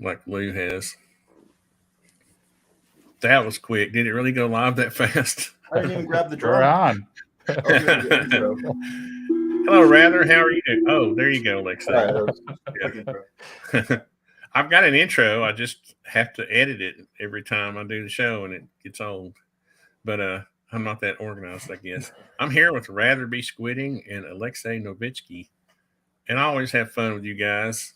like Lou has. That was quick. Did it really go live that fast? I didn't even grab the We're drum. on. Hello, Rather. How are you doing? Oh, there you go, Alexei. All right, that was quick intro. I've got an intro. I just have to edit it every time I do the show, and it gets old. But I'm not that organized, I guess. I'm here with Rather Be Sqidding and Alexei Novitzky, and I always have fun with you guys.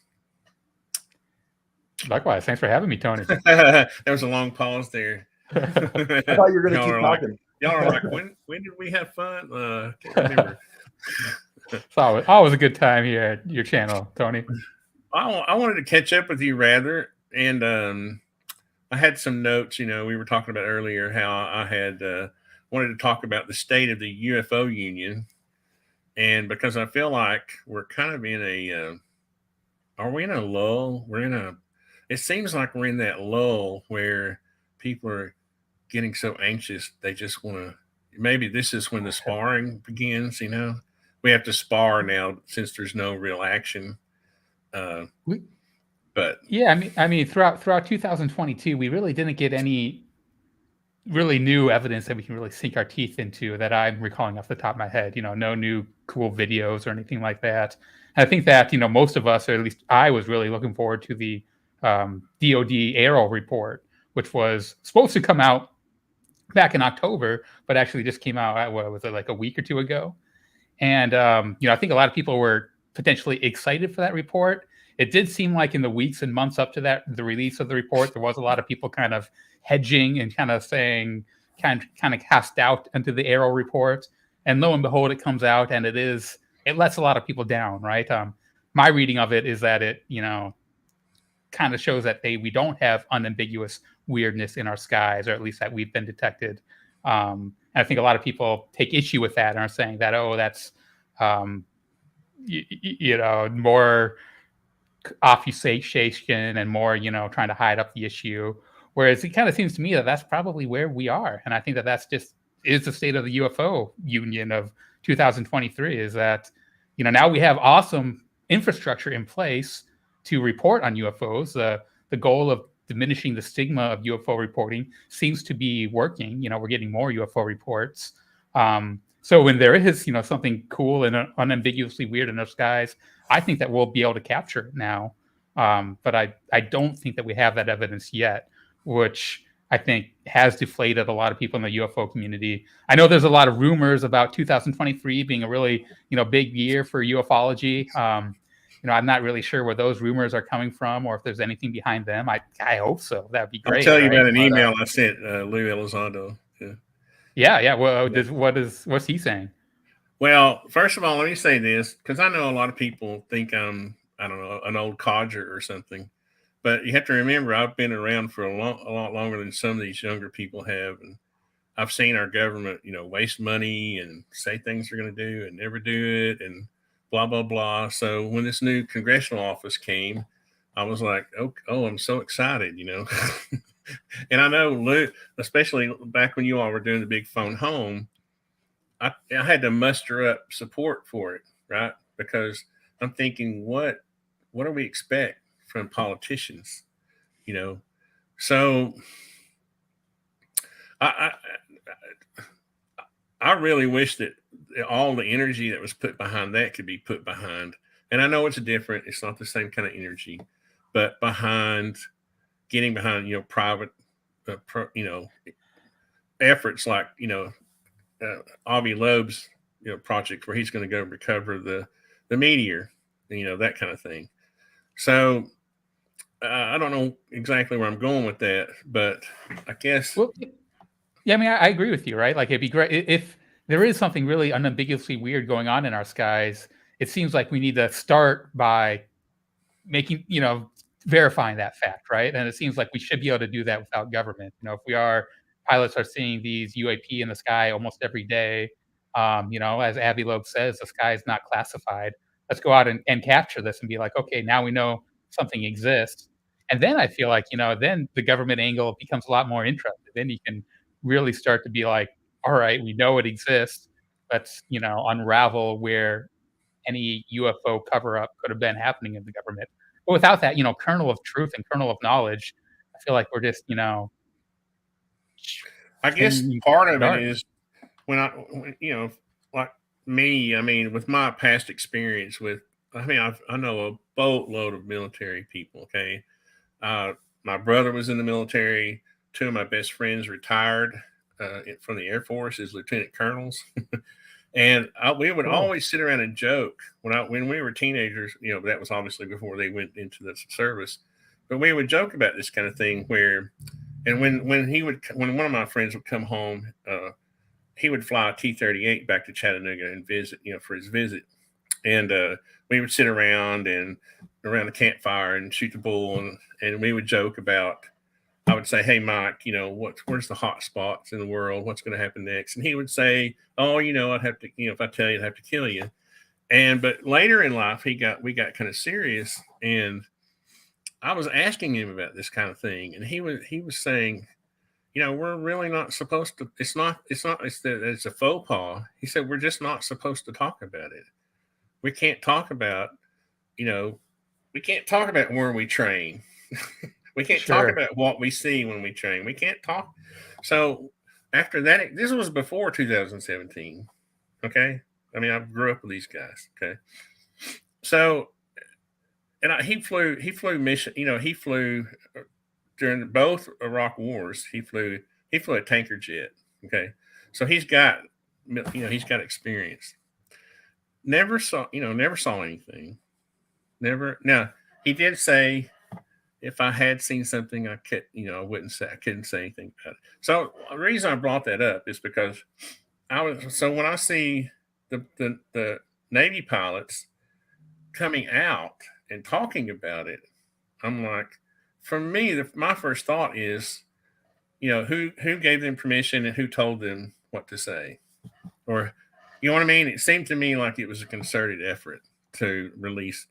Likewise. Thanks for having me, Tony. There was a long pause there. I thought you were going to keep talking. Y'all are like, when did we have fun? Can't remember. It's always a good time here at your channel, Tony. I wanted to catch up with you, Rather, and I had some notes. We were talking about earlier how I had wanted to talk about the state of the UFO Union, and because I feel like we're kind of in a are we in a lull? It seems like we're in that lull where people are getting so anxious they just want to. Maybe this is when the sparring begins. We have to spar now since there's no real action. But yeah, I mean, throughout 2022, we really didn't get any really new evidence that we can really sink our teeth into that I'm recalling off the top of my head. No new cool videos or anything like that. And I think that most of us, or at least I, was really looking forward to the DoD Aero report, which was supposed to come out back in October, but actually just came out, what was it, like a week or two ago? And I think a lot of people were potentially excited for that report. It did seem like in the weeks and months up to the release of the report, there was a lot of people kind of hedging and kind of saying, kind of cast doubt into the Aero report. And lo and behold, it comes out, and it lets a lot of people down, right? My reading of it is that it, kind of shows that we don't have unambiguous weirdness in our skies, or at least that we've been detected. And I think a lot of people take issue with that and are saying that, oh, that's, more obfuscation and more, trying to hide up the issue. Whereas it kind of seems to me that that's probably where we are. And I think that that's just is the state of the UFO Union of 2023, is that, now we have awesome infrastructure in place to report on UFOs. The goal of diminishing the stigma of UFO reporting seems to be working. We're getting more UFO reports. So when there is, something cool and unambiguously weird in the skies, I think that we'll be able to capture it now. But I don't think that we have that evidence yet, which I think has deflated a lot of people in the UFO community. I know there's a lot of rumors about 2023 being a really, big year for ufology. I'm not really sure where those rumors are coming from, or if there's anything behind them. I hope so. That'd be great. I'll tell you about an email I sent Lou Elizondo. Yeah. Well, what's he saying? Well, first of all, let me say this, because I know a lot of people think I'm, I don't know, an old codger or something. But you have to remember, I've been around for a lot longer than some of these younger people have. And I've seen our government, waste money and say things they're going to do and never do it and blah, blah, blah. So when this new congressional office came, I was like, oh, I'm so excited, And I know, Lou, especially back when you all were doing the big phone home, I had to muster up support for it, right? Because I'm thinking, what do we expect from politicians, So I really wish that all the energy that was put behind that could be put behind. And I know it's not the same kind of energy, but getting behind, private, efforts like, Avi Loeb's, project where he's going to go recover the meteor, that kind of thing. So I don't know exactly where I'm going with that, but I guess. Well, yeah, I mean, I agree with you, right? Like, it'd be great if there is something really unambiguously weird going on in our skies. It seems like we need to start by making, verifying that fact, right? And it seems like we should be able to do that without government. If pilots are seeing these UAP in the sky almost every day, as Avi Loeb says, the sky is not classified. Let's go out and capture this and be like, okay, now we know something exists. And then I feel like, then the government angle becomes a lot more interesting. Then you can really start to be like, all right, we know it exists. Let's, unravel where any UFO cover up could have been happening in the government. But without that, kernel of truth and kernel of knowledge, I feel like we're just, I guess swimming part in of the it dark. is like me, I mean, with my past experience with, I know a boatload of military people. Okay. My brother was in the military. Two of my best friends retired from the Air Force as lieutenant colonels. And we would Cool. always sit around and joke when we were teenagers. That was obviously before they went into the service, but we would joke about this kind of thing where, and when when one of my friends would come home, he would fly a T-38 back to Chattanooga and visit, for his visit, and we would sit around the campfire and shoot the bull, and we would joke about. I would say, "Hey, Mike, where's the hot spots in the world? What's going to happen next?" And he would say, "Oh, I'd have to, if I tell you, I'd have to kill you." But later in life, we got kind of serious, and I was asking him about this kind of thing, and he was saying, we're really not supposed to. It's a faux pas. He said we're just not supposed to talk about it. We can't talk about, you know, we can't talk about where we train. We can't talk Sure. about what we see when we train. We can't talk. So after that, this was before 2017. Okay. I mean, I grew up with these guys. Okay. So, he flew mission, he flew during both Iraq wars. He flew a tanker jet. Okay. So he's got experience. Never saw anything. Never. Now, he did say, if I had seen something, I couldn't say anything about it. So the reason I brought that up is because when I see the Navy pilots coming out and talking about it, I'm like, for me, my first thought is, who gave them permission and who told them what to say, or, you know what I mean? It seemed to me like it was a concerted effort to release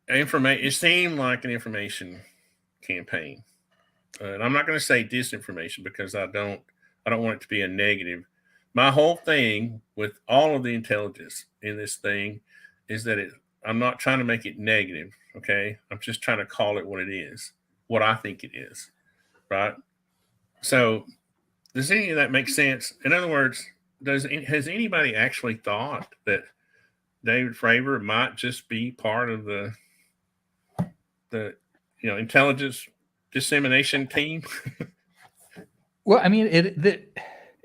information. It seemed like an information campaign. And I'm not going to say disinformation because I don't want it to be a negative. My whole thing with all of the intelligence in this thing is that I'm not trying to make it negative. Okay. I'm just trying to call it what it is, what I think it is. Right. So does any of that make sense? In other words, has anybody actually thought that David Fravor might just be part of the intelligence dissemination team? Well, I mean, it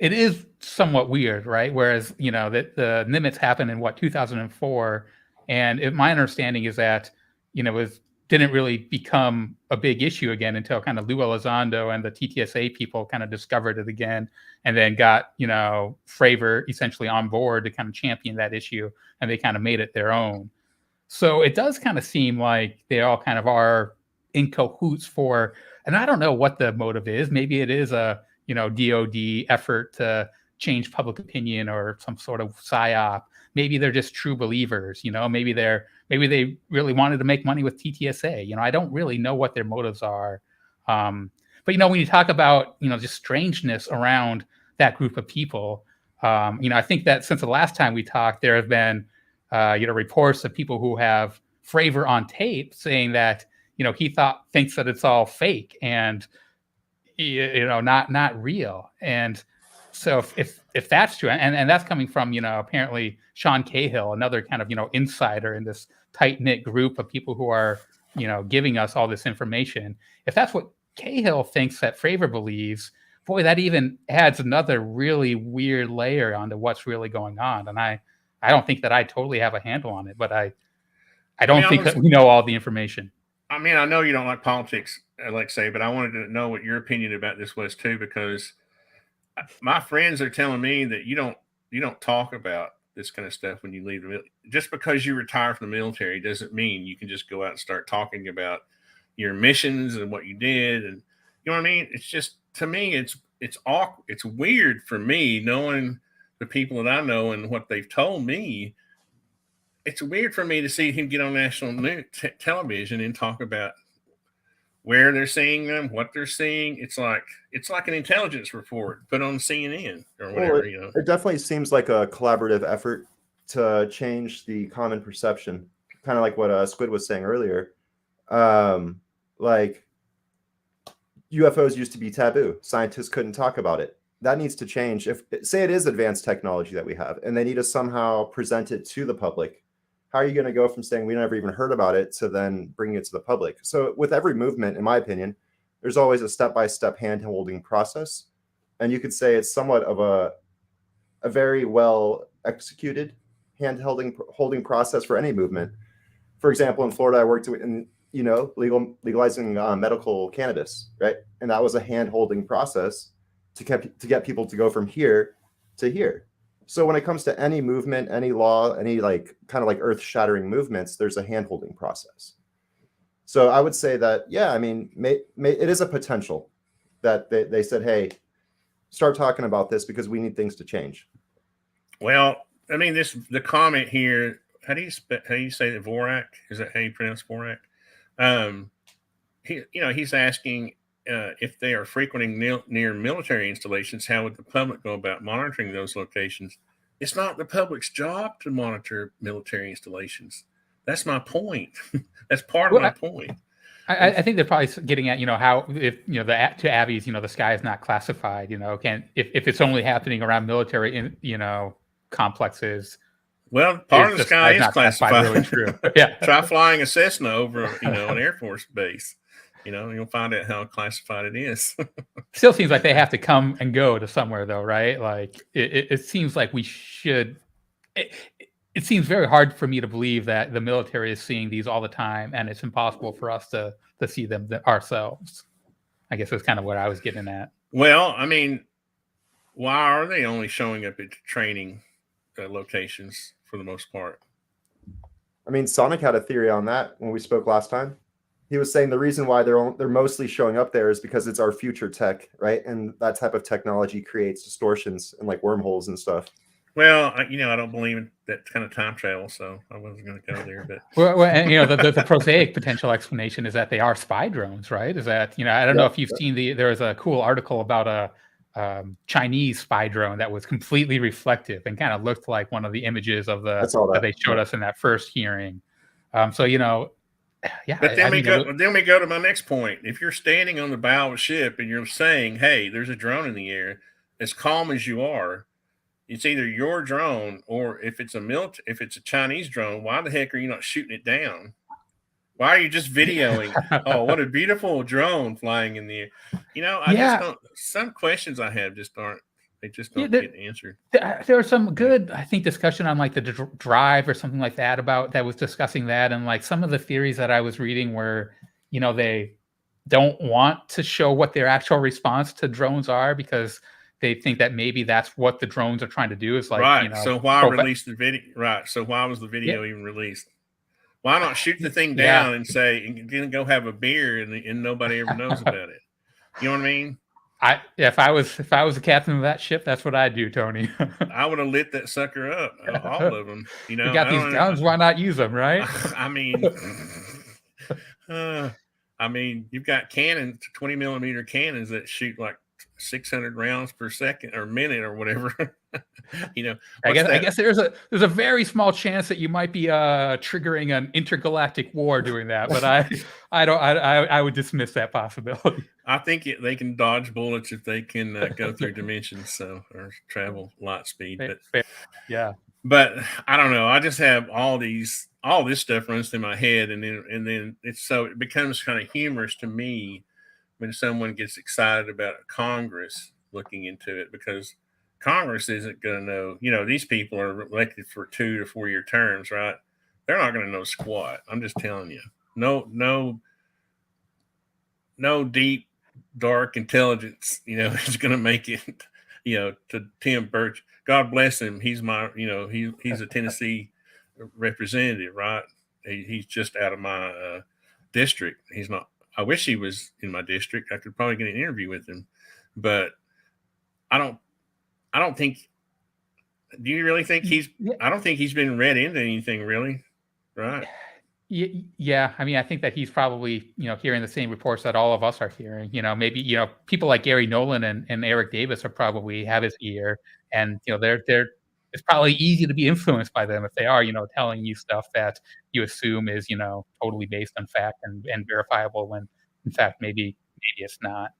is somewhat weird, right? Whereas, that the Nimitz happened in 2004, and my understanding is that, it didn't really become a big issue again until kind of Lou Elizondo and the TTSA people kind of discovered it again, and then got, Fravor essentially on board to kind of champion that issue, and they kind of made it their own. So it does kind of seem like they all kind of are in cahoots for, and I don't know what the motive is. Maybe it is a, DOD effort to change public opinion or some sort of psyop. Maybe they're just true believers, maybe they really wanted to make money with TTSA. I don't really know what their motives are. But when you talk about, just strangeness around that group of people, I think that since the last time we talked, there have been reports of people who have Fravor on tape saying that, he thinks that it's all fake and, not real. And so if that's true, and that's coming from, apparently Sean Cahill, another kind of, insider in this tight knit group of people who are, giving us all this information. If that's what Cahill thinks that Fravor believes, boy, that even adds another really weird layer onto what's really going on. And I don't think that I totally have a handle on it, but I don't think that we know all the information. I mean, I know you don't like politics, Alexei, but I wanted to know what your opinion about this was too, because my friends are telling me that you don't talk about this kind of stuff when you leave the military. Just because you retire from the military doesn't mean you can just go out and start talking about your missions and what you did, and you know what I mean. It's just, to me, it's awkward. It's weird for me knowing the people that I know and what they've told me. It's weird for me to see him get on national television and talk about where they're seeing them, what they're seeing. It's like an intelligence report put on CNN or whatever. Well, it definitely seems like a collaborative effort to change the common perception, kind of like what Squid was saying earlier. Like UFOs used to be taboo. Scientists couldn't talk about it. That needs to change. If say it is advanced technology that we have and they need to somehow present it to the public, how are you going to go from saying we never even heard about it to then bringing it to the public? So with every movement, in my opinion, there's always a step-by-step hand-holding process. And you could say it's somewhat of a very well executed hand-holding process for any movement. For example, in Florida, I worked in legalizing medical cannabis, right? And that was a hand-holding process to get people to go from here to here. So when it comes to any movement, any law, any like kind of like earth-shattering movements, there's a hand-holding process. So I would say that, yeah, I mean, it is a potential that they said, hey, start talking about this because we need things to change. Well, I mean, the comment here. How do you say the Vorak? Is that how you pronounce Vorak? He's asking if they are frequenting near military installations, how would the public go about monitoring those locations? It's not the public's job to monitor military installations. That's my point. That's part of my point. I think they're probably getting at, how if to Abby's, the sky is not classified. If it's only happening around military, complexes. Well, part of the sky is classified. Really true. Yeah. Try flying a Cessna over, an Air Force base. You'll find out how classified it is. Still seems like they have to come and go to somewhere, though, right? Like it seems like we should. It seems very hard for me to believe that the military is seeing these all the time, and it's impossible for us to see them ourselves. I guess that's kind of what I was getting at. Well, I mean, why are they only showing up at training locations for the most part? I mean, Sonic had a theory on that when we spoke last time. He was saying the reason why they're mostly showing up there is because it's our future tech, right? And that type of technology creates distortions and like wormholes and stuff. Well, I don't believe in that kind of time travel, so I wasn't going to go there. But and the prosaic potential explanation is that they are spy drones, right? Is that I don't know if you've seen there was a cool article about a Chinese spy drone that was completely reflective and kind of looked like one of the images of that they showed us in that first hearing. Yeah. But then we go to my next point. If you're standing on the bow of a ship and you're saying, "Hey, there's a drone in the air," as calm as you are, it's either your drone or if it's a Chinese drone, why the heck are you not shooting it down? Why are you just videoing? Oh, what a beautiful drone flying in the air. Just don't. Some questions I have just aren't. They just don't get answered. There was some good, I think, discussion on like the drive or something like that that was discussing that, and like some of the theories that I was reading were, they don't want to show what their actual response to drones are because they think that maybe that's what the drones are trying to do. Is like, right. So why release the video? Right. So why was the video even released? Why not shoot the thing down and say, and then go have a beer and nobody ever knows about it? You know what I mean? If I was the captain of that ship, that's what I'd do, Tony. I would have lit that sucker up, all of them. We got these guns, why not use them, right? I mean, you've got cannons, 20 millimeter cannons that shoot like 600 rounds per second or minute or whatever. I guess there's a very small chance that you might be triggering an intergalactic war doing that, but I would dismiss that possibility. I think they can dodge bullets if they can go through dimensions, or travel light speed. But I don't know. I just have all this stuff runs through my head, and then it becomes kind of humorous to me when someone gets excited about Congress looking into it, because Congress isn't going to know. These people are elected for 2 to 4 year terms, right? They're not going to know squat. I'm just telling you. No deep, dark intelligence, is going to make it, to Tim Burch. God bless him. He's my, he's a Tennessee representative, right? He's just out of my district. He's not. I wish he was in my district. I could probably get an interview with him, but I don't think. Do you really think I don't think he's been read into anything, really, right? Yeah. I mean, I think that he's probably hearing the same reports that all of us are hearing. Maybe people like Gary Nolan and Eric Davis are probably have his ear, and they're it's probably easy to be influenced by them if they are, telling you stuff that you assume is, totally based on fact and verifiable when in fact maybe it's not.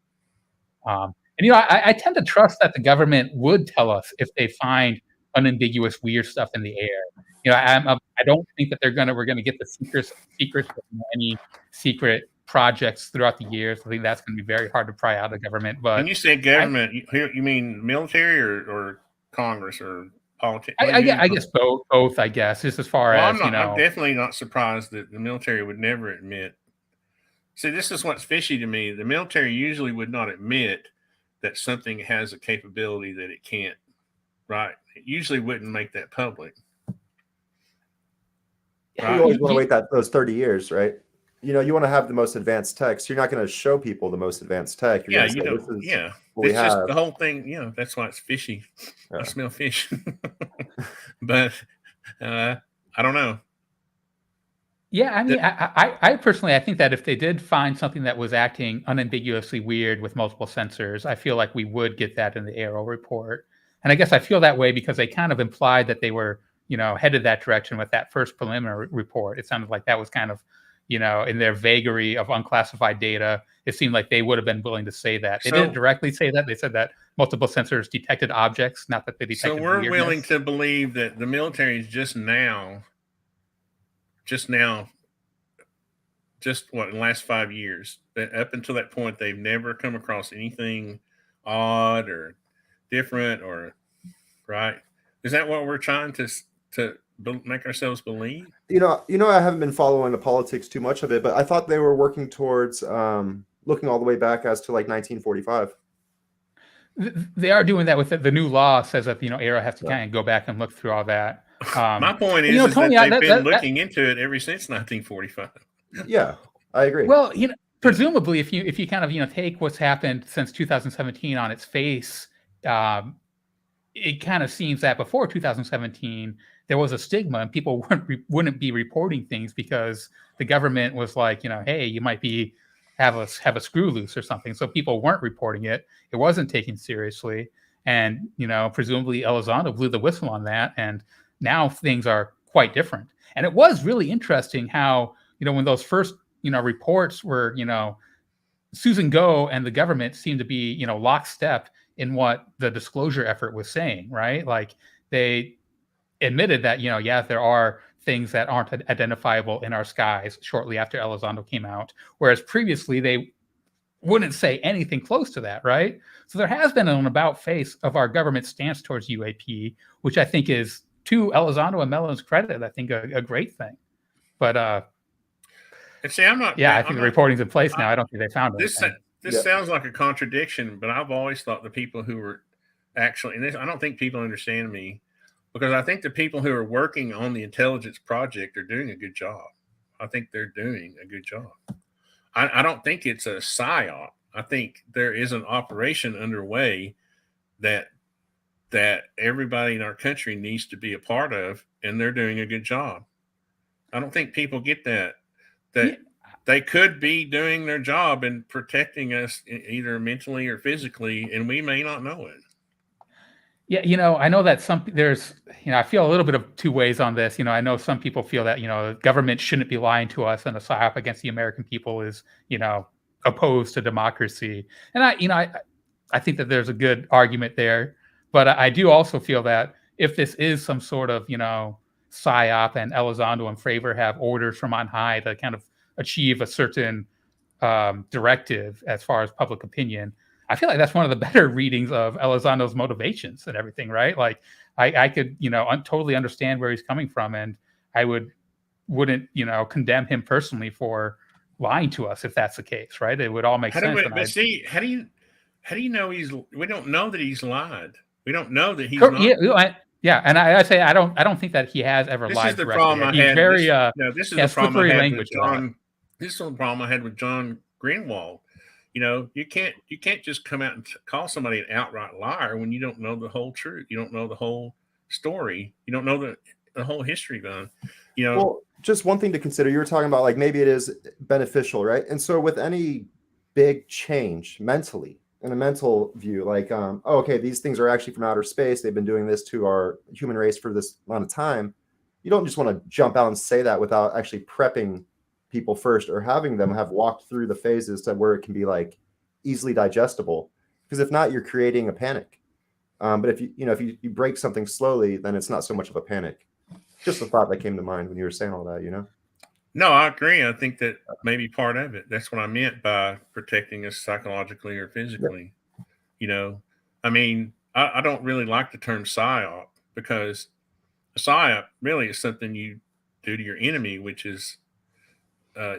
And I tend to trust that the government would tell us if they find unambiguous weird stuff in the air. I don't think that we're gonna get the secrets of any secret projects throughout the years. I think that's going to be very hard to pry out of the government. But when you say government, you mean military or Congress or politics? I guess both. I guess just as far as I'm definitely not surprised that the military would never admit. See, this is what's fishy to me. The military usually would not admit that something has a capability that it can't. Right? It usually wouldn't make that public. Right? You always want to wait those 30 years, right? You want to have the most advanced tech. So you're not going to show people the most advanced tech. You're it's just the whole thing. That's why it's fishy. Yeah. I smell fish. But I don't know. Yeah, I mean, I personally, I think that if they did find something that was acting unambiguously weird with multiple sensors, I feel like we would get that in the Aero report. And I guess I feel that way because they kind of implied that they were, headed that direction with that first preliminary report. It sounded like that was kind of, in their vagary of unclassified data, it seemed like they would have been willing to say that. They didn't directly say that. They said that multiple sensors detected objects, not that they detected. So we're weirdness. Willing to believe that the military is just in the last 5 years, that up until that point, they've never come across anything odd or different or right. Is that what we're trying to make ourselves believe? I haven't been following the politics too much of it, but I thought they were working towards looking all the way back as to like 1945. They are doing that with the new law says that Aero has to kind of go back and look through all that. My point is Tony, that they've been looking into it ever since 1945. Yeah, I agree. Well, presumably, if you kind of take what's happened since 2017 on its face, it kind of seems that before 2017 there was a stigma and people wouldn't be reporting things because the government was like, hey, you might have a screw loose or something. So people weren't reporting it. It wasn't taken seriously. And, presumably Elizondo blew the whistle on that. And now things are quite different. And it was really interesting how, when those first, reports were, Susan Go and the government seemed to be, lockstep in what the disclosure effort was saying, right? Like they admitted that, there are things that aren't identifiable in our skies shortly after Elizondo came out, whereas previously they wouldn't say anything close to that, right? So there has been an about face of our government's stance towards UAP, which I think is, to Elizondo and Mellon's credit, I think a great thing. But see, I'm not. Yeah, I think the reporting's in place now. I don't think they found it. This sounds like a contradiction, but I've always thought the people who were actually, and I don't think people understand me, because I think the people who are working on the intelligence project are doing a good job. I think they're doing a good job. I don't think it's a psyop. I think there is an operation underway that everybody in our country needs to be a part of, and they're doing a good job. I don't think people get that they could be doing their job and protecting us either mentally or physically, and we may not know it. Yeah, I know that there's, I feel a little bit of two ways on this. I know some people feel that, government shouldn't be lying to us and a psyop against the American people is, opposed to democracy. And I think that there's a good argument there. But I do also feel that if this is some sort of, psyop and Elizondo and Fravor have orders from on high to kind of achieve a certain directive as far as public opinion, I feel like that's one of the better readings of Elizondo's motivations and everything, right? Like I could, totally understand where he's coming from, and I wouldn't, condemn him personally for lying to us if that's the case, right? It would all make sense. How do you know we don't know that he's lied. We don't know that he's not. Yeah, and I say I don't think that he has ever lied. This is the problem I had. This is the problem I had with John. This is the problem I had with John Greenwald. You can't just come out and call somebody an outright liar when you don't know the whole truth. You don't know the whole story. You don't know the whole history behind. Well, just one thing to consider. You were talking about like maybe it is beneficial, right? And so with any big change mentally, in a mental view, like, oh, okay, these things are actually from outer space. They've been doing this to our human race for this amount of time. You don't just want to jump out and say that without actually prepping people first, or having them have walked through the phases to where it can be like easily digestible. Because if not, you're creating a panic. But if you break something slowly, then it's not so much of a panic. Just a thought that came to mind when you were saying all that, No, I agree. I think that may be part of it. That's what I meant by protecting us psychologically or physically. I mean, I don't really like the term psyop, because a psyop really is something you do to your enemy, which is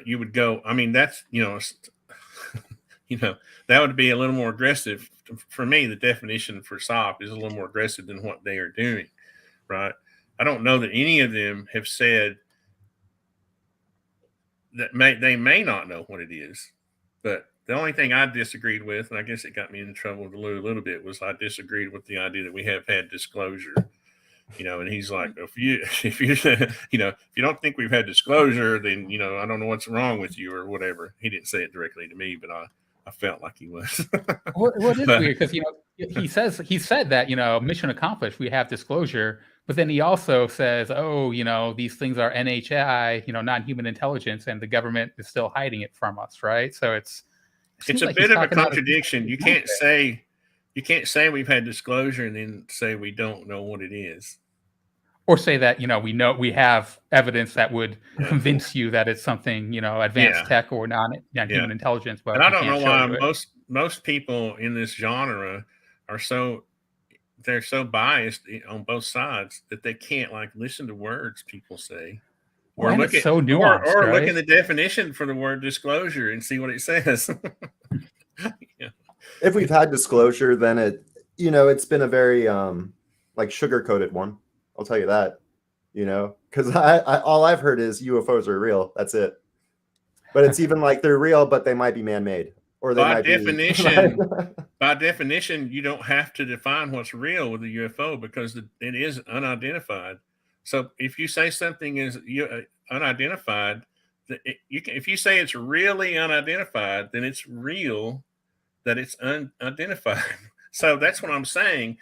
you would go. I mean, that's that would be a little more aggressive. For me, the definition for psyop is a little more aggressive than what they are doing, right? I don't know that any of them have said that they may not know what it is, but the only thing I disagreed with, and I guess it got me in trouble with Lou a little bit, was I disagreed with the idea that we have had disclosure. And he's like, if you don't think we've had disclosure, then I don't know what's wrong with you or whatever. He didn't say it directly to me, but I felt like he was. What is weird, because he said that mission accomplished, we have disclosure, but then he also says, oh, these things are NHI, non-human intelligence, and the government is still hiding it from us, right? So it's a like bit of a contradiction. You can't say we've had disclosure and then say we don't know what it is, or say that we have evidence that would convince you that it's something advanced tech or non-human intelligence. But and I don't know why most people in this genre are so biased on both sides that they can't listen to words people say, or look at so nuanced, or look at the definition for the word disclosure and see what it says. If we've had disclosure, then it's been a very sugar-coated one. I'll tell you that, because I all I've heard is UFOs are real. That's it. But it's even like they're real, but they might be man-made, or they by definition, you don't have to define what's real with a UFO, because it is unidentified. So if you say something is unidentified, if you say it's really unidentified, then it's real that it's unidentified. So that's what I'm saying.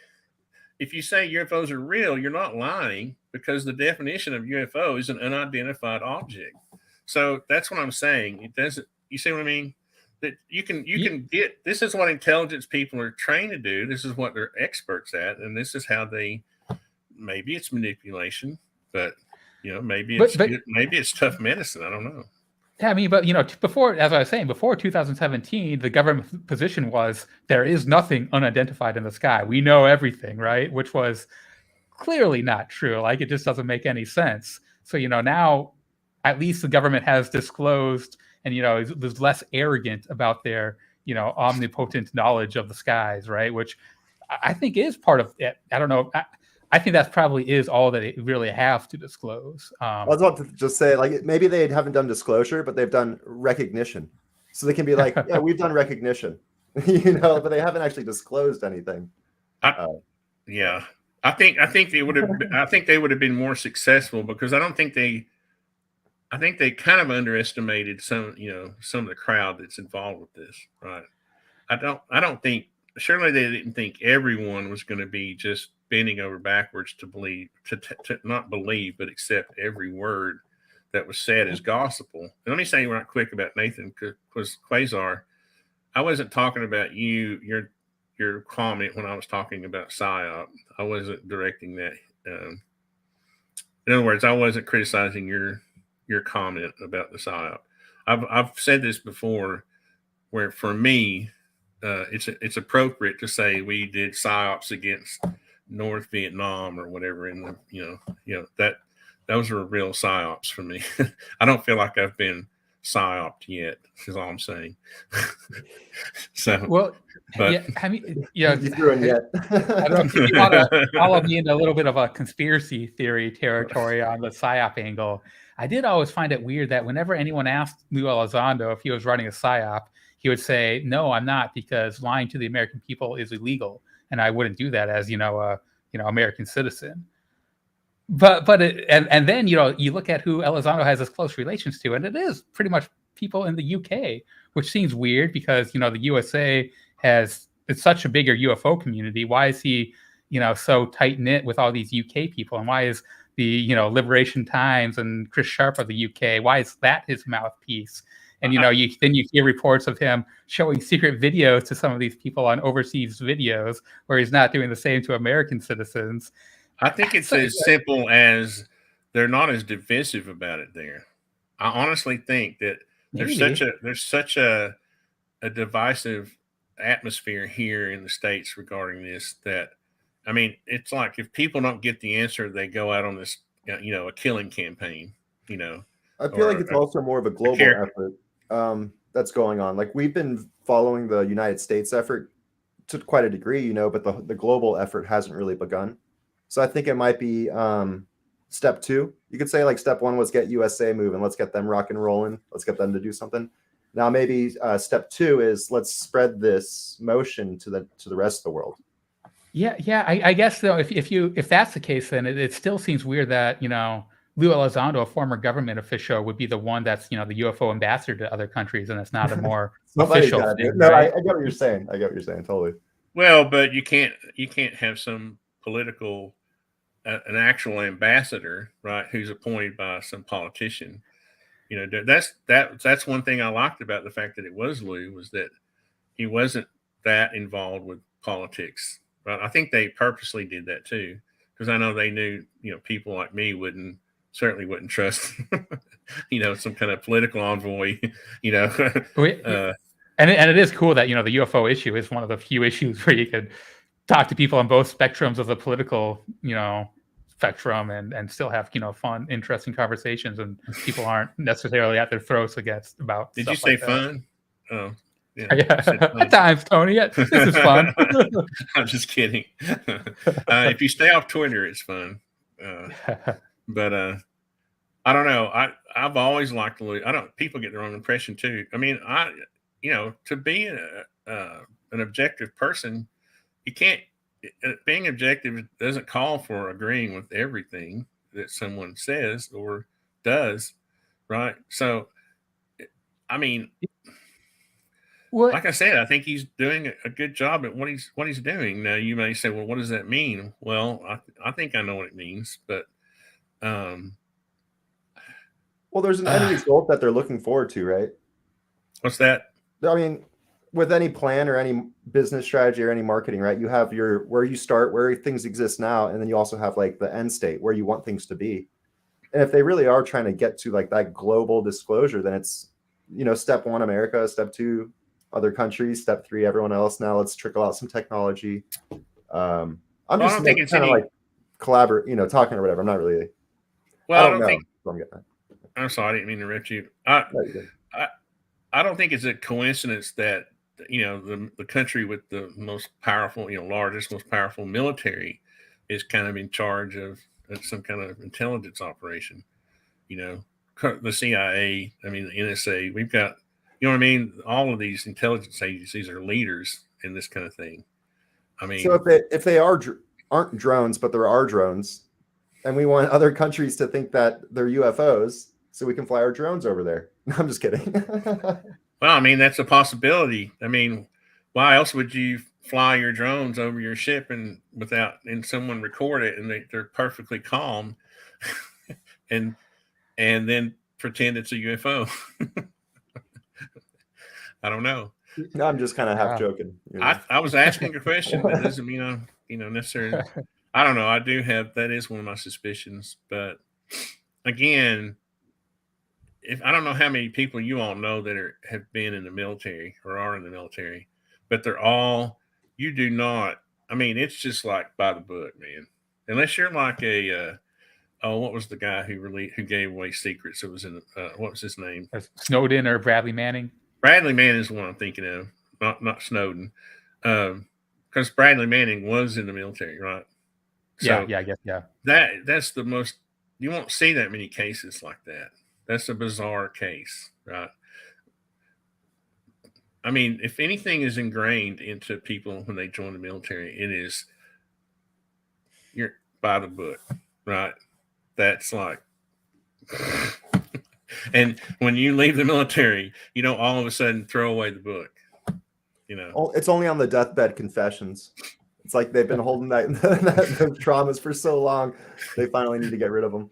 If you say UFOs are real, you're not lying, because the definition of UFO is an unidentified object. So that's what I'm saying. It doesn't. You see what I mean? That you can get. This is what intelligence people are trained to do. This is what they're experts at, and this is how they. Maybe it's manipulation, but maybe it's tough medicine. I don't know. Yeah, I mean, but before, as I was saying, before 2017, the government position was there is nothing unidentified in the sky. We know everything, right? Which was clearly not true. Like, it just doesn't make any sense. So now, at least the government has disclosed, and is less arrogant about their omnipotent knowledge of the skies, right? Which I think is part of it. I don't know. I think that probably is all that it really have to disclose. I was about to just say, maybe they haven't done disclosure, but they've done recognition. So they can be like, yeah, we've done recognition, but they haven't actually disclosed anything. Yeah. I think they would have been more successful, because I think they kind of underestimated some of the crowd that's involved with this. Right. I don't think, surely they didn't think everyone was going to be just bending over backwards to believe, to not believe, but accept every word that was said as gospel. And let me say right quick about Nathan, because Quasar, I wasn't talking about your comment when I was talking about PSYOP. I wasn't directing that. In other words, I wasn't criticizing your comment about the PSYOP. I've said this before, where for me, it's appropriate to say we did PSYOPs against North Vietnam or whatever, in the that those are real PSYOPs for me. I don't feel like I've been PSYOPed yet, is all I'm saying. So well, I don't know if you want to follow me into a little bit of a conspiracy theory territory on the PSYOP angle. I did always find it weird that whenever anyone asked Lou Elizondo if he was running a PSYOP, he would say, "No, I'm not, because lying to the American people is illegal, and I wouldn't do that as American citizen." But then you look at who Elizondo has this close relations to, and it is pretty much people in the UK, which seems weird because the USA it's such a bigger UFO community. Why is he, so tight knit with all these UK people, and why is the Liberation Times and Chris Sharp of the UK, why is that his mouthpiece? And then you hear reports of him showing secret videos to some of these people on overseas videos where he's not doing the same to American citizens. I think it's as simple as they're not as divisive about it there. I honestly think that there's such a divisive atmosphere here in the States regarding this that, I mean, it's like if people don't get the answer, they go out on this, a killing campaign, I feel like it's also more of a global effort that's going on. Like we've been following the United States effort to quite a degree, but the global effort hasn't really begun. So I think it might be step 2. You could say like step 1 was get USA moving. Let's get them rock and rolling. Let's get them to do something. Now maybe step 2 is let's spread this motion to the rest of the world. Yeah. I guess though, if that's the case, then it still seems weird that Lou Elizondo, a former government official, would be the one that's the UFO ambassador to other countries, and it's not a more official thing. No, right? I get what you're saying. I get what you're saying totally. Well, but you can't have some political an actual ambassador, right, who's appointed by some politician. That's one thing I liked about the fact that it was Lou, was that he wasn't that involved with politics. Right? I think they purposely did that too, because I know they knew people like me certainly wouldn't trust some kind of political envoy. And it is cool that the UFO issue is one of the few issues where you could talk to people on both spectrums of the political spectrum and still have fun, interesting conversations, and people aren't necessarily at their throats about. Did you say like fun? Oh, yeah. At times, Tony. Yeah, this is fun. I'm just kidding. If you stay off Twitter, it's fun. But I don't know. I've always liked Lou. People get the wrong impression too. I mean, to be an objective person, you can't. Being objective doesn't call for agreeing with everything that someone says or does, right? So, I mean, like I said, I think he's doing a good job at what he's doing. Now, you may say, well, what does that mean? Well, I think I know what it means, but well, there's an end result that they're looking forward to, right? What's that? I mean, with any plan or any business strategy or any marketing, right? You have where you start, where things exist now, and then you also have like the end state where you want things to be. And if they really are trying to get to like that global disclosure, then it's step 1 America, step 2 other countries, step 3 everyone else. Now let's trickle out some technology. I'm just kind of like collaborate, talking or whatever. I'm not really. Well, I don't think. I'm sorry, I didn't mean to interrupt you. I don't think it's a coincidence that the country with the most powerful, largest, most powerful military is kind of in charge of some kind of intelligence operation. The CIA, I mean, the NSA, we've got, what I mean? All of these intelligence agencies are leaders in this kind of thing. I mean, so if they aren't drones, but there are drones, and we want other countries to think that they're UFOs, so we can fly our drones over there. No, I'm just kidding. Well, I mean, that's a possibility. I mean, why else would you fly your drones over your ship and someone record it and they're perfectly calm and then pretend it's a UFO? I don't know. No, I'm just kind of half joking. I was asking a question. That doesn't mean I'm, necessarily. I don't know. That is one of my suspicions. But again, I don't know how many people you all know that have been in the military or are in the military, but you do not. I mean, it's just like by the book, man. Unless you're like what was the guy who gave away secrets? It was what was his name? Snowden or Bradley Manning? Bradley Manning is the one I'm thinking of, not Snowden, because Bradley Manning was in the military, right? So yeah, I guess, yeah. That's the most. You won't see that many cases like that. That's a bizarre case, right? I mean, if anything is ingrained into people when they join the military, it is you're by the book, right? That's like, and when you leave the military, you don't all of a sudden throw away the book. It's only on the deathbed confessions. It's like they've been holding those traumas for so long. They finally need to get rid of them.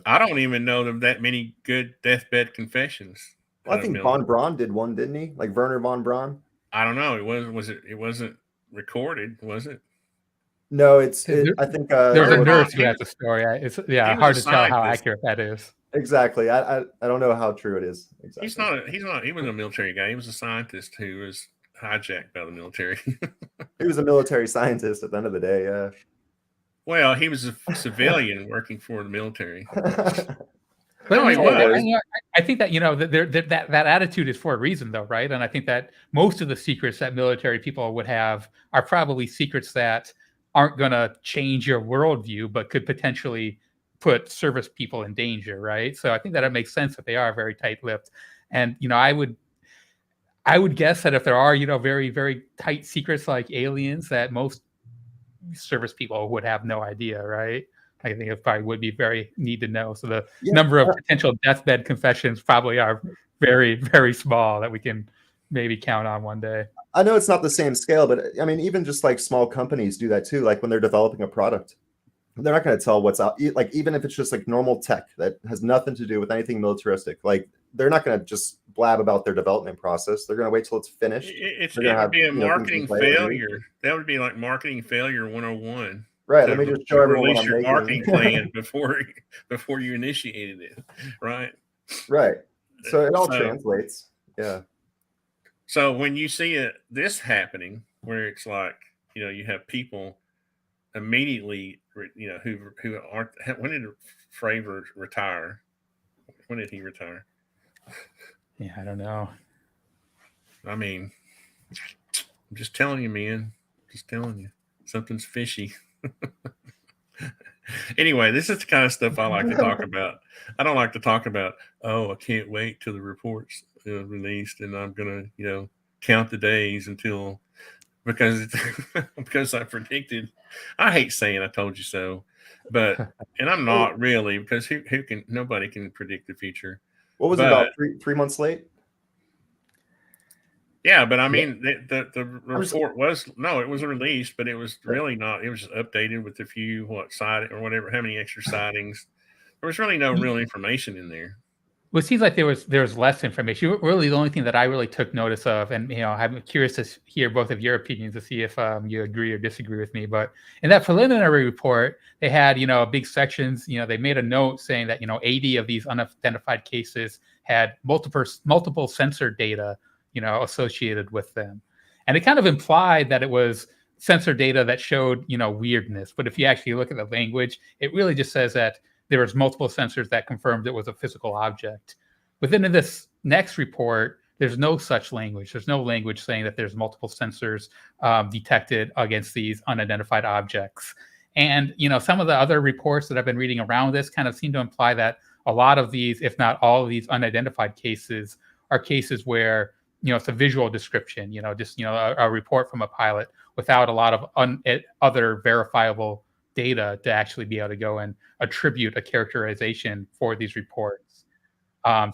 I don't even know that many good deathbed confessions. Well, I think von Braun did one, didn't he? Like Werner von Braun. I don't know. It wasn't recorded, was it? No, I think there's a nurse who has a story. It's hard to tell how accurate that is. Exactly. I don't know how true it is. Exactly. He was a military guy. He was a scientist who was hijacked by the military. He was a military scientist at the end of the day. Yeah. Well, he was a civilian working for the military. But I think that that attitude is for a reason, though, right? And I think that most of the secrets that military people would have are probably secrets that aren't going to change your worldview, but could potentially put service people in danger, right? So I think that it makes sense that they are very tight-lipped. And I would guess that if there are very, very tight secrets like aliens, that most service people would have no idea, right? I think it probably would be very need to know. So the number of potential deathbed confessions probably are very, very small that we can maybe count on one day. I know it's not the same scale, but I mean, even just like small companies do that too. Like when they're developing a product, they're not going to tell what's out. Like even if it's just like normal tech that has nothing to do with anything militaristic, like they're not going to just blab about their development process. They're going to wait till it's finished. It would be a marketing failure. That would be like marketing failure 101. Right. Let me just show everyone what I'm your marketing plan before you initiated it. Right. Right. So it all translates. Yeah. So when you see this happening, where it's like, you have people immediately, who aren't. When did Fravor retire? When did he retire? Yeah, I don't know. I mean, I'm just telling you, man. Just telling you, something's fishy. Anyway, this is the kind of stuff I like to talk about. I don't like to talk about, I can't wait till the report's released, and I'm gonna, count the days until because I predicted. I hate saying I told you so, but and I'm not really, because nobody can predict the future. What was it, about 3 months late? Yeah, but I mean, the report it was released, but it was really not. It was just updated with a few sighting or whatever, how many extra sightings. There was really no real information in there. Well, it seems like there was less information. Really, the only thing that I really took notice of, and I'm curious to hear both of your opinions to see if you agree or disagree with me. But in that preliminary report, they had big sections. They made a note saying that 80 of these unidentified cases had multiple sensor data associated with them, and it kind of implied that it was sensor data that showed weirdness. But if you actually look at the language, it really just says that there was multiple sensors that confirmed it was a physical object. Within this next report, there's no such language. There's no language saying that there's multiple sensors detected against these unidentified objects. And some of the other reports that I've been reading around this kind of seem to imply that a lot of these, if not all of these unidentified cases, are cases where it's a visual description, just a report from a pilot without a lot of other verifiable data to actually be able to go and attribute a characterization for these reports.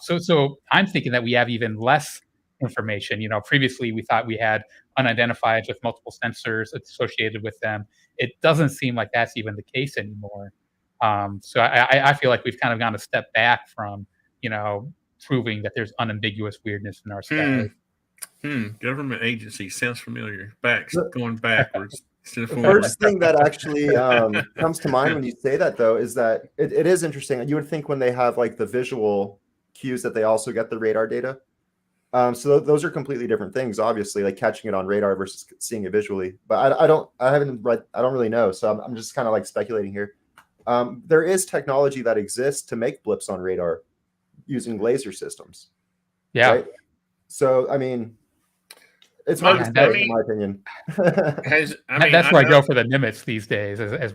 So I'm thinking that we have even less information. Previously we thought we had unidentified with multiple sensors associated with them. It doesn't seem like that's even the case anymore. So I feel like we've kind of gone a step back from, proving that there's unambiguous weirdness in our sky. Government agency sounds familiar. Going backwards. The first thing that actually comes to mind when you say that, though, is that it is interesting. You would think when they have like the visual cues that they also get the radar data. So those are completely different things, obviously, like catching it on radar versus seeing it visually. But I don't really know. So I'm just kind of like speculating here. There is technology that exists to make blips on radar using laser systems. Yeah. Right? So, I mean, it's hard to say, in my opinion. That's where I go for the Nimitz these days as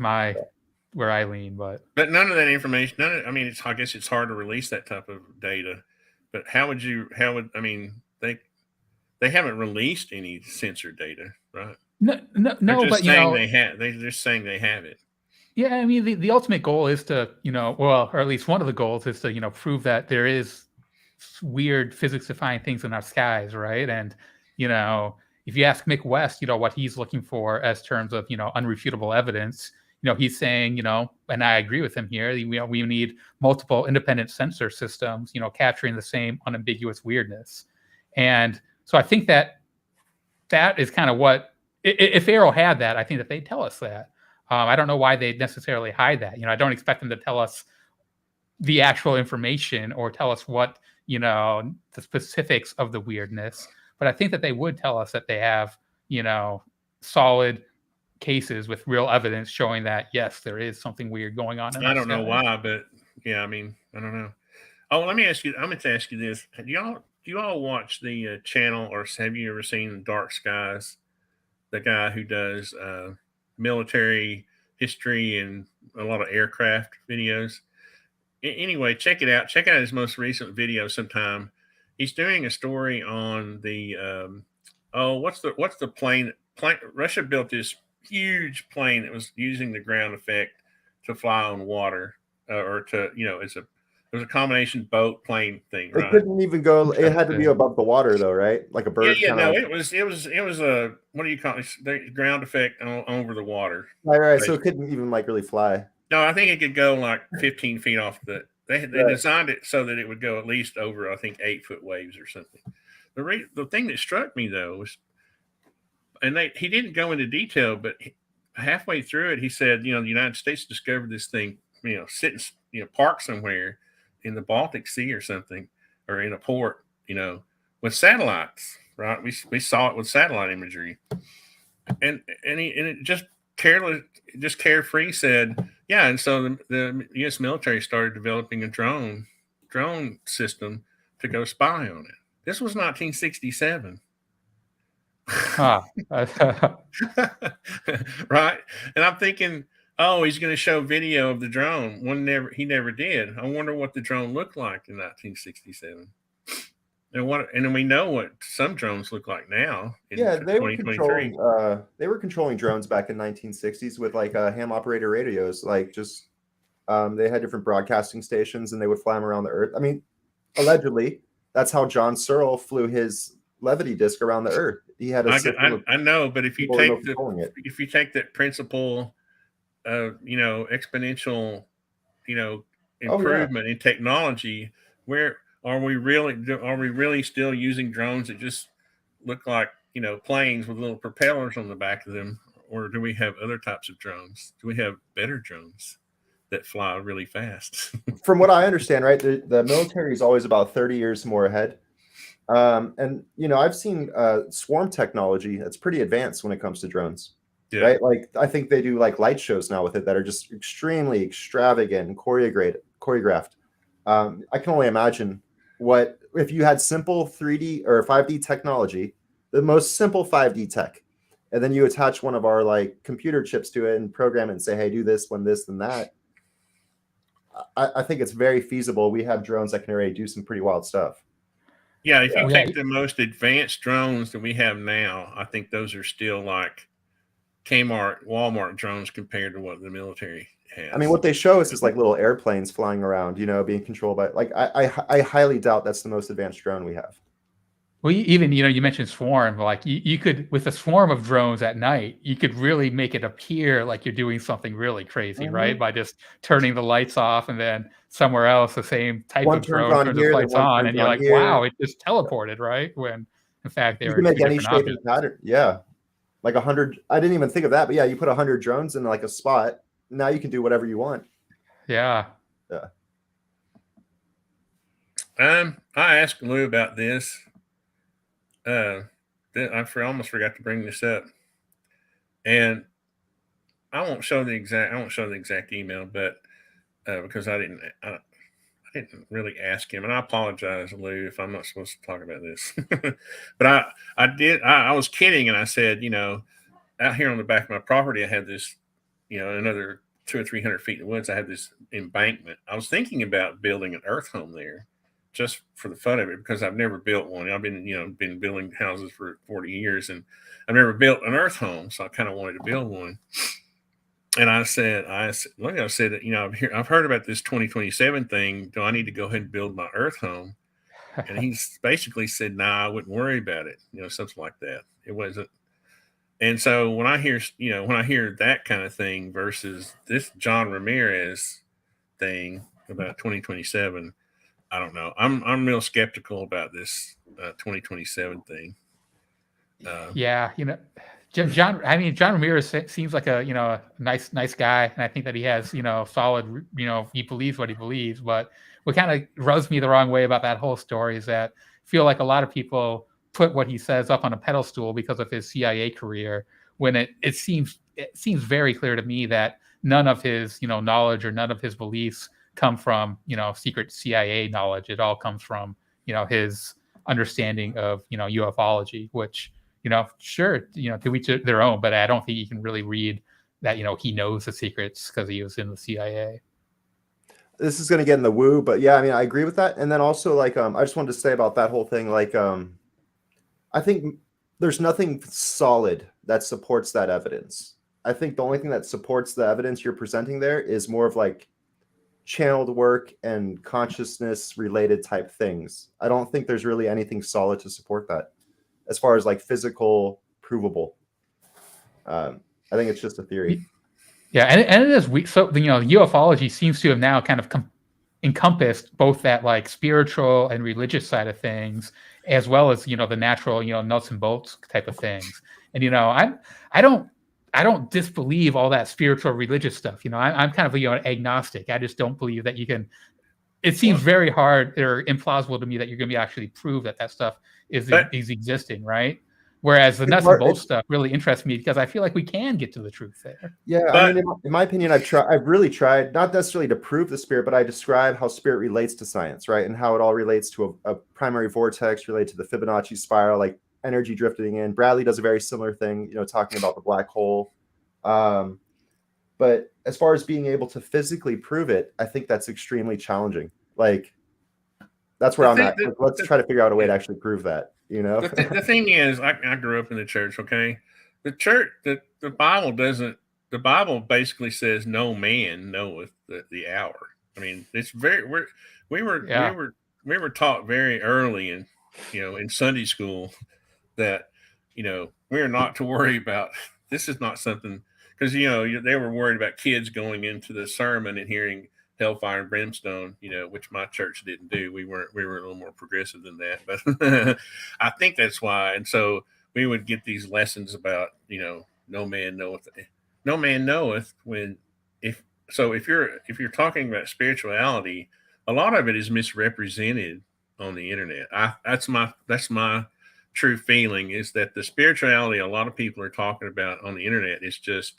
where I lean. But none of that information, I guess it's hard to release that type of data. But they haven't released any sensor data, right? No, they're just they're just saying they have it. Yeah, I mean, the ultimate goal is to, or at least one of the goals is to, prove that there is weird physics-defying things in our skies, right? And, if you ask Mick West, what he's looking for as terms of, unrefutable evidence, he's saying, and I agree with him here, we need multiple independent sensor systems, capturing the same unambiguous weirdness. And so I think that is kind of what, if Arrow had that, I think that they'd tell us that. I don't know why they'd necessarily hide that. I don't expect them to tell us the actual information or tell us what, the specifics of the weirdness. But I think that they would tell us that they have, solid cases with real evidence showing that, yes, there is something weird going on. I don't know why, but yeah, I mean, I don't know. Oh, let me ask you, I'm going to ask you this. Do you all watch the channel, or have you ever seen Dark Skies? The guy who does military history and a lot of aircraft videos. Anyway, check it out. Check out his most recent video sometime. He's doing a story on the what's the plane? Russia built this huge plane that was using the ground effect to fly on water, or to it was a combination boat plane thing, right? It couldn't even go. It had to be above the water, though, right? Like a bird. Yeah, no, it was a, what do you call it? The ground effect over the water. Right. So it couldn't even really fly. No, I think it could go like 15 feet off the. They designed it so that it would go at least over, I think, 8-foot waves or something. The thing that struck me though was, and he didn't go into detail, but halfway through it, he said, the United States discovered this thing, sitting, parked somewhere in the Baltic Sea or something, or in a port, with satellites, right? We saw it with satellite imagery, and it just carefree said, yeah. And so the U.S. military started developing a drone system to go spy on it. This was 1967. Huh. Right. And I'm thinking, oh, he's going to show video of the drone. He never did. I wonder what the drone looked like in 1967. And then we know what some drones look like now. They were controlling drones back in 1960s with ham operator radios. They had different broadcasting stations and they would fly them around the Earth. I mean, allegedly, that's how John Searle flew his levity disc around the Earth. He had I know, but if you take that principle of exponential improvement in technology, where are we really still using drones that just look like planes with little propellers on the back of them, or do we have other types of drones? Do we have better drones that fly really fast? From what I understand, right, the military is always about 30 years more ahead. And I've seen swarm technology that's pretty advanced when it comes to drones. Yeah. Right? I think they do light shows now with it that are just extremely extravagant and choreographed. I can only imagine what if you had simple 3D or 5D technology, the most simple 5D tech, and then you attach one of our computer chips to it and program it and say, hey, do this, when this, and that. I think it's very feasible. We have drones that can already do some pretty wild stuff. Yeah, if you take the most advanced drones that we have now, I think those are still like Kmart, Walmart drones compared to what the military has. I mean, what they show us is little airplanes flying around, being controlled by. I highly doubt that's the most advanced drone we have. Well, even you mentioned swarm. You could, with a swarm of drones at night, you could really make it appear like you're doing something really crazy, right? By just turning the lights off, and then somewhere else the same type of drone turns the lights on, and you're like, wow, it just teleported, right? When in fact they were two different objects. Pattern. Yeah, 100. I didn't even think of that, but yeah, you put 100 drones in a spot. Now you can do whatever you want. Yeah. I asked Lou about this. I almost forgot to bring this up, and I won't show the exact email, but because I didn't really ask him, and I apologize, Lou, if I'm not supposed to talk about this. But I did. I was kidding, and I said, out here on the back of my property, I have this, another 200 or 300 feet in the woods, I have this embankment. I was thinking about building an earth home there, just for the fun of it, because I've never built one. I've been building houses for 40 years, and I've never built an earth home, so I kind of wanted to build one. And I said that I've heard about this 2027 thing. Do I need to go ahead and build my earth home? And he's basically said, "Nah, I wouldn't worry about it," something like that. It wasn't. And so when I hear that kind of thing versus this John Ramirez thing about 2027, I don't know. I'm real skeptical about this 2027 thing. Yeah, John. I mean, John Ramirez seems like a nice guy, and I think that he has solid. He believes what he believes. But what kind of rubs me the wrong way about that whole story is that I feel like a lot of people put what he says up on a pedestal because of his CIA career, when it seems very clear to me that none of his knowledge or none of his beliefs come from secret CIA knowledge. It all comes from his understanding of ufology, which sure, to each their own, but I don't think you can really read that, he knows the secrets because he was in the CIA. This is going to get in the woo, but yeah, I mean, I agree with that. And then also, like, I just wanted to say about that whole thing, like, I think there's nothing solid that supports that evidence. I think the only thing that supports the evidence you're presenting there is more of like channeled work and consciousness related type things. I don't think there's really anything solid to support that as far as like physical provable. I think it's just a theory. Yeah, and it is weak. So ufology seems to have now kind of encompassed both that like spiritual and religious side of things, as well as the natural nuts and bolts type of things. And I don't disbelieve all that spiritual religious stuff. I'm kind of agnostic. I just don't believe that you can. It seems very hard or implausible to me that you're going to be actually prove that stuff is existing, right? Whereas the nuts and bolts stuff really interests me because I feel like we can get to the truth there. Yeah, I mean, in my opinion, I've really tried, not necessarily to prove the spirit, but I describe how spirit relates to science, right? And how it all relates to a primary vortex related to the Fibonacci spiral, like energy drifting in. Bradley does a very similar thing, talking about the black hole. But as far as being able to physically prove it, I think that's extremely challenging. Like, that's where I'm at. Like, let's try to figure out a way to actually prove that. The thing is, I grew up in the church. Okay, the church, the Bible doesn't. The Bible basically says, "No man knoweth the hour." I mean, it's very. We were taught very early in Sunday school that we are not to worry about. This is not something, because they were worried about kids going into the sermon and hearing hellfire and brimstone, which my church didn't do. We were a little more progressive than that, but I think that's why. And so we would get these lessons about, no man knoweth if you're talking about spirituality, a lot of it is misrepresented on the internet. That's my true feeling, is that the spirituality a lot of people are talking about on the internet is just,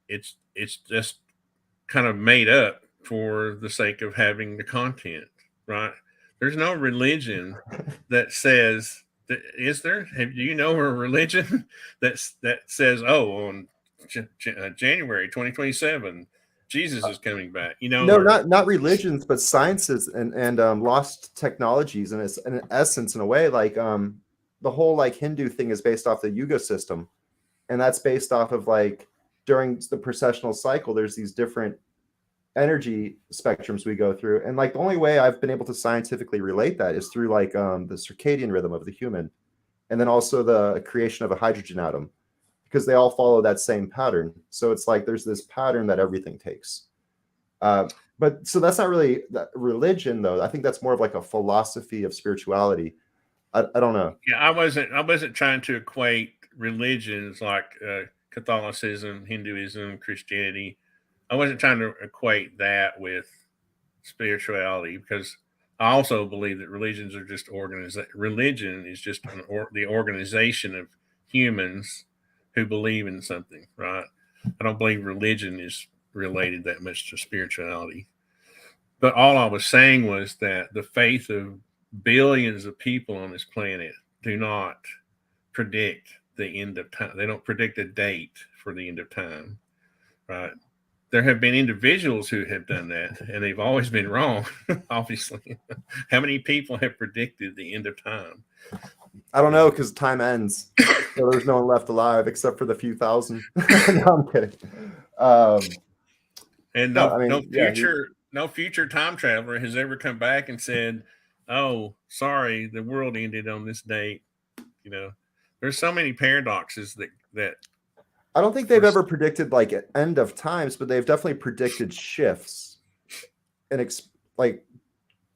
it's just kind of made up for the sake of having the content, right? There's no religion that says that, is there? Do you know a religion that says, "Oh, on January 2027, Jesus is coming back"? No, not religions, but sciences and lost technologies, and it's in essence, in a way, like the whole like Hindu thing is based off the Yuga system, and that's based off of like during the precessional cycle, there's these different energy spectrums we go through, and like the only way I've been able to scientifically relate that is through like the circadian rhythm of the human, and then also the creation of a hydrogen atom, because they all follow that same pattern. So it's like there's this pattern that everything takes. But so that's not really religion, though. I think that's more of like a philosophy of spirituality. I don't know. Yeah, I wasn't trying to equate religions like Catholicism, Hinduism, Christianity. I wasn't trying to equate that with spirituality, because I also believe that religions are just religion is just the organization of humans who believe in something, right? I don't believe religion is related that much to spirituality. But all I was saying was that the faith of billions of people on this planet do not predict the end of time. They don't predict a date for the end of time, right? There have been individuals who have done that, and they've always been wrong, obviously. How many people have predicted the end of time? I don't know, because time ends. So there's no one left alive except for the few thousand. No, I'm kidding. And no future time traveler has ever come back and said, oh, sorry, the world ended on this date. You know, there's so many paradoxes that I don't think they've ever predicted like an end of times, but they've definitely predicted shifts and like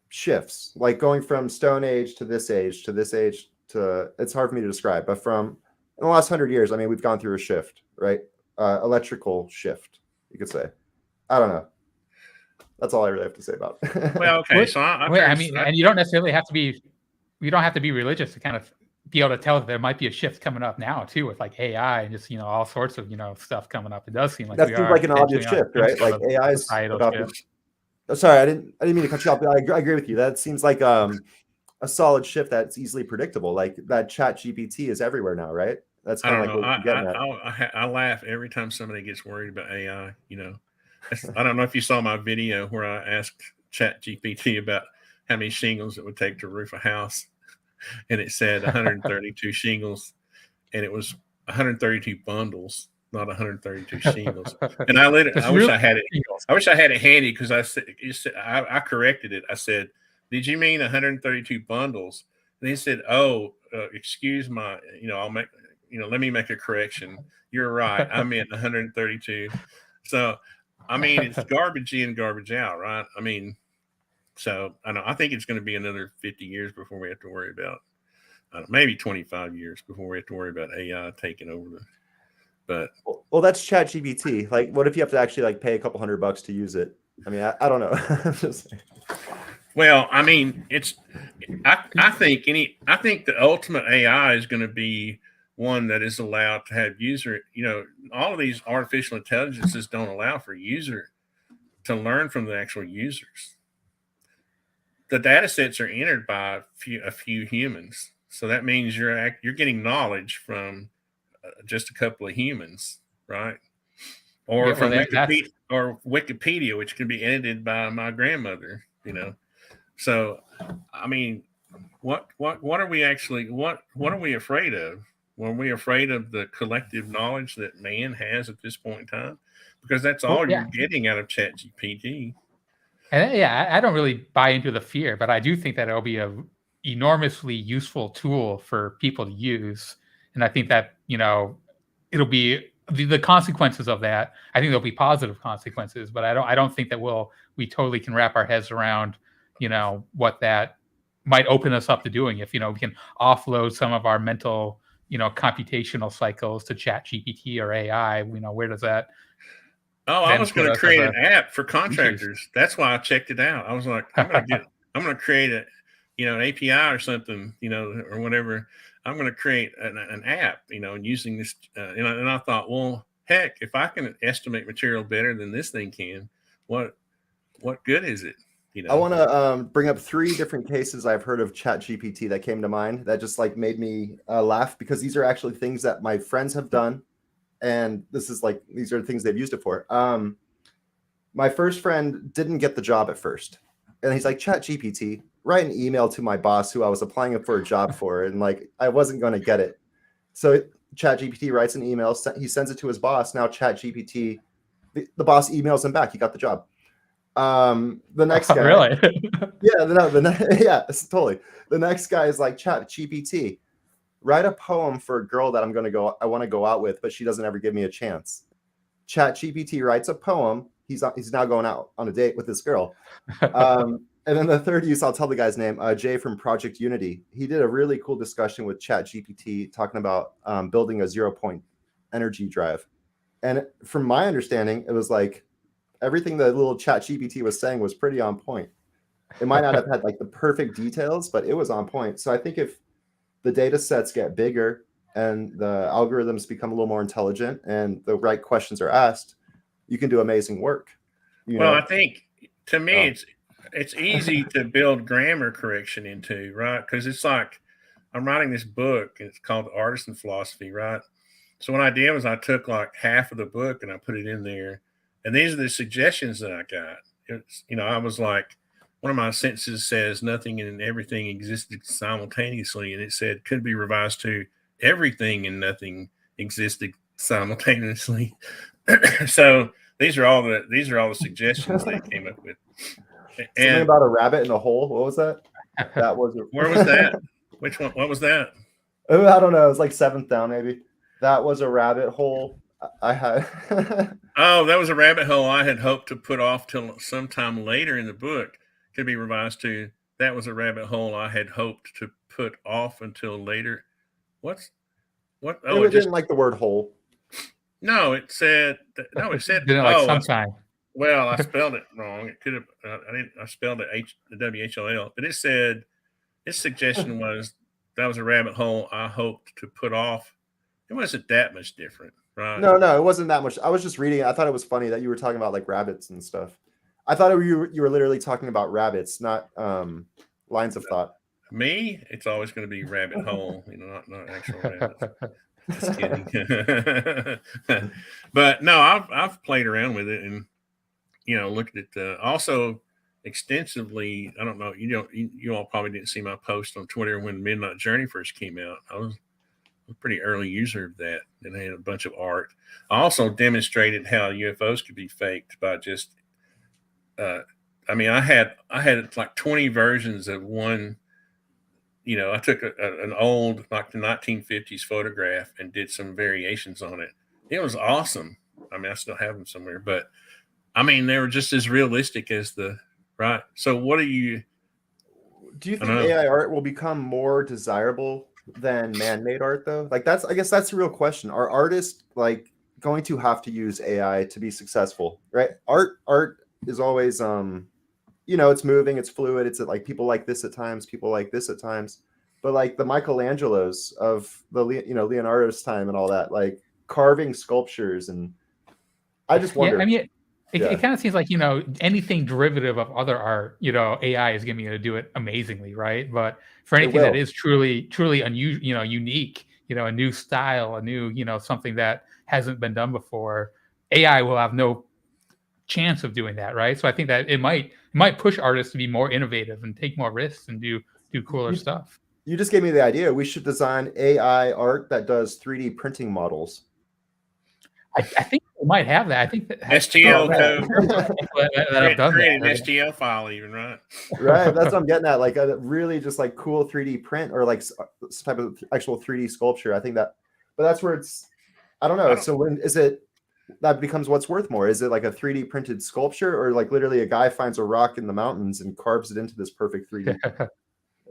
shifts, like going from Stone Age to this age to this age to, it's hard for me to describe, but from in the last 100 years, I mean, we've gone through a shift, right? Electrical shift, you could say. I don't know. That's all I really have to say about it. Well, okay, so I mean, and you don't necessarily have to be, you don't have to be religious to kind of be able to tell that there might be a shift coming up now too, with like AI and just, you know, all sorts of, you know, stuff coming up. It does seem like that seems like an obvious shift, right? Like AI is about to, oh, sorry, I didn't mean to cut you off, but I agree with you. That seems like a solid shift that's easily predictable. Like that Chat GPT is everywhere now, right? That's kind of like what you're getting at. I laugh every time somebody gets worried about AI. You know, I don't know if you saw my video where I asked Chat GPT about how many shingles it would take to roof a house, and it said 132 shingles, and it was 132 bundles, not 132 shingles. And I wish I had it. I wish I had it handy because I corrected it. I said, "Did you mean 132 bundles?" And he said, "Oh, excuse my, you know, let me make a correction. You're right. I meant 132." So, I mean, it's garbage in, garbage out, right? I mean, so I think it's going to be another 50 years before we have to worry about, maybe 25 years before we have to worry about AI taking over but well, that's Chat GPT. Like, what if you have to actually like pay a couple $100 to use it? I mean, I don't know. I'm just saying. Well, I mean, I think the ultimate AI is going to be one that is allowed to have user, you know, all of these artificial intelligences don't allow for user to learn from the actual users. The data sets are entered by a few humans. So that means you're getting knowledge from just a couple of humans, right? Or from Wikipedia, which can be edited by my grandmother, you know. So, I mean, what are we actually, what are we afraid of? Were we afraid of the collective knowledge that man has at this point in time? Because that's all you're getting out of ChatGPT. And yeah, I don't really buy into the fear, but I do think that it'll be a enormously useful tool for people to use. And I think that, you know, it'll be the consequences of that. I think there'll be positive consequences, but I don't think that we totally can wrap our heads around, you know, what that might open us up to doing. If, you know, we can offload some of our mental, you know, computational cycles to Chat GPT or AI, you know, where does that? Oh, I was going to create an app for contractors. That's why I checked it out. I was like, I'm going to create a, you know, an API or something, you know, or whatever. I'm going to create an app, you know, and using this. And I thought, well, heck, if I can estimate material better than this thing can, what good is it? You know, I want to bring up 3 different cases I've heard of Chat GPT that came to mind that just like made me laugh, because these are actually things that my friends have done. And this is like, these are things they've used it for. My first friend didn't get the job at first. And he's like, Chat GPT, write an email to my boss who I was applying for a job for. And like, I wasn't going to get it. So Chat GPT writes an email. He sends it to his boss. Now Chat GPT, the boss emails him back. He got the job. The next guy. Really? Yeah, totally. The next guy is like, Chat GPT, write a poem for a girl that I want to go out with, but she doesn't ever give me a chance. Chat GPT writes a poem. He's now going out on a date with this girl. And then the third use, I'll tell the guy's name, Jay from Project Unity. He did a really cool discussion with Chat GPT talking about building a 0-point energy drive. And from my understanding, it was like everything the little Chat GPT was saying was pretty on point. It might not have had like the perfect details, but it was on point. So I think if the data sets get bigger and the algorithms become a little more intelligent and the right questions are asked, you can do amazing work. Well, I think to me, it's easy to build grammar correction into, right? Because it's like I'm writing this book and it's called Artisan Philosophy, right? So what I did was I took like half of the book and I put it in there. And these are the suggestions that I got. It's, you know, I was like, one of my sentences says nothing and everything existed simultaneously. And it said could be revised to everything and nothing existed simultaneously. So these are all the suggestions they came up with. Something about a rabbit in a hole. What was that? That was Where was that? Which one? What was that? Oh, I don't know. It was like 7th down, maybe. That was a rabbit hole. I had. Oh, that was a rabbit hole I had hoped to put off till sometime later in the book. Could be revised to, that was a rabbit hole I had hoped to put off until later. What? Oh, It didn't like the word hole. No, it said. No, it said. Didn't like sometime. Well, I spelled it wrong. It could have. I didn't. I spelled it WHOL, but it said. Its suggestion was that was a rabbit hole I hoped to put off. It wasn't that much different, right? No, it wasn't that much. I was just reading it. I thought it was funny that you were talking about like rabbits and stuff. I thought you were literally talking about rabbits, not lines of thought. Me, it's always going to be rabbit hole, not actual rabbits. Just kidding. But no, I've played around with it and looked at also extensively. I don't know, you all probably didn't see my post on Twitter when Midnight Journey first came out. I was a pretty early user of that, and I had a bunch of art. I also demonstrated how UFOs could be faked by just I had like 20 versions of one. I took an old, like the 1950s photograph and did some variations on it. It was awesome. I still have them somewhere, but they were just as realistic as right. So do you think AI art will become more desirable than man-made art though? Like I guess that's the real question. Are artists like going to have to use AI to be successful, right? Art is always it's moving, it's fluid, it's like people like this at times, people like this at times, but like the Michelangelos of the Leonardo's time and all that, like carving sculptures, and I just wonder. It kind of seems like anything derivative of other art, AI is going to be able to do it amazingly, right? But for anything that is truly unusual, unique, a new style, a new something that hasn't been done before, AI will have no chance of doing that, right? So I think that it might push artists to be more innovative and take more risks and do cooler stuff. You just gave me the idea. We should design AI art that does 3D printing models. I think we might have that. I think that STL code that have done create that, an STL file, even, right? Right. That's what I'm getting at. Like a really just like cool 3D print or like some type of actual 3D sculpture. I think that, but that's where I don't know. So when is it? That becomes what's worth more. Is it like a 3D printed sculpture, or like literally a guy finds a rock in the mountains and carves it into this perfect 3D?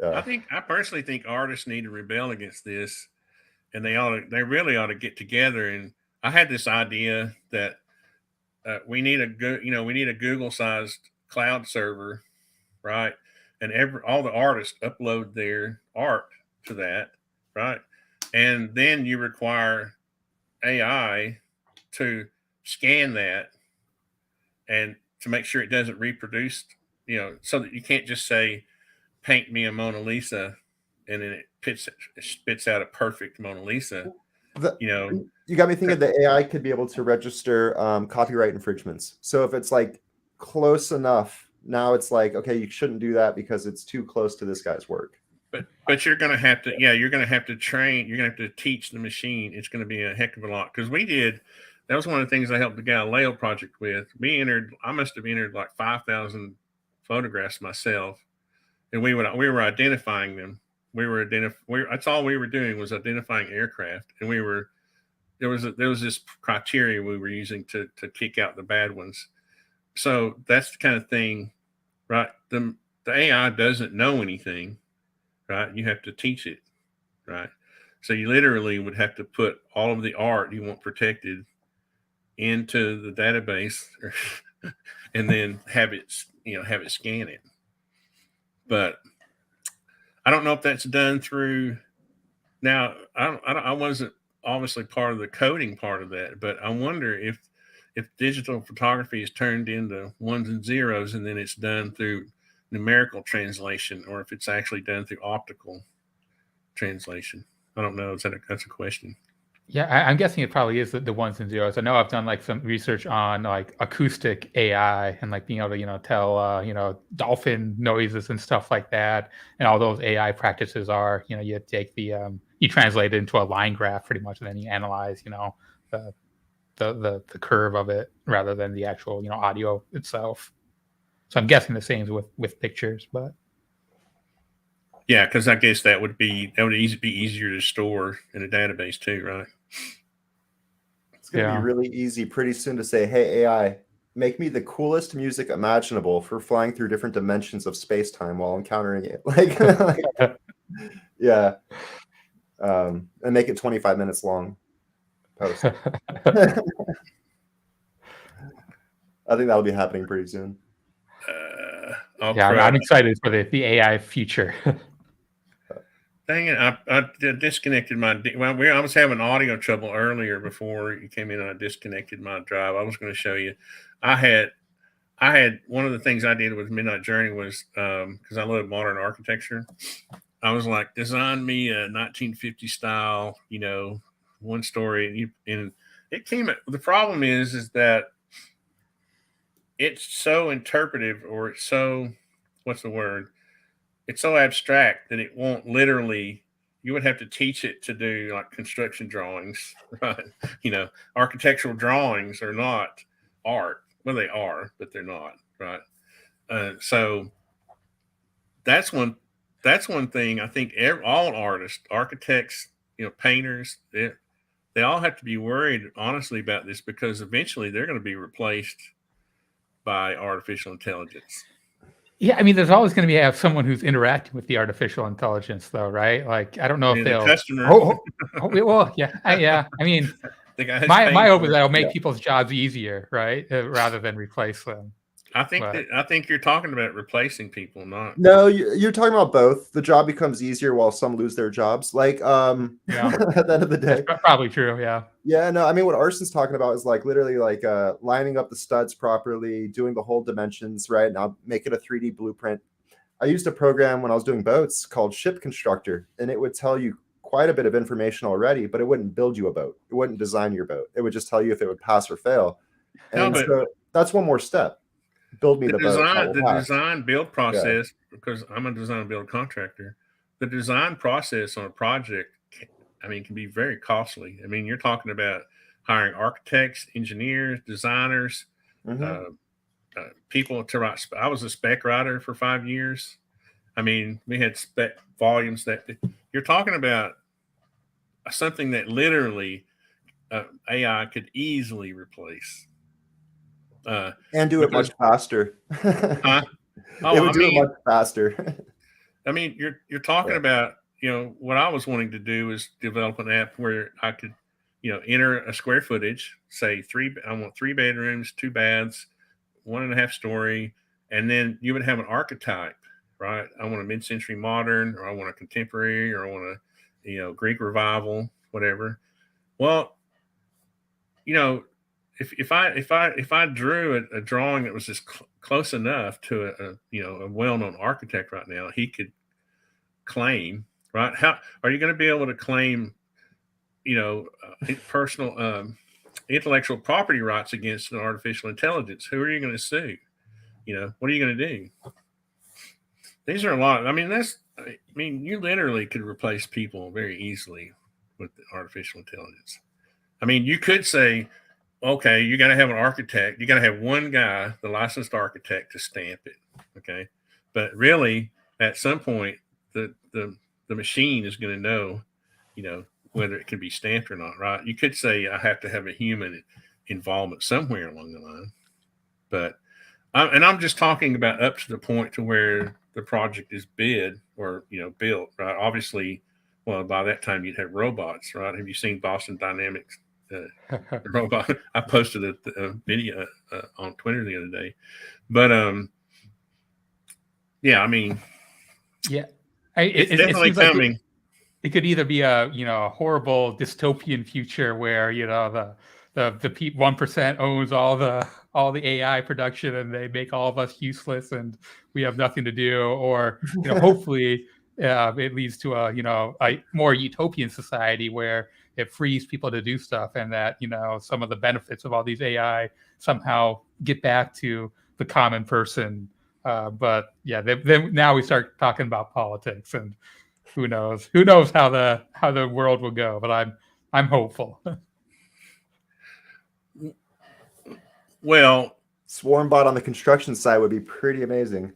I personally think artists need to rebel against this, and they really ought to get together. And I had this idea that we need a Google-sized cloud server, right? And all the artists upload their art to that, right? And then you require AI to scan that and to make sure it doesn't reproduce, so that you can't just say, paint me a Mona Lisa, and then it spits out a perfect Mona Lisa. You got me thinking the AI could be able to register copyright infringements. So if it's like close enough, now it's like, okay, you shouldn't do that because it's too close to this guy's work. But you're going to have to, you're going to have to train, you're going to have to teach the machine. It's going to be a heck of a lot, because that was one of the things I helped the Galileo project with. I must have entered like 5,000 photographs myself, and we were identifying them. That's all we were doing was identifying aircraft, and there was this criteria we were using to kick out the bad ones. So that's the kind of thing, right? The AI doesn't know anything, right? You have to teach it, right? So you literally would have to put all of the art you want protected into the database, and then have it scan it. But I don't know if that's done through. Now, I wasn't obviously part of the coding part of that, but I wonder if digital photography is turned into ones and zeros, and then it's done through numerical translation, or if it's actually done through optical translation. I don't know. That's a question. Yeah, I'm guessing it probably is the ones and zeros. I know I've done like some research on like acoustic AI and like being able to tell dolphin noises and stuff like that, and all those AI practices are you take the you translate it into a line graph pretty much, and then you analyze the curve of it rather than the actual audio itself. So I'm guessing the same with pictures, but Yeah, because I guess that would be easier to store in a database too, right? It's going to be really easy pretty soon to say, hey, AI, make me the coolest music imaginable for flying through different dimensions of space-time while encountering it. Yeah. And make it 25 minutes long. Post. I think that'll be happening pretty soon. I'm excited for the AI future. Dang it! I disconnected my. Well, I was having audio trouble earlier before you came in. And I disconnected my drive. I was going to show you. I had one of the things I did with Midnight Journey was because I love modern architecture. I was like, design me a 1950 style, one story, and it came. The problem is that it's so interpretive, or it's so, what's the word? It's so abstract that it won't literally. You would have to teach it to do like construction drawings, right? Architectural drawings are not art. Well, they are, but they're not, right? So that's one thing I think all artists, architects, painters, they all have to be worried honestly about this, because eventually they're going to be replaced by artificial intelligence. Yeah, I mean, there's always going to have someone who's interacting with the artificial intelligence, though, right? Like, I don't know if they'll. The customer. Well, yeah. I mean, my hope is that'll make people's jobs easier, right, rather than replace them. I think you're talking about replacing people, not. No, you're talking about both. The job becomes easier while some lose their jobs. At the end of the day, that's probably true. Yeah. Yeah, no, I mean, what Arson's talking about is literally lining up the studs properly, doing the whole dimensions right. Now make it a 3D blueprint. I used a program when I was doing boats called Ship Constructor, and it would tell you quite a bit of information already, but it wouldn't build you a boat. It wouldn't design your boat. It would just tell you if it would pass or fail. And so that's one more step. Build me the boat. The design build process, because I'm a design build contractor, the design process on a project, can be very costly. I mean, you're talking about hiring architects, engineers, designers, people to write. I was a spec writer for 5 years. I mean, we had spec volumes that you're talking about something that literally AI could easily replace. And do it much faster. Huh? It would do it much faster. I mean, you're talking about, what I was wanting to do is develop an app where I could, enter a square footage, say I want 3 bedrooms, 2 baths, 1.5 story, and then you would have an archetype, right? I want a mid-century modern, or I want a contemporary, or I want a, Greek revival, whatever. Well, if I drew a drawing that was just close enough to a well-known architect right now, he could claim, right? How are you going to be able to claim, personal intellectual property rights against an artificial intelligence? Who are you going to sue? What are you going to do? These are a lot. You literally could replace people very easily with artificial intelligence. I mean, you could say, okay, you got to have an architect. You got to have one guy, the licensed architect, to stamp it. Okay, but really, at some point, the machine is going to know, whether it can be stamped or not, right? You could say I have to have a human involvement somewhere along the line, but I'm just talking about up to the point to where the project is bid or built, right? Obviously, well, by that time you'd have robots, right? Have you seen Boston Dynamics? Robot. I posted a video on Twitter the other day, but yeah, I mean, yeah, it's definitely coming. Like it could either be a horrible dystopian future where the 1% owns all the AI production and they make all of us useless and we have nothing to do, or hopefully it leads to a more utopian society where it frees people to do stuff, and that some of the benefits of all these AI somehow get back to the common person. But yeah, then now we start talking about politics, and who knows how the world will go. But I'm hopeful. Well, Swarmbot on the construction side would be pretty amazing.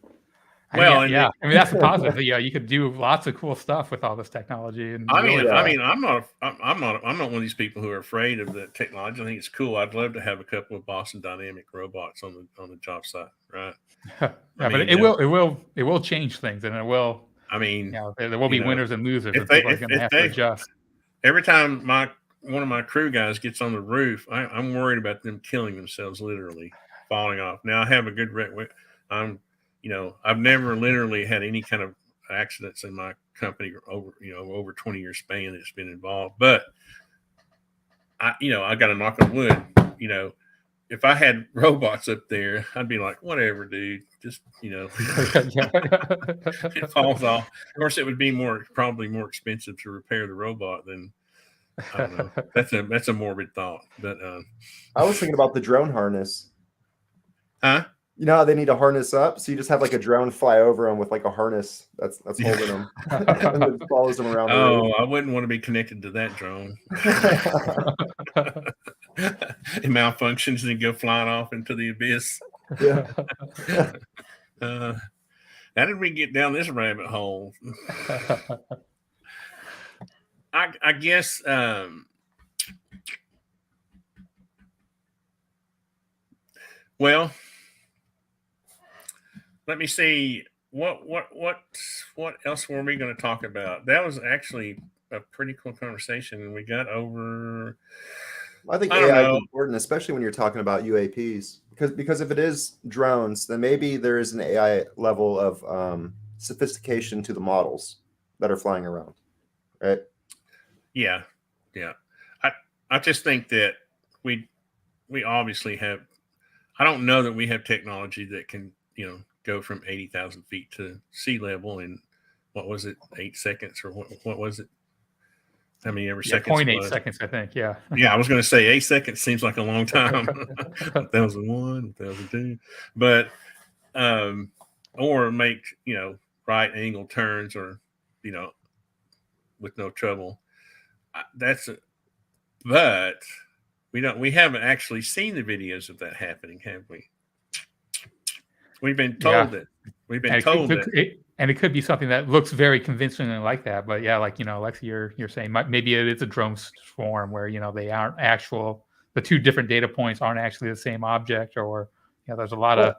Well, yeah. I mean, that's a positive. Yeah, you could do lots of cool stuff with all this technology. And I'm really, I'm not one of these people who are afraid of the technology. I think it's cool. I'd love to have a couple of Boston Dynamic robots on the job site, right? yeah, I but mean, it will change things, and it will. I mean, There will be winners and losers, and people are going to have to adjust. Every time one of my crew guys gets on the roof, I'm worried about them killing themselves, literally falling off. Now I have a good I've never literally had any kind of accidents in my company over 20 years span that's been involved, but I got to knock on wood. If I had robots up there, I'd be like, whatever, dude, just it falls off. Of course, it would be probably more expensive to repair the robot than, I don't know. That's a morbid thought, but I was thinking about the drone harness. Huh? You know how they need to harness up, so you just have like a drone fly over them with like a harness that's holding them, and it follows them around. I wouldn't want to be connected to that drone. It malfunctions and go flying off into the abyss. Yeah. How did we get down this rabbit hole? I guess well, let me see. What else were we going to talk about? That was actually a pretty cool conversation, and we got over. I think AI is important, especially when you're talking about UAPs, because if it is drones, then maybe there is an AI level of sophistication to the models that are flying around, right? Yeah. I just think that we obviously have. I don't know that we have technology that can go from 80,000 feet to sea level in what was it, 8 seconds, or what was it? How many seconds? 0.8 seconds, I think. Yeah. Yeah, I was going to say 8 seconds seems like a long time. 1,001, 1,002, but or make right angle turns, or with no trouble. But we haven't actually seen the videos of that happening, have we? We've been told that. We've been told that. And it could be something that looks very convincingly like that. But yeah, like, Alexei, you're saying maybe it's a drone swarm where, they aren't the two different data points aren't actually the same object, or, there's a lot of,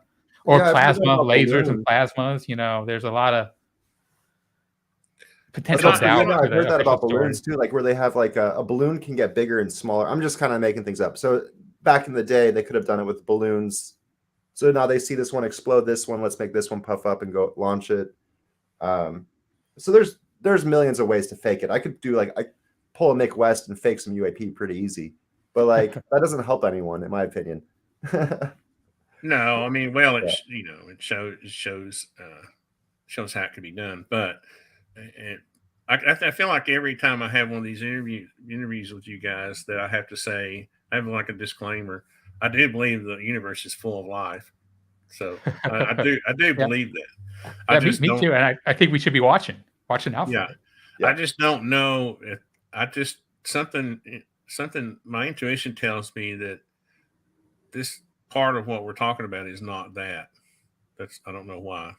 plasma, lasers and plasmas, there's a lot of potential doubt. I've heard that about balloons too, like where they have like a balloon can get bigger and smaller. I'm just kind of making things up. So back in the day, they could have done it with balloons. So now they see this one explode, this one, let's make this one puff up and go launch it. So there's millions of ways to fake it. I could do I pull a Mick West and fake some UAP pretty easy, but that doesn't help anyone, in my opinion. No, I mean, well, it shows how it can be done, but I feel like every time I have one of these interviews with you guys that I have to say, I have like a disclaimer. I do believe the universe is full of life, so I do believe that. Me too, and I think we should be watching out for it. I just don't know if something. My intuition tells me that this part of what we're talking about is not that. I don't know why.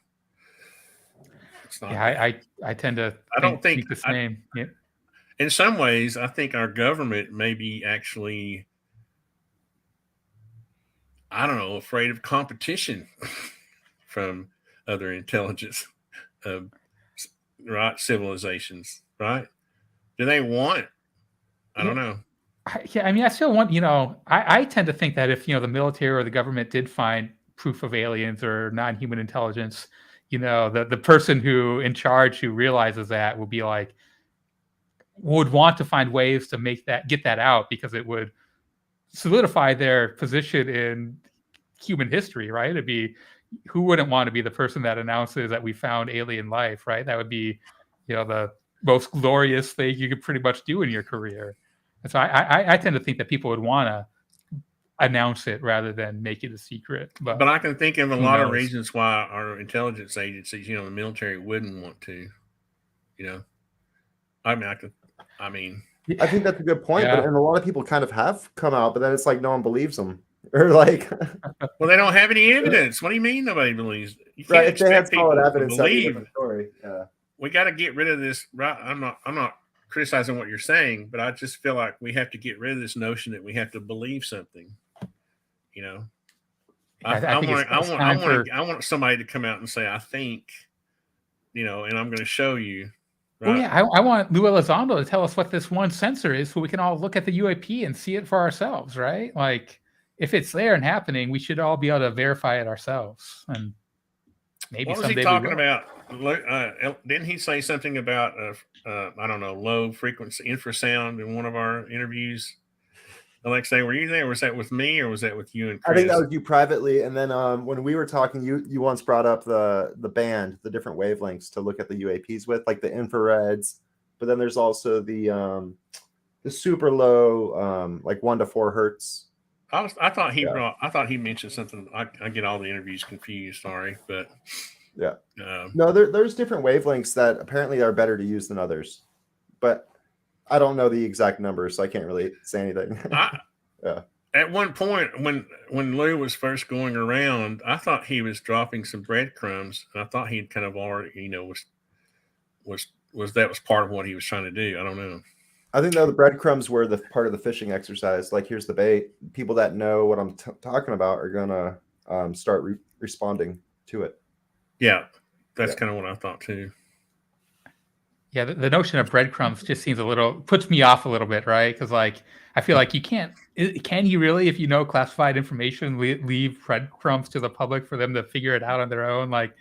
It's not. Yeah, I tend to. I don't think the same. In some ways, I think our government may be actually, I don't know, afraid of competition from other intelligence, right? Civilizations, right? Do they want? I don't know. I mean, I still want, I tend to think that if, the military or the government did find proof of aliens or non-human intelligence, the person who in charge who realizes that would want to find ways to get that out, because it would solidify their position in human history, right? It'd be, who wouldn't want to be the person that announces that we found alien life, right? That would be, the most glorious thing you could pretty much do in your career. And so I tend to think that people would want to announce it rather than make it a secret. But I can think of a lot of reasons why our intelligence agencies, the military wouldn't want to, I think that's a good point, but and a lot of people kind of have come out, but then it's like no one believes them. or like, Well, they don't have any evidence. What do you mean nobody believes? You can't right? If they had expect people solid to evidence, that'd be a believe. different story. Yeah. We got to get rid of this. Right? I'm not criticizing what you're saying, but I just feel like we have to get rid of this notion that we have to believe something. You know, I think it's time I want somebody to come out and say, I think, you know, and I'm going to show you. Right? Well, yeah, I want Lou Elizondo to tell us what this one sensor is so we can all look at the UAP and see it for ourselves, right? Like, if it's there and happening, we should all be able to verify it ourselves. And maybe what was he talking about? Didn't he say something about, I don't know, low frequency infrasound in one of our interviews? Alexei, were you there? Was that with me or was that with you and Chris? I think that was you privately. And then when we were talking, you once brought up the band, the different wavelengths to look at the UAPs with, like the infrareds. But then there's also the super low, like 1 to 4 hertz. I thought he mentioned something. I get all the interviews confused. Sorry, but yeah, no, there's different wavelengths that apparently are better to use than others, but I don't know the exact numbers, so I can't really say anything. Yeah. At one point, when Lou was first going around, I thought he was dropping some breadcrumbs, and I thought he'd kind of already, you know, was part of what he was trying to do. I don't know. I think though the breadcrumbs were the part of the fishing exercise. Like, here's the bait. People that know what I'm talking about are gonna start responding to it. Yeah, that's kind of what I thought too. Yeah, the notion of breadcrumbs just seems puts me off a little bit, right? Because like I feel like you can you really, if you know classified information, leave breadcrumbs to the public for them to figure it out on their own? Like,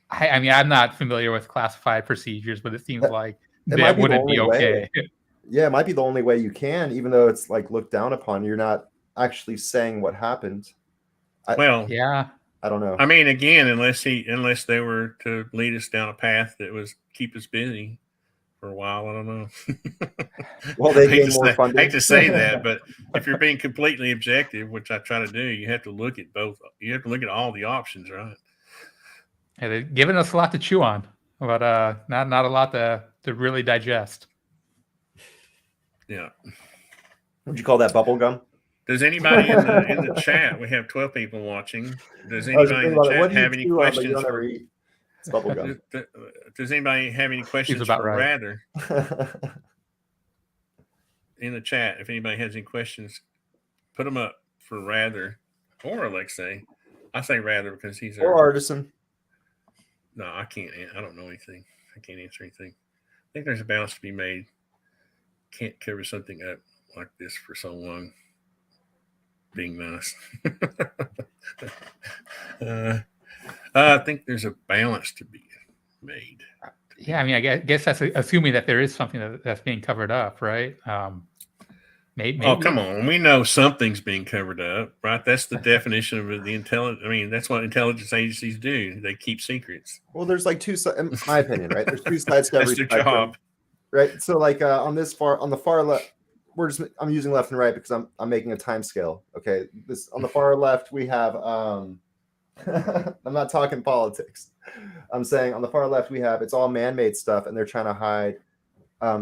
I mean, I'm not familiar with classified procedures, but it seems like that wouldn't be okay. Yeah, it might be the only way you can, even though it's like looked down upon. You're not actually saying what happened. Yeah. I don't know. I mean, again, unless they were to lead us down a path that was keep us busy for a while, I don't know. Well, they gain more funding. I hate to say that, but if you're being completely objective, which I try to do, you have to look at both. You have to look at all the options, right? Yeah, they're giving us a lot to chew on, but not a lot to really digest. Yeah. Would you call that bubble gum? Does anybody in the chat? We have 12 people watching. Does anybody in the chat have any questions for? It's bubble gum. Does anybody have any questions for Rather? In the chat, if anybody has any questions, put them up for Rather or Alexei. I say Rather because he's or Artisan. No, I can't. I don't know anything. I can't answer anything. I think there's a balance to be made. Can't cover something up like this for so long. Being nice. I think there's a balance to be made. Yeah, I mean, I guess that's assuming that there is something that's being covered up, right? Maybe. Oh, come on. We know something's being covered up, right? That's the definition of the intelligence. I mean, that's what intelligence agencies do. They keep secrets. Well, there's like two sides, in my opinion, right? There's two sides to every spectrum, job. Right? So like on the far left, I'm using left and right because I'm making a time scale. Okay. This on the far left, we have I'm not talking politics. I'm saying on the far left, we have it's all man-made stuff, and they're trying to hide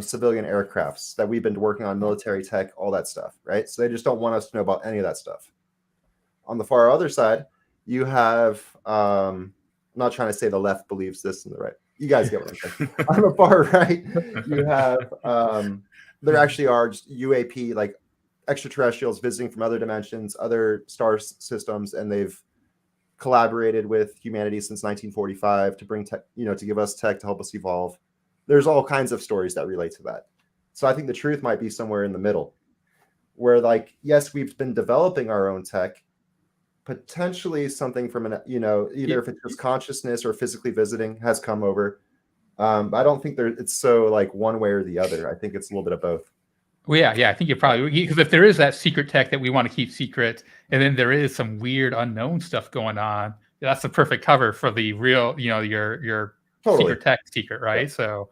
civilian aircrafts that we've been working on, military tech, all that stuff, right? So they just don't want us to know about any of that stuff. On the far other side, you have I'm not trying to say the left believes this and the right. You guys get what I'm saying. On the far right, you have there actually are just UAP, like extraterrestrials visiting from other dimensions, other star systems, and they've collaborated with humanity since 1945 to bring tech, to give us tech to help us evolve. There's all kinds of stories that relate to that. So I think the truth might be somewhere in the middle, where like, yes, we've been developing our own tech, potentially something from an, either if it's just consciousness or physically visiting has come over. I don't think it's so like one way or the other. I think it's a little bit of both. Well, yeah, I think you're probably, because if there is that secret tech that we want to keep secret, and then there is some weird unknown stuff going on, that's the perfect cover for the real, your totally secret tech secret, right? Yeah. So,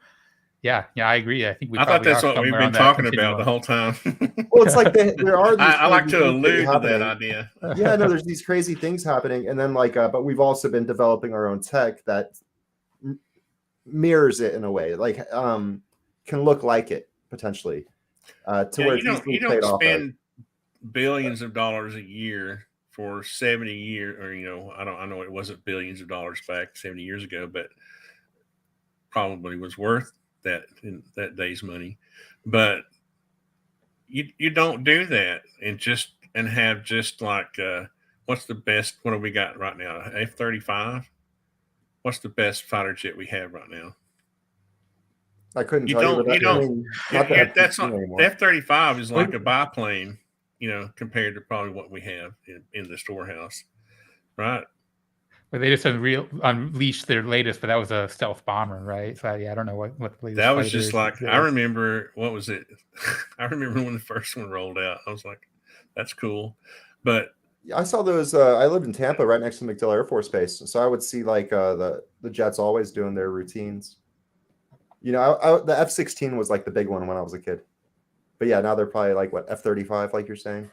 yeah, I agree. I think I thought that's what we've been talking about the whole time. Well, it's like there are these. I like to allude to that idea. Yeah, no, there's these crazy things happening, and then but we've also been developing our own tech that mirrors it in a way, like can look like it potentially. To where you don't spend billions of dollars a year for 70 years, or I know it wasn't billions of dollars back 70 years ago, but probably was worth that in that day's money. But you don't do that and have just like what's the best? What do we got right now? F-35. What's the best fighter jet we have right now? I couldn't You tell you, don't. but You don't. not the That's F-16 not anymore. F-35 is like a biplane, compared to probably what we have in the storehouse, right? But they just unleashed their latest, but that was a stealth bomber, right? So yeah, I don't know what the latest That was fighter just is like, these I days. remember, what was it? I remember when the first one rolled out. I was like, that's cool. But I saw those. I lived in Tampa, right next to MacDill Air Force Base, so I would see like the jets always doing their routines. The F-16 was like the big one when I was a kid. But yeah, now they're probably like what, F-35, like you're saying.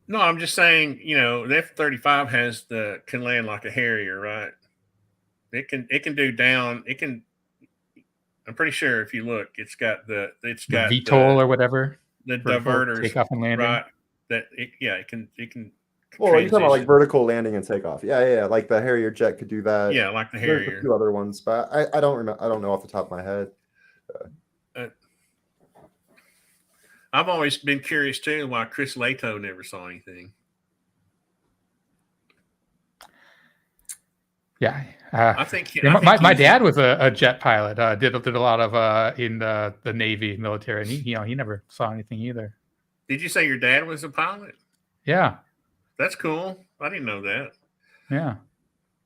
no, I'm just saying, the F-35 can land like a Harrier, right? It can do down. It can. I'm pretty sure if you look, it's got the VTOL or whatever, the vertical diverters, takeoff and landing. right? It can. Well, you're talking about like vertical landing and takeoff. Yeah. Like the Harrier jet could do that. Yeah, like the There's Harrier. a few other ones, but I don't remember. I don't know off the top of my head. I've always been curious too why Chris Lato never saw anything. Yeah, I think my dad was a jet pilot. Did a lot of in the Navy military, and he never saw anything either. Did you say your dad was a pilot? Yeah, that's cool. I didn't know that. Yeah,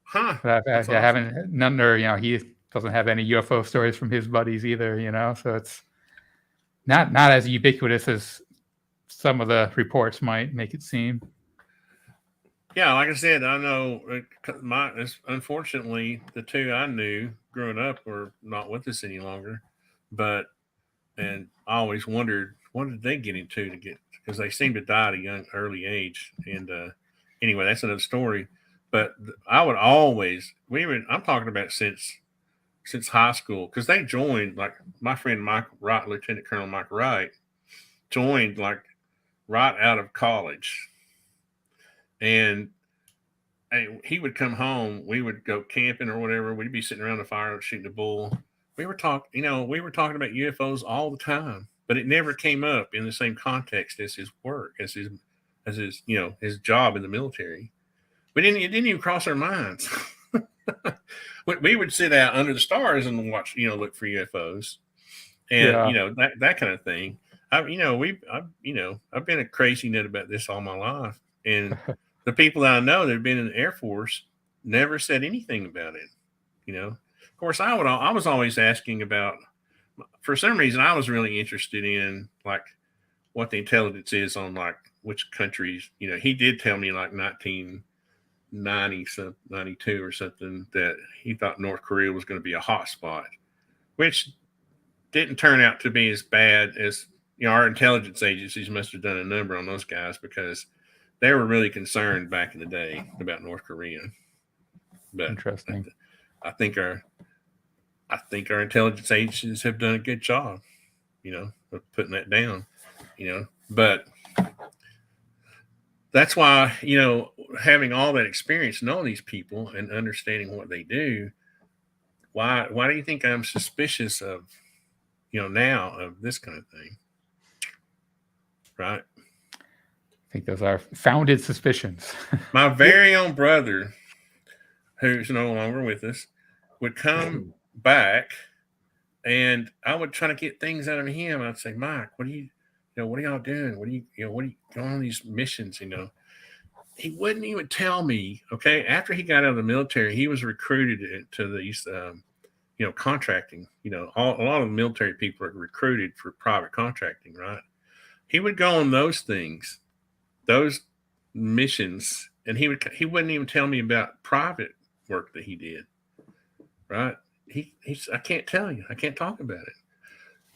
huh? But I haven't none, or he doesn't have any UFO stories from his buddies either. So it's not as ubiquitous as some of the reports might make it seem. Yeah, like I said, I know unfortunately the two I knew growing up were not with us any longer, and I always wondered what did they get into because they seemed to die at a early age. And anyway, that's another story. But I would always I'm talking about since high school, because they joined, like my friend Mike Wright, Lieutenant Colonel Mike Wright, joined like right out of college. And he would come home. We would go camping or whatever. We'd be sitting around the fire shooting a bull. We were talking about UFOs all the time, but it never came up in the same context as his work, as his his job in the military. It didn't even cross our minds. We would sit out under the stars and watch, look for UFOs, and that kind of thing. I've been a crazy nut about this all my life, and the people that I know that have been in the Air Force never said anything about it. Of course, I was always asking about. For some reason, I was really interested in like what the intelligence is on like which countries. He did tell me like 1992 or something that he thought North Korea was going to be a hot spot, which didn't turn out to be as bad as our intelligence agencies must have done a number on those guys, because they were really concerned back in the day about North Korea. But interesting. I think our intelligence agencies have done a good job, of putting that down, but that's why, having all that experience, knowing these people and understanding what they do, why do you think I'm suspicious of, now of this kind of thing? Right. I think those are founded suspicions. My very own brother, who's no longer with us, would come back, and I would try to get things out of him. I'd say, Mike, what are y'all doing? What are you going on these missions? He wouldn't even tell me. Okay, after he got out of the military, he was recruited to these, contracting. A lot of the military people are recruited for private contracting, right? He would go on those things, those missions, and he wouldn't even tell me about private work that he did. Right? I can't tell you. I can't talk about it.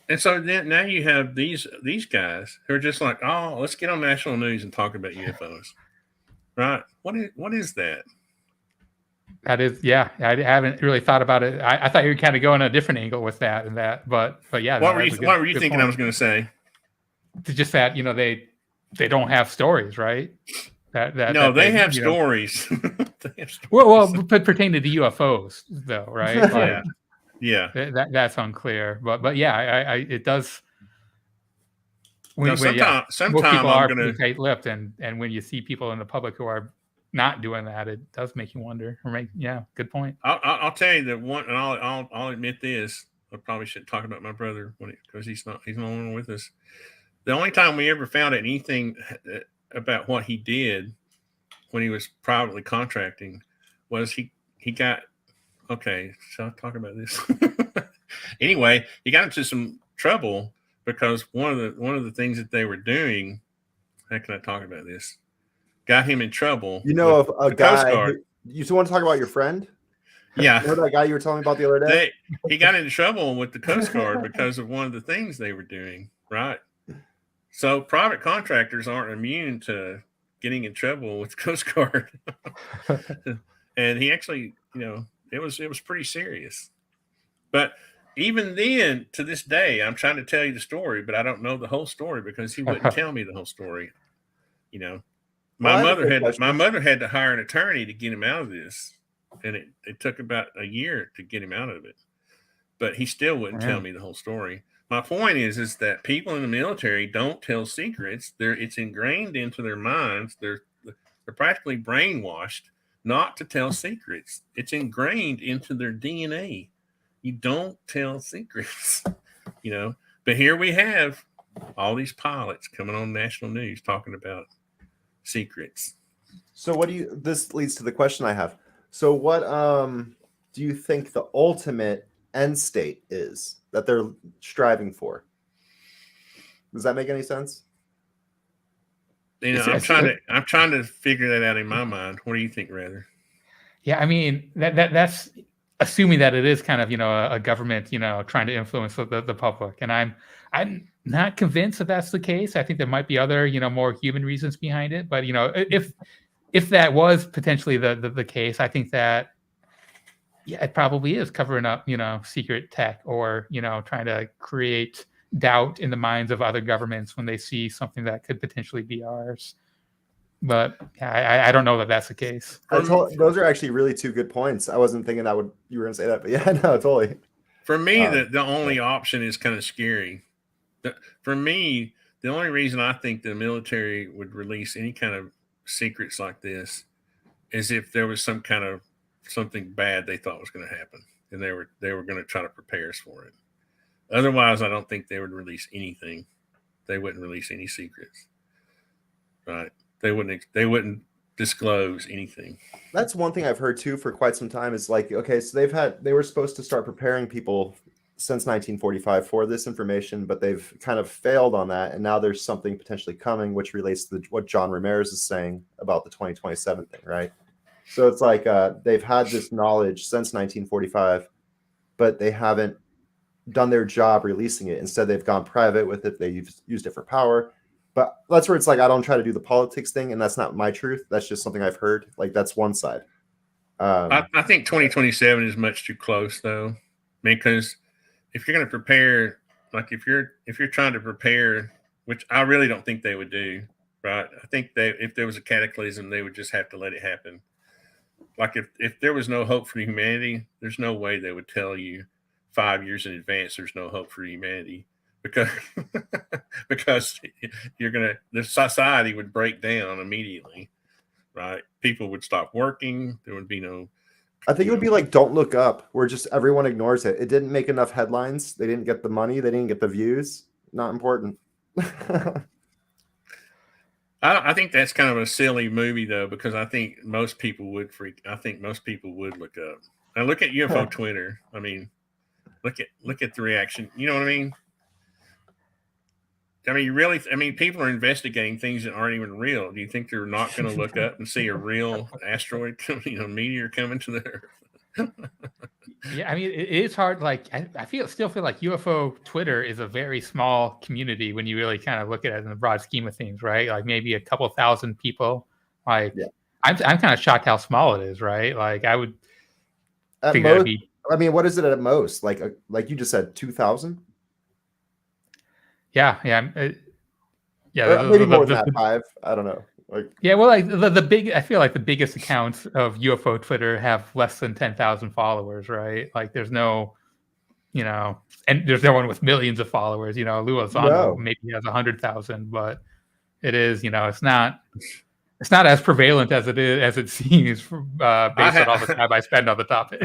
And so then now you have these guys who are just like, oh, let's get on national news and talk about UFOs. Right? What is that? That is, yeah. I haven't really thought about it. I thought you were kind of going a different angle with that and that, but yeah. What were you thinking point. I was going to say? Just that they don't have stories, right? No, they have stories. They have stories. Well, but pertaining to UFOs, though, right? Like, yeah. That's unclear. But yeah, it does. Sometime most people I'm are gonna pretty tight-lipped, and when you see people in the public who are not doing that, it does make you wonder. Good point. I'll tell you that one, and I'll admit this. I probably shouldn't talk about my brother because he's no longer with us. The only time we ever found anything about what he did when he was privately contracting was he got, okay, shall I talk about this? Anyway, he got into some trouble because one of the things that they were doing, how can I talk about this? Got him in trouble. You know of a guy. You still want to talk about your friend? Yeah. You know that guy you were telling me about the other day? He got into trouble with the Coast Guard because of one of the things they were doing, right? So private contractors aren't immune to getting in trouble with the Coast Guard. And he actually, it was pretty serious. But even then, to this day, I'm trying to tell you the story, but I don't know the whole story because he wouldn't tell me the whole story. My mother had to hire an attorney to get him out of this, and it took about a year to get him out of it. But he still wouldn't tell me the whole story. My point is that people in the military don't tell secrets. It's ingrained into their minds. They're practically brainwashed not to tell secrets. It's ingrained into their DNA. You don't tell secrets, But here we have all these pilots coming on national news talking about secrets. So this leads to the question I have. So what do you think the ultimate end state is that they're striving for? Does that make any sense? I'm trying to figure that out in my mind. What do you think, rather? Yeah, I mean that's assuming that it is kind of a government trying to influence the public, and I'm not convinced that that's the case. I think there might be other more human reasons behind it, but if that was potentially the case, I think that it probably is covering up secret tech or trying to create doubt in the minds of other governments when they see something that could potentially be ours. But I don't know that that's the case. Those are actually really two good points. I wasn't thinking you were going to say that, but yeah, no, totally. For me, the only option is kind of scary. For me, the only reason I think the military would release any kind of secrets like this is if there was some kind of something bad they thought was going to happen, and they were going to try to prepare us for it. Otherwise, I don't think they would release anything. They wouldn't release any secrets, right? They wouldn't disclose anything. That's one thing I've heard too for quite some time is like, okay, so they were supposed to start preparing people since 1945 for this information, but they've kind of failed on that. And now there's something potentially coming, which relates to what John Ramirez is saying about the 2027 thing, right? So it's like they've had this knowledge since 1945, but they haven't done their job releasing it. Instead, they've gone private with it. They've used it for power. But that's where it's like, I don't try to do the politics thing, and that's not my truth. That's just something I've heard. Like, that's one side. I think 2027 is much too close, though, because if you're going to prepare, like if you're trying to prepare, which I really don't think they would do, right? I think if there was a cataclysm, they would just have to let it happen. Like if there was no hope for humanity, there's no way they would tell you 5 years in advance there's no hope for humanity. Because the society would break down immediately, right? People would stop working. There would be no. I think it would be like Don't Look Up, where just everyone ignores it. It didn't make enough headlines. They didn't get the money. They didn't get the views. Not important. I think that's kind of a silly movie though, because I think most people would freak. I think most people would look up. Now look at UFO Twitter. I mean, look at the reaction. You know what I mean? People are investigating things that aren't even real. Do you think they're not going to look up and see a real asteroid, meteor coming to the Earth? Yeah, I mean, it is hard. Like, I still feel like UFO Twitter is a very small community when you really kind of look at it in the broad scheme of things, right? Like maybe a couple thousand people. Like, yeah. I'm kind of shocked how small it is, right? Like, I would think that'd be. I mean, what is it at most? Like you just said, 2,000. Yeah. Maybe more than that, 5. I don't know. Like, Yeah, well, like I feel like the biggest accounts of UFO Twitter have less than 10,000 followers, right? Like, there's no, and there's no one with millions of followers. Lou Lozano no. maybe has 100,000, but it is, it's not as prevalent as it seems, based on all the time I spend on the topic.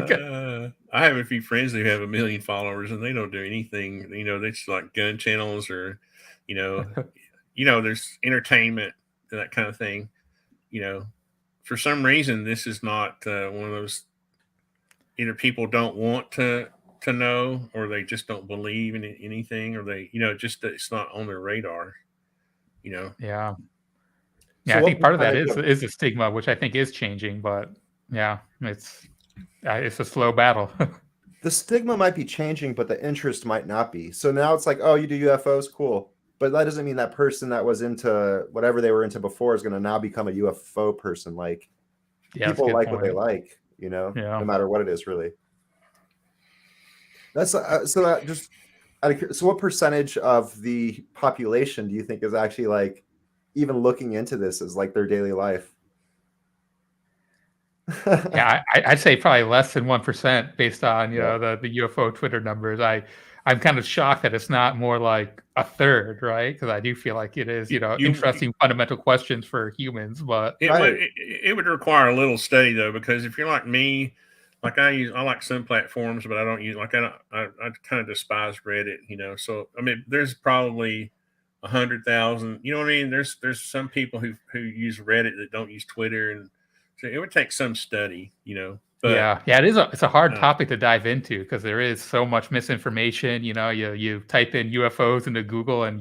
I have a few friends who have 1 million followers, and they don't do anything. It's like gun channels, or there's entertainment and that kind of thing. For some reason, this is not one of those. Either people don't want to know, or they just don't believe in anything, or they, just it's not on their radar. Yeah. So I think part of that percentage is a stigma, which I think is changing, but yeah, it's a slow battle. the stigma might be changing, but the interest might not be. So now it's like, oh, you do UFOs, cool. But that doesn't mean that person that was into whatever they were into before is going to now become a UFO person. Like, people like what they like, no matter what it is, really. That's so what percentage of the population do you think is actually like even looking into this as like their daily life? Yeah, I'd say probably less than 1% based on the UFO Twitter numbers. I'm kind of shocked that it's not more like a third, right? Because I do feel like it is interesting fundamental questions for humans, but it would require a little study, though, because if you're like me, like I like some platforms, but I don't use, like, I kind of despise Reddit, so I mean there's probably 100,000, you know what I mean? There's some people who use Reddit that don't use Twitter, and so it would take some study, but it's a hard topic to dive into, because there is so much misinformation. You type in UFOs into Google, and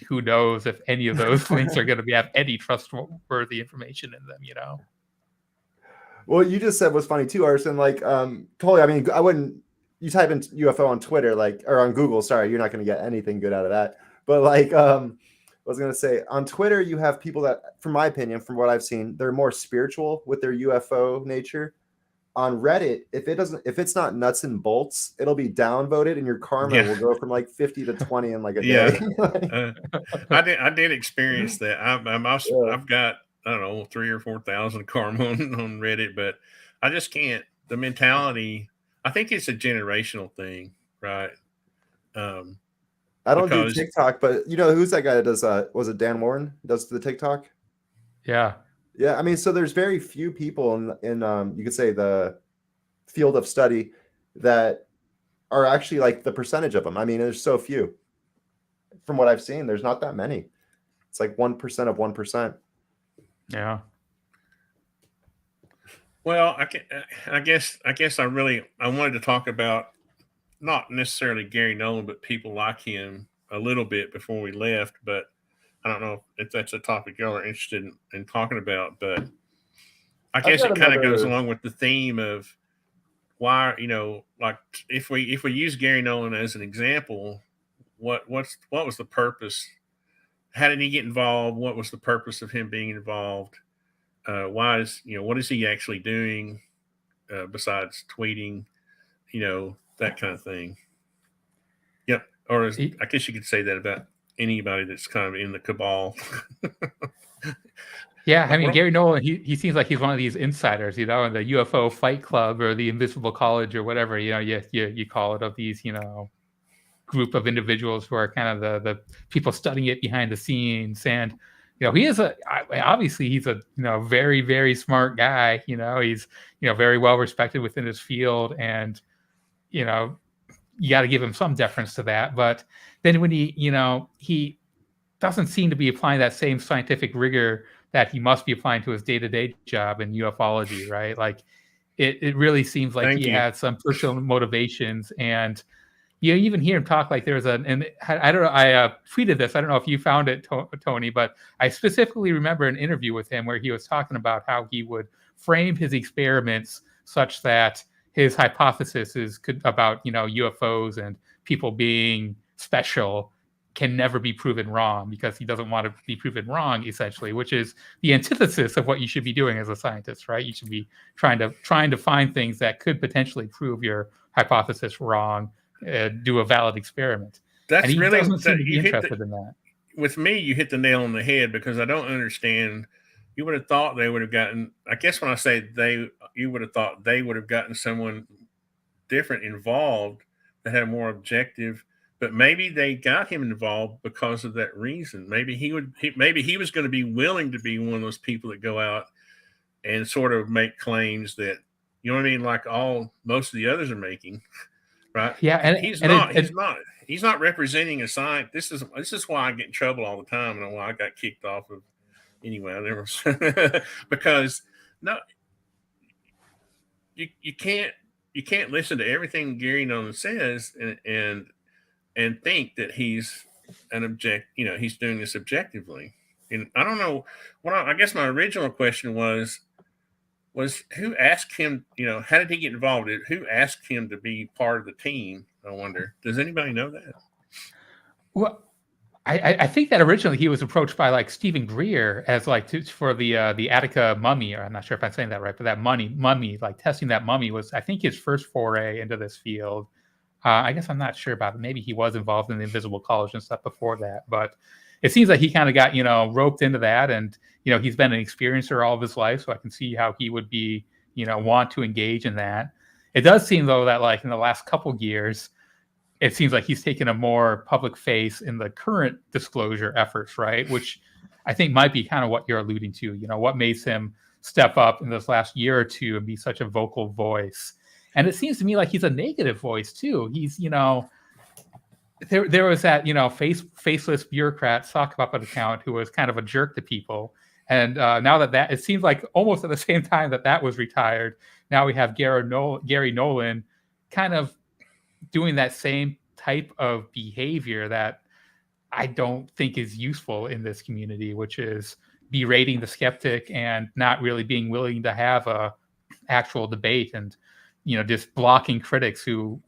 who knows if any of those links are going to have any trustworthy information in them. Well, you just said was funny too, Arson. Like, totally. I mean, I wouldn't. You type in UFO on Twitter, or on Google. Sorry, you're not going to get anything good out of that. But like, I was going to say, on Twitter, you have people that, from my opinion, from what I've seen, they're more spiritual with their UFO nature. On Reddit, if it's not nuts and bolts, it'll be downvoted, and your karma will go from like 50 to 20 in like a day. I did experience that. I've got, I don't know, 3,000 or 4,000 karma on Reddit, but I just can't. The mentality, I think it's a generational thing, right? I don't do TikTok, but who's that guy that does? Was it Dan Warren does the TikTok? Yeah. I mean, so there's very few people in you could say the field of study that are actually like the percentage of them. I mean, there's so few. From what I've seen, there's not that many. It's like 1% of 1%. Yeah. Well, I guess I wanted to talk about not necessarily Gary Nolan, but people like him a little bit before we left. But I don't know if that's a topic y'all are interested in talking about. But I guess it kind of goes along with the theme of why, like if we use Gary Nolan as an example, what was the purpose? How did he get involved? What was the purpose of him being involved? Why is, what is he actually doing besides tweeting, that kind of thing? Yep. Or I guess you could say that about anybody that's kind of in the cabal. Yeah, I mean, Gary Nolan, he seems like he's one of these insiders, in the UFO Fight Club or the Invisible College or whatever, you call it, of these, group of individuals who are kind of the people studying it behind the scenes. And he is obviously he's a very, very smart guy. He's very well respected within his field, and you got to give him some deference to that. But then when he doesn't seem to be applying that same scientific rigor that he must be applying to his day-to-day job in ufology, right? Like it really seems like he had some personal motivations. And you even hear him talk like there's and I don't know, I tweeted this. I don't know if you found it, Tony, but I specifically remember an interview with him where he was talking about how he would frame his experiments such that his hypotheses about UFOs and people being special can never be proven wrong, because he doesn't want to be proven wrong, essentially, which is the antithesis of what you should be doing as a scientist, right? You should be trying to find things that could potentially prove your hypothesis wrong. Do a valid experiment. That's really doesn't seem to be interested in that. With me, you hit the nail on the head, because I don't understand you would have thought they would have gotten. I guess when I say they, you would have thought they would have gotten someone different involved that had more objective. But maybe they got him involved because of that reason. Maybe maybe he was going to be willing to be one of those people that go out and sort of make claims that, you know what I mean, like most of the others are making, right? Yeah, and he's not representing a side. This is why I get in trouble all the time, and why I got kicked off of. Anyway, I never because no, you can't listen to everything Gary Nolan says and think that he's he's doing this objectively. And I don't know. I guess my original question was who asked him? How did he get involved? Who asked him to be part of the team? I wonder. Does anybody know that? Well, I think that originally he was approached by like Stephen Greer as like for the Attica mummy, or I'm not sure if I'm saying that right, but that mummy, like testing that mummy was, I think, his first foray into this field. I guess I'm not sure about it. Maybe he was involved in the Invisible College and stuff before that, but it seems like he kind of got roped into that, and he's been an experiencer all of his life, so I can see how he would be want to engage in that. It does seem though that like in the last couple years, it seems like he's taken a more public face in the current disclosure efforts, right? Which I think might be kind of what you're alluding to. What makes him step up in this last year or two and be such a vocal voice. And it seems to me like he's a negative voice too. He's, there was that, faceless bureaucrat sock puppet account who was kind of a jerk to people. And now that it seems like almost at the same time that was retired, now we have Gary Nolan kind of doing that same type of behavior that I don't think is useful in this community, which is berating the skeptic and not really being willing to have a actual debate, and just blocking critics who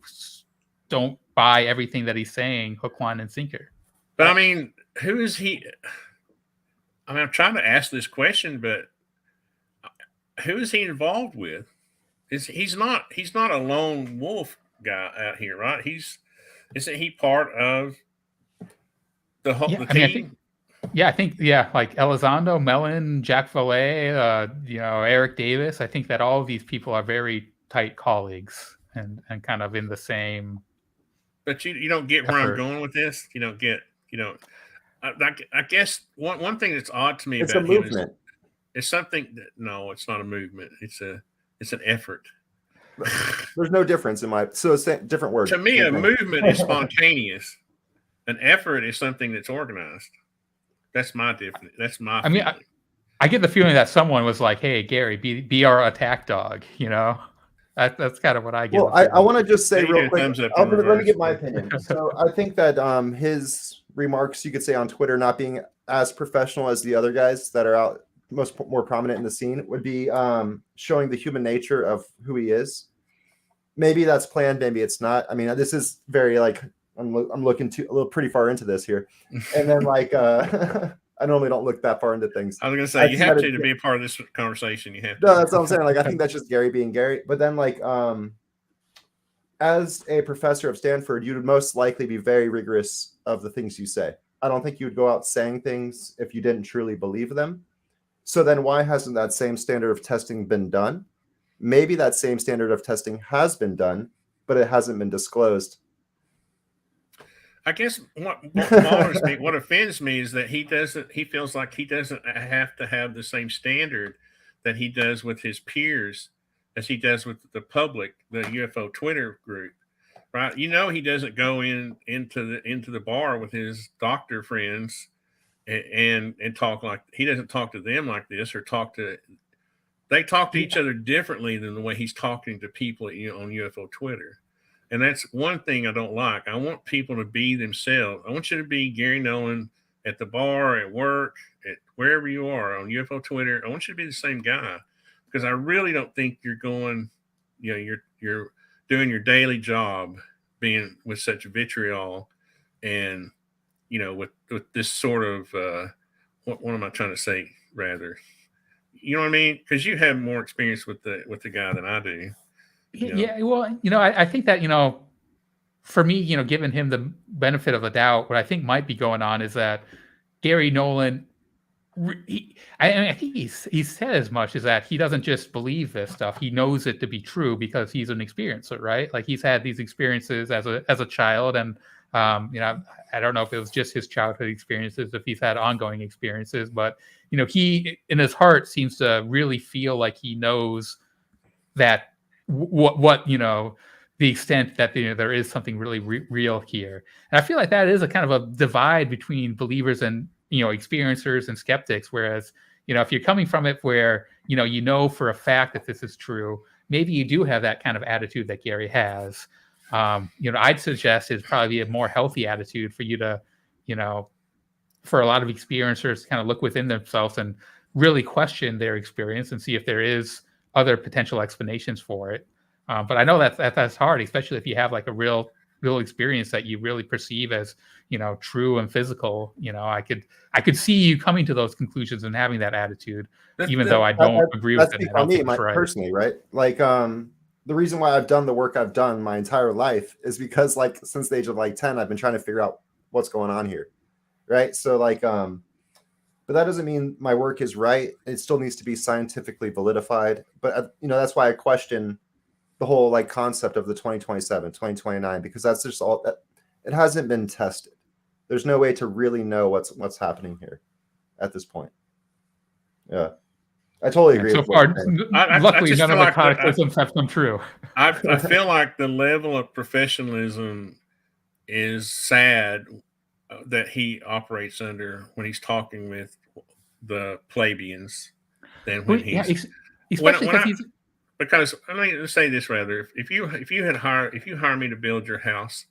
don't buy everything that he's saying hook, line, and sinker. But I mean, who is he? I mean, I'm trying to ask this question, but who is he involved with? He's not a lone wolf guy out here, right? Isn't he part of the whole team? I think like Elizondo, Mellon, Jack Valet, Eric Davis. I think that all of these people are very tight colleagues and kind of in the same. But you don't get where I'm going with this. You don't get, I guess one thing that's odd to me it's about a him movement. Is something that, no, it's not a movement. It's an effort. There's no difference different word. To me, a movement is spontaneous. An effort is something that's organized. That's my difference. That's my. I mean, I get the feeling that someone was like, "Hey, Gary, be our attack dog." That's kind of what I get. Well, I want to just say real quick. Let me get my opinion. So I think that his remarks, you could say on Twitter, not being as professional as the other guys that are out more prominent in the scene, would be showing the human nature of who he is. Maybe that's planned, maybe it's not. I mean, this is very like I'm looking a little pretty far into this here, and then like I normally don't look that far into things. I was gonna say you have to be a part of this conversation. You have to. No, that's what I'm saying. Like I think that's just Gary being Gary. But then like as a professor of Stanford, you would most likely be very rigorous of the things you say. I don't think you would go out saying things if you didn't truly believe them. So then why hasn't that same standard of testing been done? Maybe that same standard of testing has been done, but it hasn't been disclosed. I guess what bothers me, what offends me, is that he feels like he doesn't have to have the same standard that he does with his peers as he does with the public, the UFO Twitter group, right? He doesn't go into the bar with his doctor friends and talk like, he doesn't talk to them like this, or they talk to each other differently than the way he's talking to people on UFO Twitter. And that's one thing I don't like. I want people to be themselves. I want you to be Gary Nolan at the bar, at work, at wherever you are on UFO Twitter. I want you to be the same guy, because I really don't think you're going, you're doing your daily job being with such vitriol and, with this sort of, what am I trying to say rather? You know what I mean? Because you have more experience with the guy than I do. Yeah, well, I think that, for me, giving him the benefit of the doubt, what I think might be going on is that Gary Nolan I think he said as much as that he doesn't just believe this stuff; he knows it to be true because he's an experiencer, right? Like he's had these experiences as a child, and I don't know if it was just his childhood experiences, if he's had ongoing experiences, but he in his heart seems to really feel like he knows that what the extent that there is something really real here. And I feel like that is a kind of a divide between believers and experiencers and skeptics. Whereas if you're coming from it where for a fact that this is true, maybe you do have that kind of attitude that Gary has. I'd suggest it's probably a more healthy attitude for you to for a lot of experiencers to kind of look within themselves and really question their experience and see if there is other potential explanations for it. But I know that's hard, especially if you have like a real experience that you really perceive as true and physical. I could see you coming to those conclusions and having that attitude, even though I don't agree with it. That's on me, personally, right? Like the reason why I've done the work I've done my entire life is because like since the age of like 10, I've been trying to figure out what's going on here, right? So like but that doesn't mean my work is right. It still needs to be scientifically validified. But that's why I question the whole like concept of the 2027, 2029, because that's just all that it hasn't been tested. There's no way to really know what's happening here at this point. Yeah, I totally agree. So far, luckily, none of the cataclysms have come true. I feel like the level of professionalism is sad that he operates under when he's talking with the plebeians than when he's because I mean, let's say this rather, if you hire me to build your house,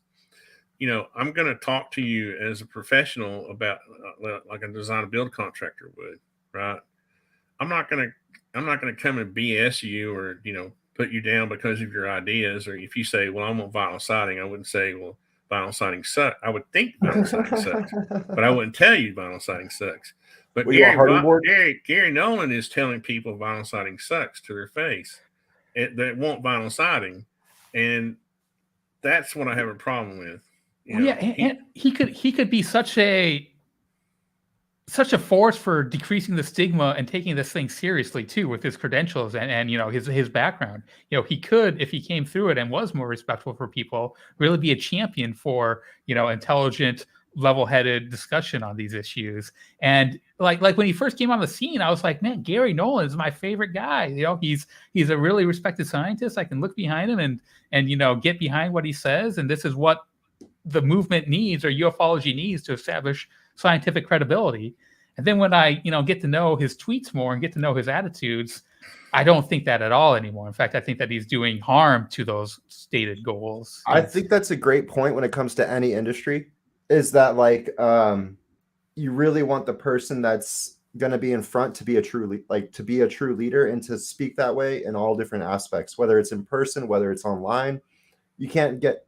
I'm going to talk to you as a professional about like a design and build contractor would, right? I'm not going to come and BS you or put you down because of your ideas, or if you say, well, I want vinyl siding, I wouldn't say, well, vinyl siding sucks. I would think vinyl siding sucks, but I wouldn't tell you vinyl siding sucks. But Gary Nolan is telling people vinyl siding sucks to their face. They want vinyl siding, and that's what I have a problem with. And he could be such a force for decreasing the stigma and taking this thing seriously too, with his credentials and his background. He could, if he came through it and was more respectful for people, really be a champion for intelligent, level-headed discussion on these issues. And like when he first came on the scene, I was like, man, Gary Nolan is my favorite guy. He's a really respected scientist. I can look behind him and get behind what he says. And this is what the movement needs, or ufology needs, to establish scientific credibility. And then when I get to know his tweets more and get to know his attitudes, I don't think that at all anymore. In fact, I think that he's doing harm to those stated goals. I think that's a great point when it comes to any industry, is that like you really want the person that's going to be in front to be a true leader and to speak that way in all different aspects, whether it's in person, whether it's online. You can't get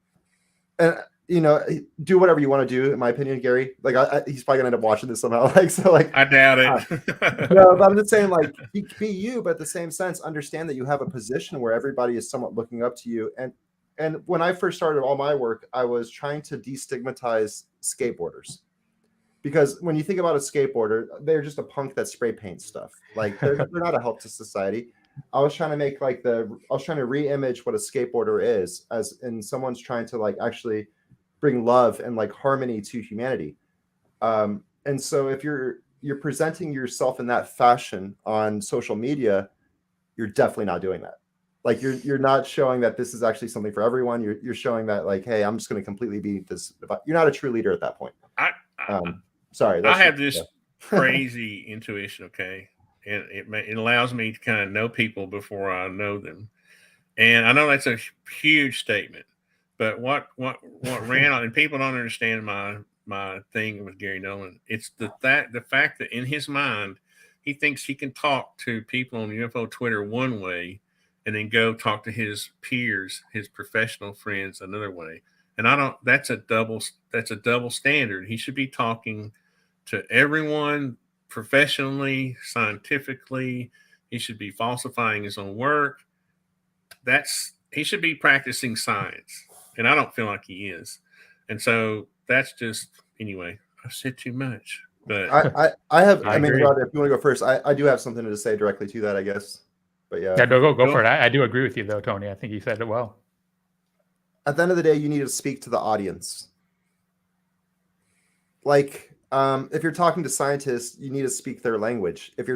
do whatever you want to do, in my opinion, Gary. Like he's probably gonna end up watching this somehow. I doubt it. No, but I'm just saying, like, be you, but at the same sense, understand that you have a position where everybody is somewhat looking up to you. And when I first started all my work, I was trying to destigmatize skateboarders, because when you think about a skateboarder, they're just a punk that spray paints stuff. Like they're not a help to society. I was trying to re-image what a skateboarder is, as in someone's trying to like actually bring love and like harmony to humanity. And so if you're presenting yourself in that fashion on social media, you're definitely not doing that. Like you're not showing that this is actually something for everyone. You're showing that like, hey, I'm just going to completely be this. You're not a true leader at that point. Sorry. I have this crazy intuition. Okay. And it allows me to kind of know people before I know them. And I know that's a huge statement, but what ran on, and people don't understand my thing with Gary Nolan. It's the fact that in his mind, he thinks he can talk to people on UFO Twitter one way and then go talk to his peers, his professional friends, another way. And that's a double standard. He should be talking to everyone professionally, scientifically. He should be falsifying his own work. He should be practicing science. And I don't feel like he is. And so that's just, anyway, I said too much. But I have. I I mean, agree. Rod, if you want to go first, I do have something to say directly to that, I guess. But yeah, Yeah, go Go. for it. I do agree with you though, Tony. I think you said it well. at the end of the day, you need to speak to the audience. Like, if you're talking to scientists, you need to speak their language. If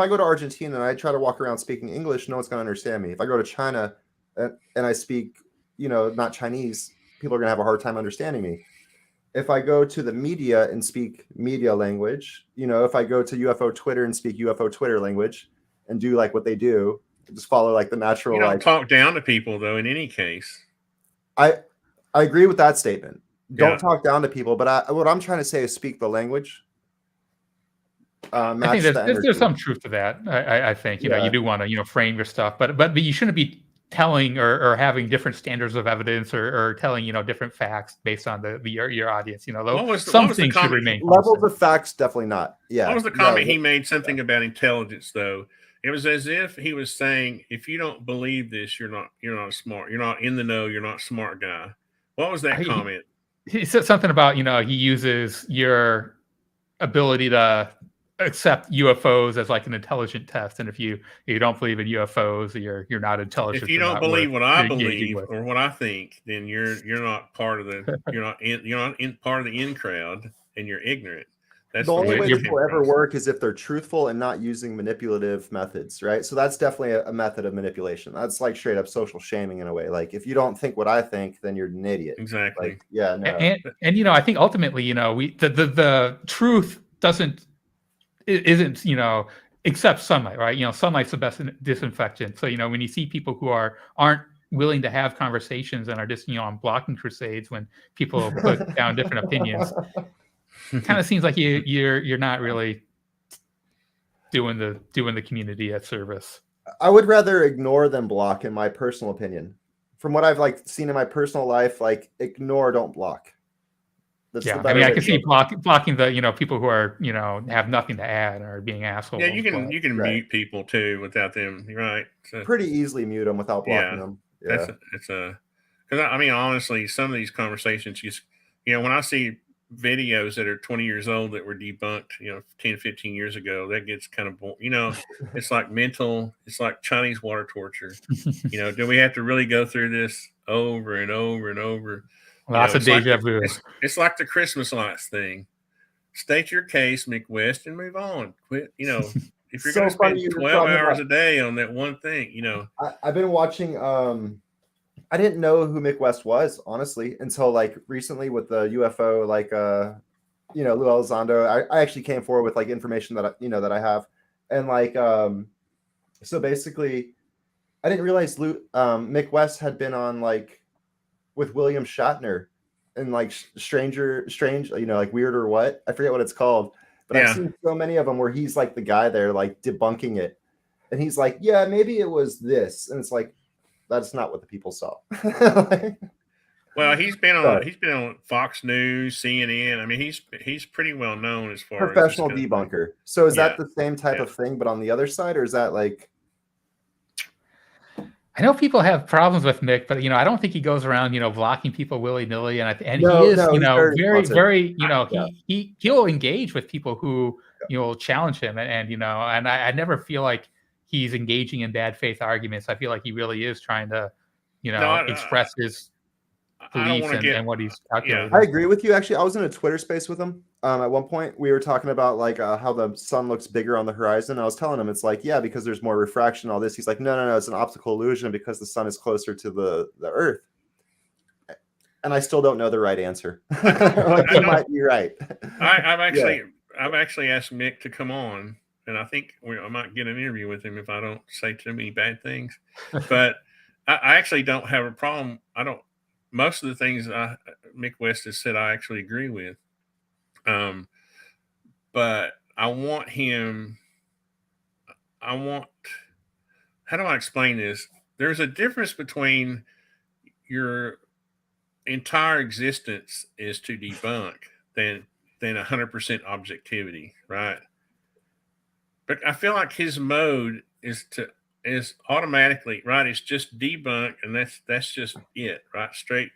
I go to Argentina and I try to walk around speaking English, no one's going to understand me. If I go to China and I speak, not Chinese, people are going to have a hard time understanding me. If I go to the media and speak media language, if I go to UFO Twitter and speak UFO Twitter language and do like what they do, just follow like the natural. you don't talk down to people though. In any case, I agree with that statement. Don't Yeah. talk down to people, but what I'm trying to say is speak the language. I Match think the energy. there's some truth to that. I think you Yeah. do want to frame your stuff, but you shouldn't be telling or having different standards of evidence or telling different facts based on your audience. What was the things should comment? remain Levels constant. of facts, definitely not. Yeah. What was the No, comment he made? Something about intelligence, though. It was as if he was saying, "If you don't believe this, you're not smart. You're not in the know. You're not a smart guy." What was that comment? He said something about he uses your ability to accept UFOs as like an intelligent test, and if you don't believe in UFOs, you're not intelligent. If you don't believe what I believe or what I think, then you're not part of the you're not in part of the in crowd, and you're ignorant. That's the only way you're- this will ever work is if they're truthful and not using manipulative methods, right? So that's definitely a method of manipulation. That's like straight up social shaming in a way. Like if you don't think what I think, then you're an idiot. Exactly. Like, yeah, no. And I think ultimately, the truth isn't except sunlight, right? Sunlight's the best disinfectant. So when you see people who aren't willing to have conversations and are just on blocking crusades when people put down different opinions, kind of seems like you're not really doing the community a service. I would rather ignore than block, in my personal opinion. From what I've seen in my personal life, ignore, don't block. That's I mean, I can see blocking the people who are have nothing to add or being assholes. Yeah, you can mute people too without them. You're right. So, pretty easily mute them without blocking them. Yeah, because I mean, honestly, some of these conversations, when I see videos that are 20 years old that were debunked 10 15 years ago, that gets kind of it's like it's like Chinese water torture. Do we have to really go through this over and over and over? Lots of deja vu. It's like the Christmas lights thing. State your case, McWest, and move on. Quit if you're going to spend 12 hours a day on that one thing, I've been watching I didn't know who Mick West was, honestly, until recently with the UFO, Lou Elizondo. I actually came forward with information that that I have, and so basically, I didn't realize Mick West had been on with William Shatner and Strange, Weird or What, I forget what it's called, but I've seen so many of them where he's the guy there debunking it, and he's yeah, maybe it was this, and it's that's not what the people saw. Well, he's been on Fox News, CNN. I mean, he's pretty well known as far professional debunker. So is that the same type of thing, but on the other side, or is that I know people have problems with Mick, but I don't think he goes around blocking people willy nilly, and he is very he'll engage with people who challenge him, and I never feel like he's engaging in bad faith arguments. I feel like he really is trying to express his beliefs and what he's calculating. I agree with you. Actually, I was in a Twitter space with him. At one point, we were talking about how the sun looks bigger on the horizon. I was telling him it's because there's more refraction, all this. He's like, no, it's an optical illusion because the sun is closer to the Earth. And I still don't know the right answer. He might be right. I've actually asked Mick to come on, and I think I might get an interview with him if I don't say too many bad things. But I actually don't have a problem. Most of the things Mick West has said, I actually agree with. But how do I explain this? There's a difference between your entire existence is to debunk than 100% objectivity, right? But I feel like his mode is automatically, right? It's just debunk, and that's just it, right? Straight.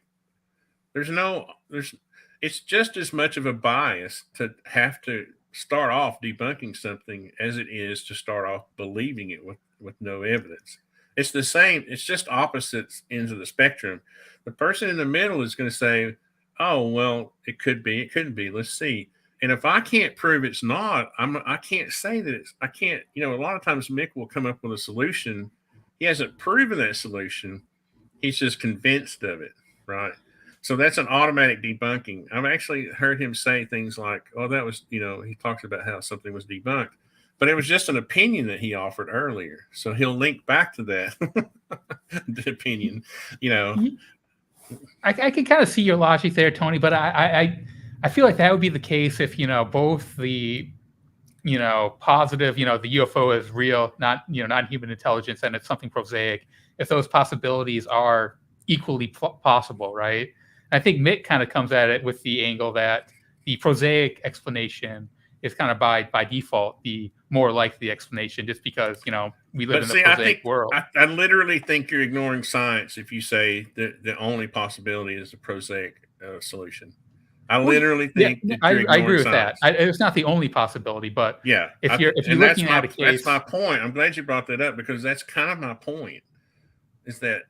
it's just as much of a bias to have to start off debunking something as it is to start off believing it with no evidence. It's the same. It's just opposite ends of the spectrum. The person in the middle is going to say, "Oh, well, it could be. It couldn't be. Let's see." And if I can't prove it's not, I can't say that it's. I can't. You know, a lot of times Mick will come up with a solution. He hasn't proven that solution. He's just convinced of it, right? So that's an automatic debunking. I've actually heard him say things like, "Oh, that was," you know, he talks about how something was debunked, but it was just an opinion that he offered earlier. So he'll link back to that the opinion, you know. I can kind of see your logic there, Tony, but I feel like that would be the case if, you know, both the, you know, positive, you know, the UFO is real, not, you know, not human intelligence, and it's something prosaic. If those possibilities are equally possible, right? I think Mick kind of comes at it with the angle that the prosaic explanation is kind of by default the more likely explanation, just because, you know, we live in the prosaic world. I literally think you're ignoring science if you say that the only possibility is the prosaic solution. I literally think that I you're agree with science. that. It's not the only possibility, but yeah, if you're looking at a case, that's my point. I'm glad you brought that up, because that's kind of my point. Is that,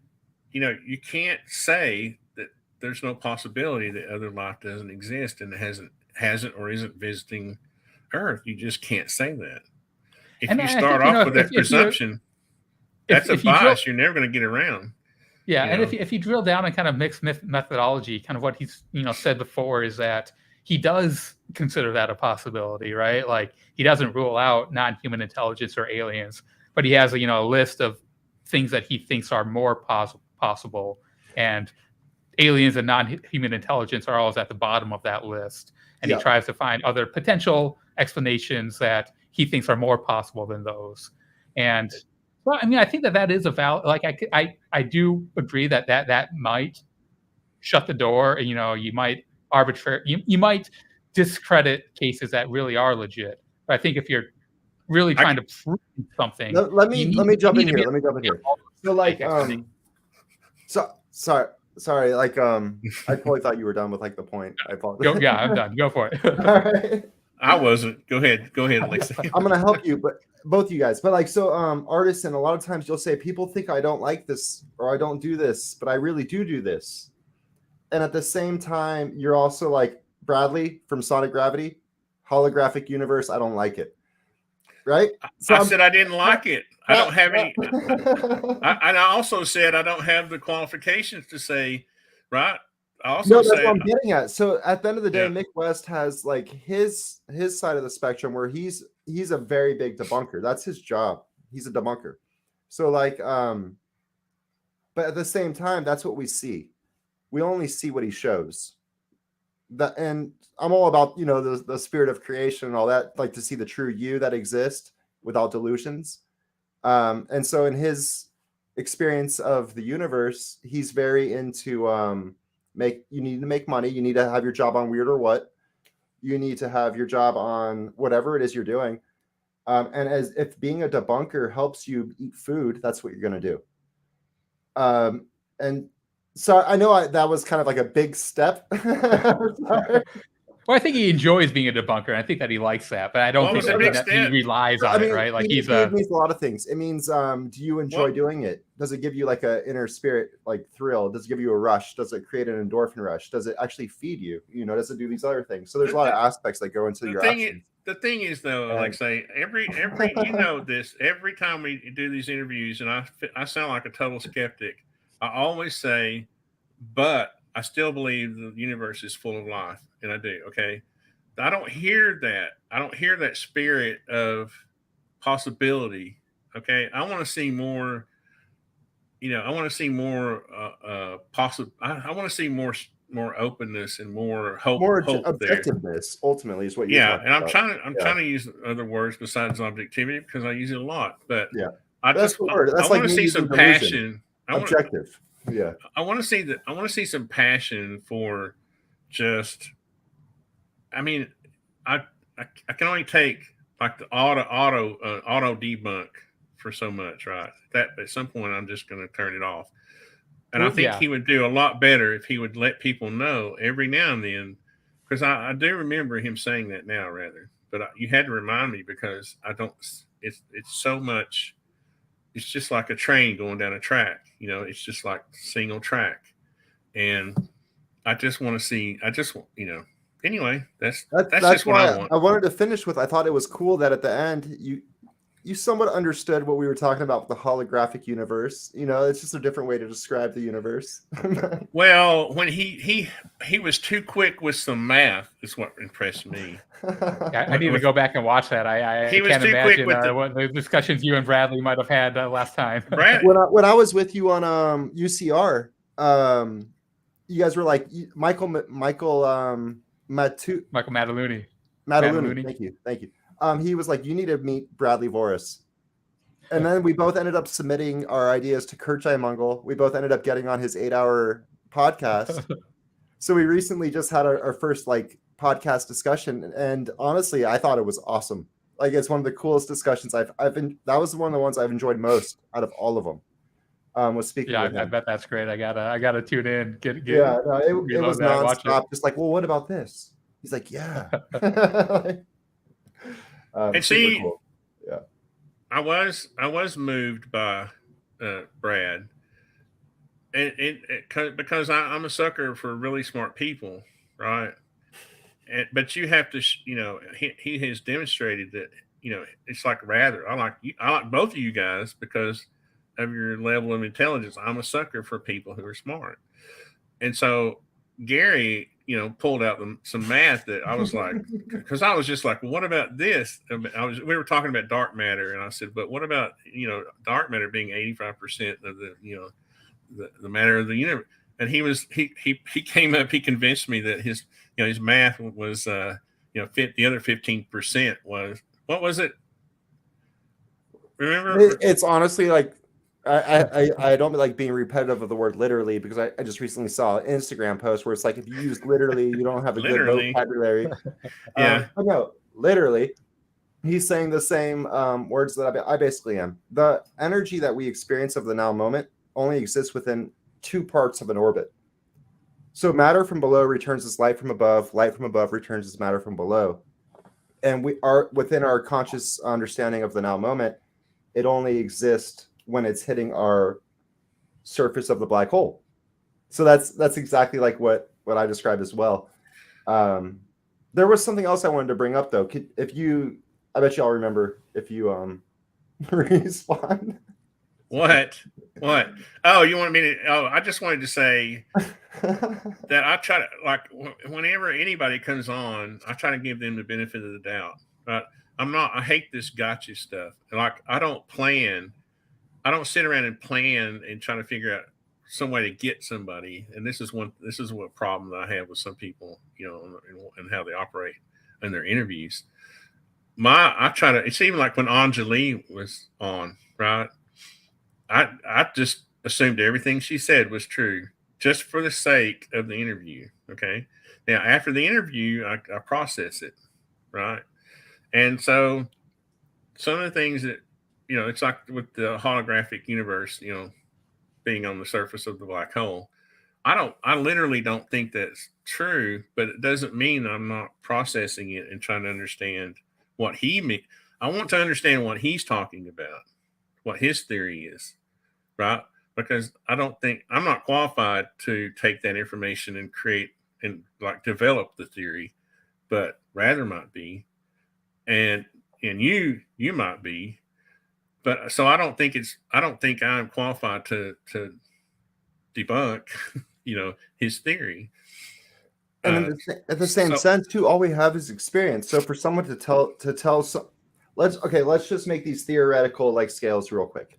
you know, you can't say that there's no possibility that other life doesn't exist and hasn't or isn't visiting Earth. You just can't say that. If you start off with that presumption, that's a bias you're never going to get around. Yeah, and if you drill down and kind of mix methodology, kind of what he's, you know, said before is that he does consider that a possibility, right? Like, he doesn't rule out non-human intelligence or aliens, but he has a, you know, a list of things that he thinks are more possible, and aliens and non-human intelligence are always at the bottom of that list, and he tries to find other potential explanations that he thinks are more possible than those. And well, I mean, I think that is a valid, like, I do agree that might shut the door, and, you know, you might you might discredit cases that really are legit. But I think if you're really trying to prove something, let me jump in here. So, like, so sorry, like, I totally thought you were done with, like, the point. I apologize. Yeah, I'm done. Go for it. All right. I wasn't. Go ahead, Alexei. I'm gonna help you, but both you guys. But, like, so, artists, and a lot of times you'll say, people think I don't like this or I don't do this, but I really do this. And at the same time, you're also like Bradley from Sonic Gravity, holographic universe. I don't like it. Right? So I said I didn't like it. I don't have any. And I also said I don't have the qualifications to say, right? I also that's what I'm getting at. So at the end of the day, Mick West has, like, his side of the spectrum where he's a very big debunker. That's his job. He's a debunker. So, like, but at the same time, that's what we see. We only see what he shows. And I'm all about, you know, the spirit of creation and all that, like, to see the true you that exists without delusions. And so in his experience of the universe, he's very into you need to make money. You need to have your job on Weird or What. You need to have your job on whatever it is you're doing. And as if being a debunker helps you eat food, that's what you're going to do. And so I know that was kind of like a big step. Well, I think he enjoys being a debunker. I think that he likes that, but I don't think that he relies on it, right? Like, it means a lot of things. It means, do you enjoy doing it? Does it give you, like, a inner spirit, like, thrill? Does it give you a rush? Does it create an endorphin rush? Does it actually feed you? You know, does it do these other things? So there's a lot of aspects that go into your actions. The thing is, though, like, say, every you know this, every time we do these interviews, and I sound like a total skeptic, I always say, but I still believe the universe is full of life, and I do. Okay, I don't hear that. I don't hear that spirit of possibility. Okay, I want to see more. You know, I want to see more possible. I want to see more openness and more hope. More objectiveness, ultimately, is what you're talking about. I'm trying to use other words besides objectivity, because I use it a lot. But that's the word. That's, I want to see some passion. Objective. I want to see that. I want to see some passion for just. I mean, I can only take, like, the auto debunk for so much, right? That at some point I'm just going to turn it off. And I think he would do a lot better if he would let people know every now and then because I do remember him saying that now, rather. But you had to remind me because I don't. It's so much. It's just like a train going down a track. It's just like single track, and I just want to see. Anyway, that's just what why I want. I wanted to finish with. I thought it was cool that at the end you somewhat understood what we were talking about with the holographic universe. It's just a different way to describe the universe. Well, when he was too quick with some math is what impressed me. I need to go back and watch that. I can't imagine what the discussions you and Bradley might have had last time. When I was with you on UCR, you guys were like Michael Mataluni. Thank you. He was like, you need to meet Bradley Voris. And then we both ended up submitting our ideas to Kurchai Mongol. We both ended up getting on his 8-hour podcast. So we recently just had our first podcast discussion. And honestly, I thought it was awesome. It's one of the coolest discussions I've been. That was one of the ones I've enjoyed most out of all of them. Was speaking. Yeah, with him. I bet that's great. I gotta tune in. It was nonstop. Just like, well, what about this? He's like, yeah. And see, cool. Yeah, I was moved by Brad, and because I'm a sucker for really smart people, right? But you have to, he has demonstrated that, it's like I like both of you guys because of your level of intelligence. I'm a sucker for people who are smart, and so Gary, pulled out some math that I was like, because I was just like, well, what about this? We were talking about dark matter, and I said, but what about dark matter being 85% of the matter of the universe? And he came up, he convinced me that his math was the other 15% was, what was it? Remember? It's honestly like. I don't like being repetitive of the word literally because I just recently saw an Instagram post where it's like if you use literally, you don't have a good vocabulary. Yeah. No, literally, he's saying the same words that I basically am. The energy that we experience of the now moment only exists within 2 parts of an orbit. So matter from below returns as light from above returns as matter from below. And we are within our conscious understanding of the now moment, it only exists when it's hitting our surface of the black hole. So that's exactly like what I described as well. There was something else I wanted to bring up though. I bet y'all remember if you respond. What? Oh, you want me to? Oh, I just wanted to say that I try to whenever anybody comes on, I try to give them the benefit of the doubt. Right? I hate this gotcha stuff. I don't sit around and plan and try to figure out some way to get somebody. And this is what problem that I have with some people, and how they operate in their interviews. It's even like when Anjali was on, right? I just assumed everything she said was true just for the sake of the interview. Okay. Now, after the interview, I process it. Right. And so some of the things that, it's like with the holographic universe, being on the surface of the black hole. I literally don't think that's true, but it doesn't mean I'm not processing it and trying to understand what he means. I want to understand what he's talking about, what his theory is, right? Because I'm not qualified to take that information and create and develop the theory, but rather might be, and you might be. But so I don't think I'm qualified to debunk, his theory. And at the same sense too, all we have is experience. So for someone to tell let's just make these theoretical scales real quick.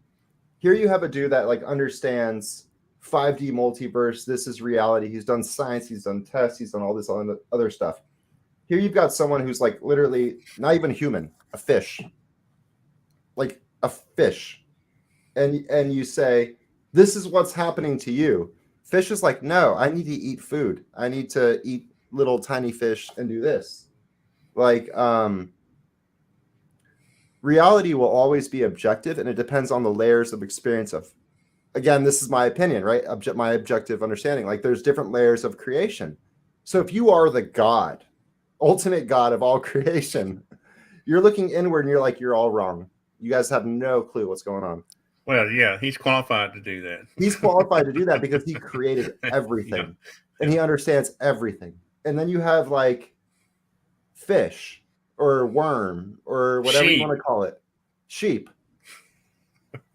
Here you have a dude that understands 5D multiverse. This is reality. He's done science. He's done tests. He's done all this other stuff. Here you've got someone who's literally not even human, a fish. A fish, and you say, this is what's happening to you. Fish is like, no, I need to eat food. I need to eat little tiny fish and do this. Reality will always be objective, and it depends on the layers of experience of, again, this is my opinion, right? My objective understanding. There's different layers of creation. So if you are the God, ultimate God of all creation, you're looking inward and you're like, you're all wrong. You guys have no clue what's going on. Well, yeah, he's qualified to do that. He's qualified to do that because he created everything and he understands everything. And then you have like fish or worm or whatever you want to call it, sheep.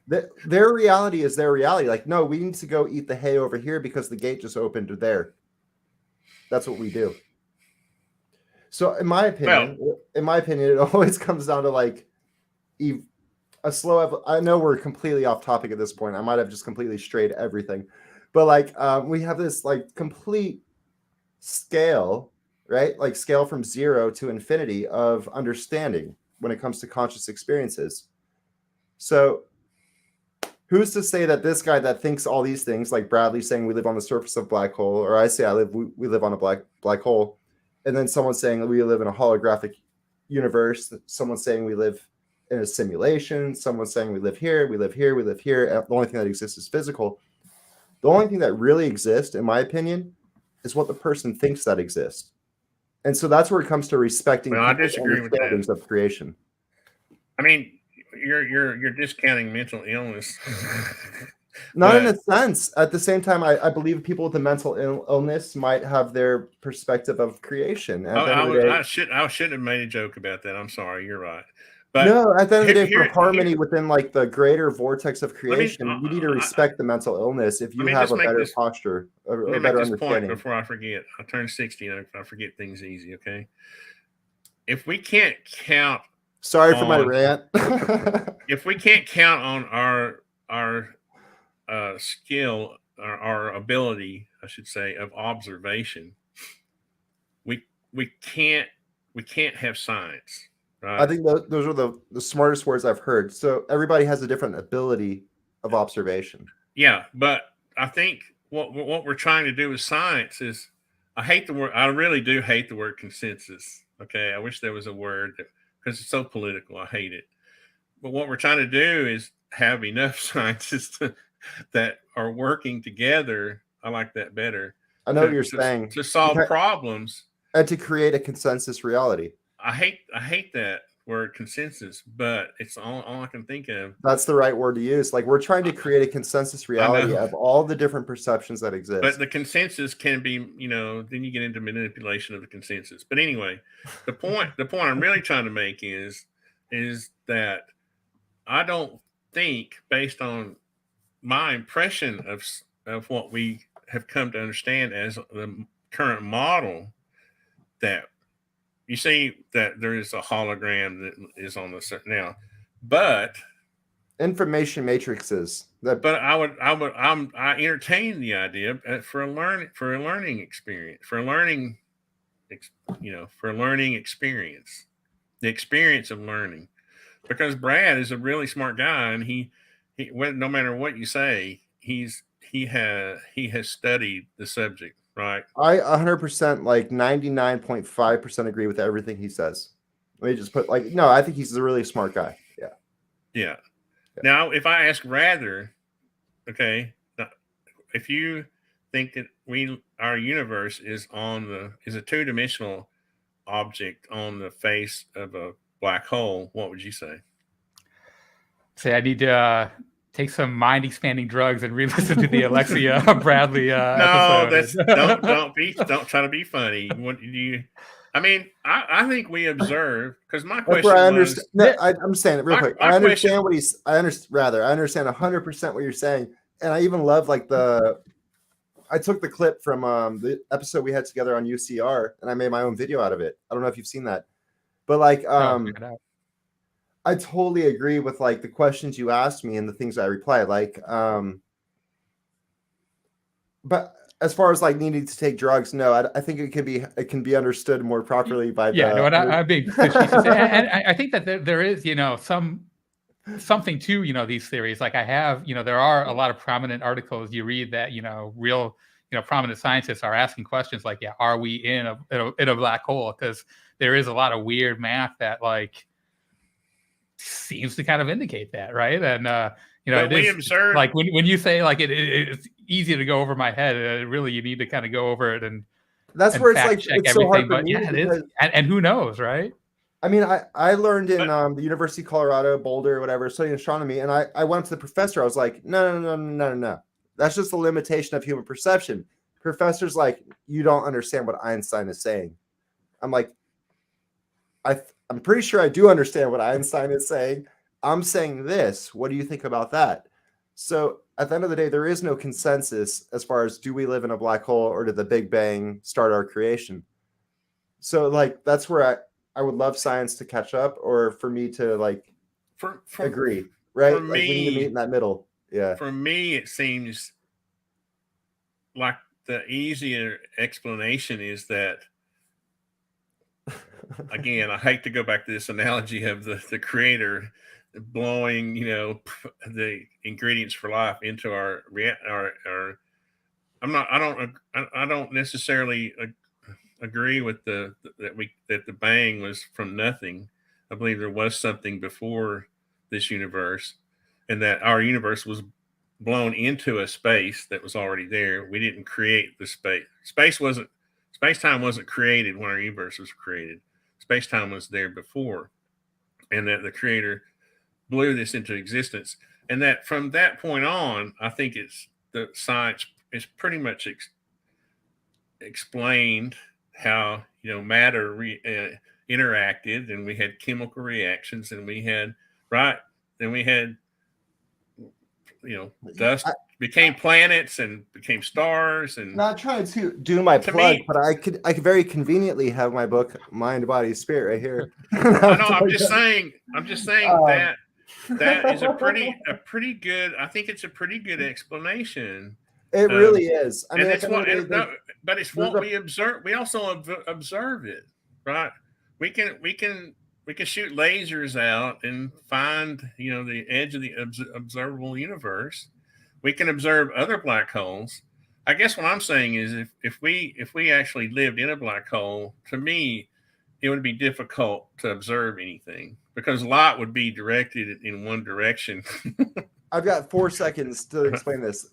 Their reality is their reality. Like, no, we need to go eat the hay over here because the gate just opened there. That's what we do. So in my opinion, it always comes down to like a slow. I know we're completely off topic at this point. I might have just completely strayed everything, but like we have this like complete scale, right? Like scale from 0 to infinity of understanding when it comes to conscious experiences. So who's to say that this guy that thinks all these things, like Bradley saying we live on the surface of a black hole, or I say we live on a black hole, and then someone saying we live in a holographic universe, someone saying we live in a simulation, someone saying we live here, we live here, we live here. The only thing that exists is physical. The only thing that really exists, in my opinion, is what the person thinks that exists. And so that's where it comes to respecting people's understandings of creation. I mean, you're discounting mental illness. Not in a sense. At the same time, I believe people with a mental illness might have their perspective of creation. I shouldn't have made a joke about that. I'm sorry. You're right. But no, at the end of the day, for harmony within like the greater vortex of creation, you need to respect the mental illness if you have a better posture, a better understanding. Before I forget, I turned 60 and I forget things easy. Okay, if we can't count, sorry for my rant. If we can't count on our skill, our ability, I should say, of observation, we can't have science. Right. I think those are the smartest words I've heard. So everybody has a different ability of observation. Yeah, but I think what we're trying to do with science is, I really do hate the word consensus. Okay, I wish there was a word because it's so political. I hate it. But what we're trying to do is have enough scientists that are working together. I like that better. I know what you're saying. To solve problems and to create a consensus reality. I hate that word consensus, but it's all I can think of. That's the right word to use. Like, we're trying to create a consensus reality of all the different perceptions that exist. But the consensus can be, then you get into manipulation of the consensus. But anyway, the point I'm really trying to make is that I don't think, based on my impression of what we have come to understand as the current model, that you see that there is a hologram that is on the now, but information matrices. But I entertain the idea for a learning experience, the experience of learning, because Brad is a really smart guy, and he no matter what you say, he has studied the subject. Right. I 100%, like 99.5% agree with everything he says. Let me just put no, I think he's a really smart guy. Yeah. Yeah. Now, if I ask rather, okay, if you think that our universe is a two-dimensional object on the face of a black hole, what would you say? Say I need to take some mind-expanding drugs and re-listen to the Alexei Bradley episode. Don't try to be funny. What do you? I mean, I think we observe, because my question I'm saying it real quick. I understand what he's. I understand 100% what you're saying, and I even love like I took the clip from the episode we had together on UCR, and I made my own video out of it. I don't know if you've seen that, but like I totally agree with like the questions you asked me and the things I replied. Like, but as far as like needing to take drugs, no, I think it can be understood more properly by I'm being facetious. And I think that there is, something to, these theories. Like I have, there are a lot of prominent articles you read that, real, prominent scientists are asking questions like, are we in a black hole? Because there is a lot of weird math that like seems to kind of indicate that, right? And we observe, like when you say like it's easy to go over my head, really you need to kind of go over it and That's and where it's fact like check it's so hard everything. for But me yeah, it is. because And who knows, right? I mean, I learned in But- the University of Colorado, Boulder, whatever, studying astronomy, and I went to the professor. I was like, no. That's just a limitation of human perception. Professor's like, you don't understand what Einstein is saying. I'm like, I'm pretty sure I do understand what Einstein is saying. I'm saying this. What do you think about that? So at the end of the day, there is no consensus as far as do we live in a black hole or did the Big Bang start our creation? So like that's where I would love science to catch up or for me to like agree, right? For Like we need to meet in that middle. Yeah. For me, it seems like the easier explanation is that, again, I hate to go back to this analogy of the creator blowing, the ingredients for life into our I don't necessarily agree with that the bang was from nothing. I believe there was something before this universe, and that our universe was blown into a space that was already there. We didn't create the space. Space time wasn't created when our universe was created. Space time was there before, and that the creator blew this into existence. And that from that point on, I think it's the science is pretty much explained how matter interacted, and we had chemical reactions, and we had dust became planets and became stars. And not trying to do my plug, but I could very conveniently have my book Mind, Body, Spirit right here. I know. I'm just saying that is a pretty good. I think it's a pretty good explanation. It really is. I mean, and it's what, but it's what we observe. We also observe it, right? We can shoot lasers out and find the edge of the observable universe. We can observe other black holes. I guess what I'm saying is if we actually lived in a black hole, to me, it would be difficult to observe anything because light would be directed in one direction. I've got 4 seconds to explain this.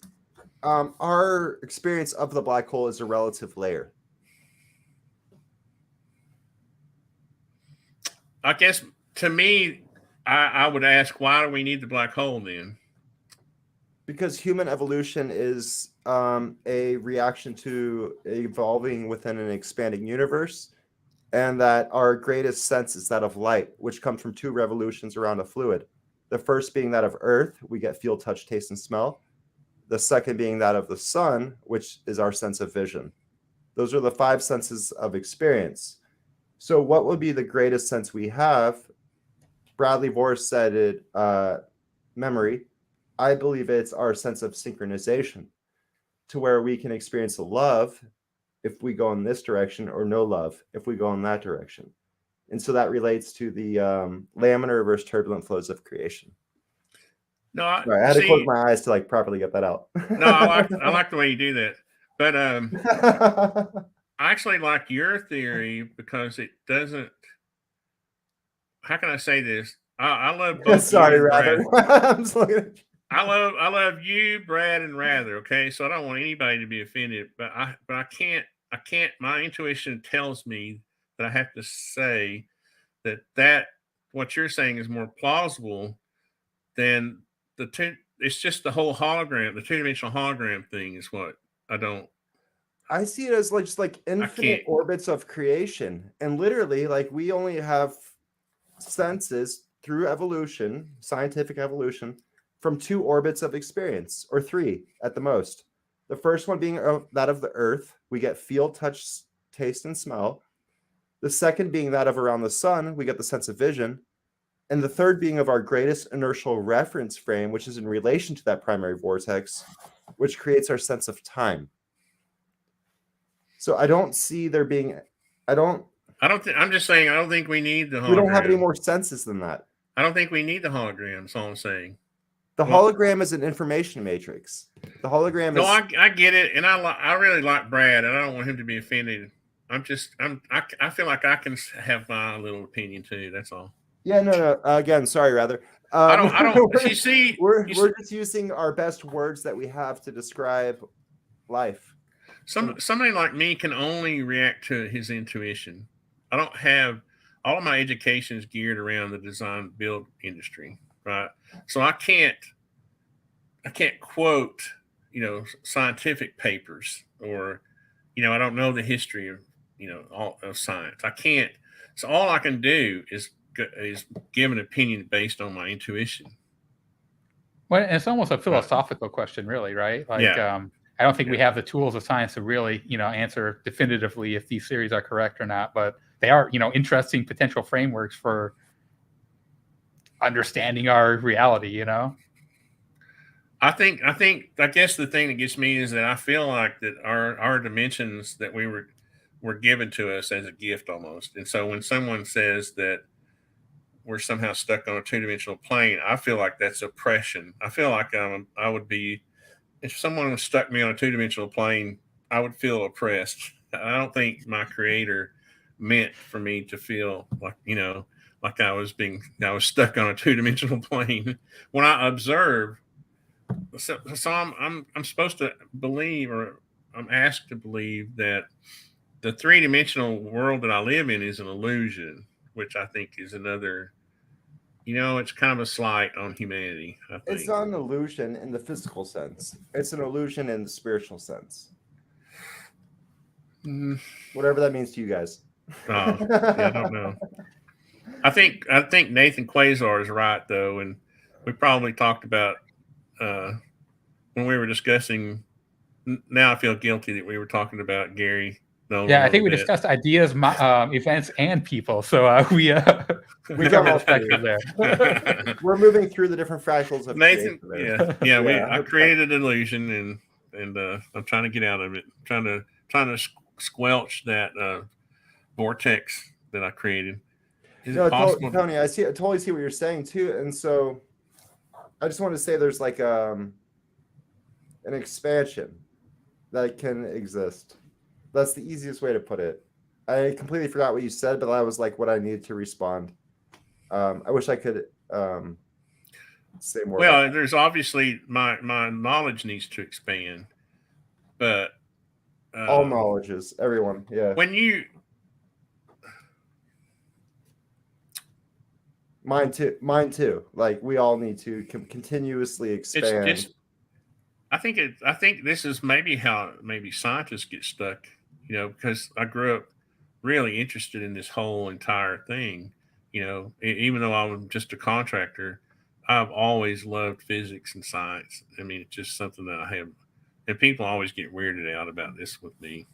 Our experience of the black hole is a relative layer. I guess to me, I would ask, why do we need the black hole then? Because human evolution is a reaction to evolving within an expanding universe, and that our greatest sense is that of light, which comes from 2 revolutions around a fluid. The first being that of Earth, we get feel, touch, taste, and smell. The second being that of the sun, which is our sense of vision. Those are the 5 senses of experience. So what would be the greatest sense we have? Bradley Vorse said it, memory. I believe it's our sense of synchronization, to where we can experience love if we go in this direction, or no love if we go in that direction. And so that relates to the laminar versus turbulent flows of creation. No, I had to close my eyes to like properly get that out. No, I like the way you do that. But I actually like your theory because it doesn't. How can I say this? I love both. Sorry, Rather. I'm just looking at you. I love you, Brad, and Rather. Okay, so I don't want anybody to be offended, but I can't. My intuition tells me that I have to say that what you're saying is more plausible than the two. It's just the whole hologram, the 2-dimensional hologram thing is what I don't. I see it as just like infinite orbits of creation, and literally, like we only have senses through evolution, scientific evolution, from 2 orbits of experience, or 3 at the most. The first one being that of the Earth, we get feel, touch, taste, and smell. The second being that of around the sun, we get the sense of vision. And the third being of our greatest inertial reference frame, which is in relation to that primary vortex, which creates our sense of time. So I don't see there being, I'm just saying, I don't think we need the hologram. We don't have any more senses than that. I don't think we need the hologram. That's all I'm saying. The hologram is an information matrix. The hologram is. No, I get it, and I really like Brad, and I don't want him to be offended. I feel like I can have my little opinion too. That's all. Yeah, no. Again, sorry, Rather. I don't. You see, we're just using our best words that we have to describe life. somebody like me can only react to his intuition. I don't have all of my education is geared around the design build industry, right? So I can't quote, scientific papers, or, I don't know the history of, all of science. I can't. So all I can do is give an opinion based on my intuition. Well, it's almost a philosophical question, really, right? Like, Yeah. I don't think we have the tools of science to really, answer definitively if these theories are correct or not. But they are, interesting potential frameworks for understanding our reality. I guess the thing that gets me is that I feel like that our dimensions that were given to us as a gift almost. And so when someone says that we're somehow stuck on a two-dimensional plane, I feel like that's oppression. I feel like I would be, if someone stuck me on a two-dimensional plane, I would feel oppressed. I don't think my creator meant for me to feel like, like I was stuck on a two-dimensional plane. When I observe, so I'm supposed to believe, or I'm asked to believe, that the three-dimensional world that I live in is an illusion, which I think is another, it's kind of a slight on humanity, I think. It's not an illusion in the physical sense. It's an illusion in the spiritual sense. Whatever that means to you guys. I don't know. I think Nathan Quasar is right, though, and we probably talked about when we were discussing. Now I feel guilty that we were talking about Gary. Yeah, I think we discussed ideas, events, and people. So we got all spectrum there. We're moving through the different fractals of Nathan. I created an illusion, and I'm trying to get out of it. Trying to squelch that vortex that I created. Is it possible? Tony, I totally see what you're saying too, and so I just want to say there's like an expansion that can exist. That's the easiest way to put it. I completely forgot what you said, but that was like what I needed to respond. I wish I could say more. Well, there's obviously my knowledge needs to expand, but all knowledges, everyone, yeah. When you, mine too. Like we all need to continuously expand. I think this is maybe how scientists get stuck, because I grew up really interested in this whole entire thing. Even though I'm just a contractor, I've always loved physics and science. I mean, it's just something that I have, and people always get weirded out about this with me.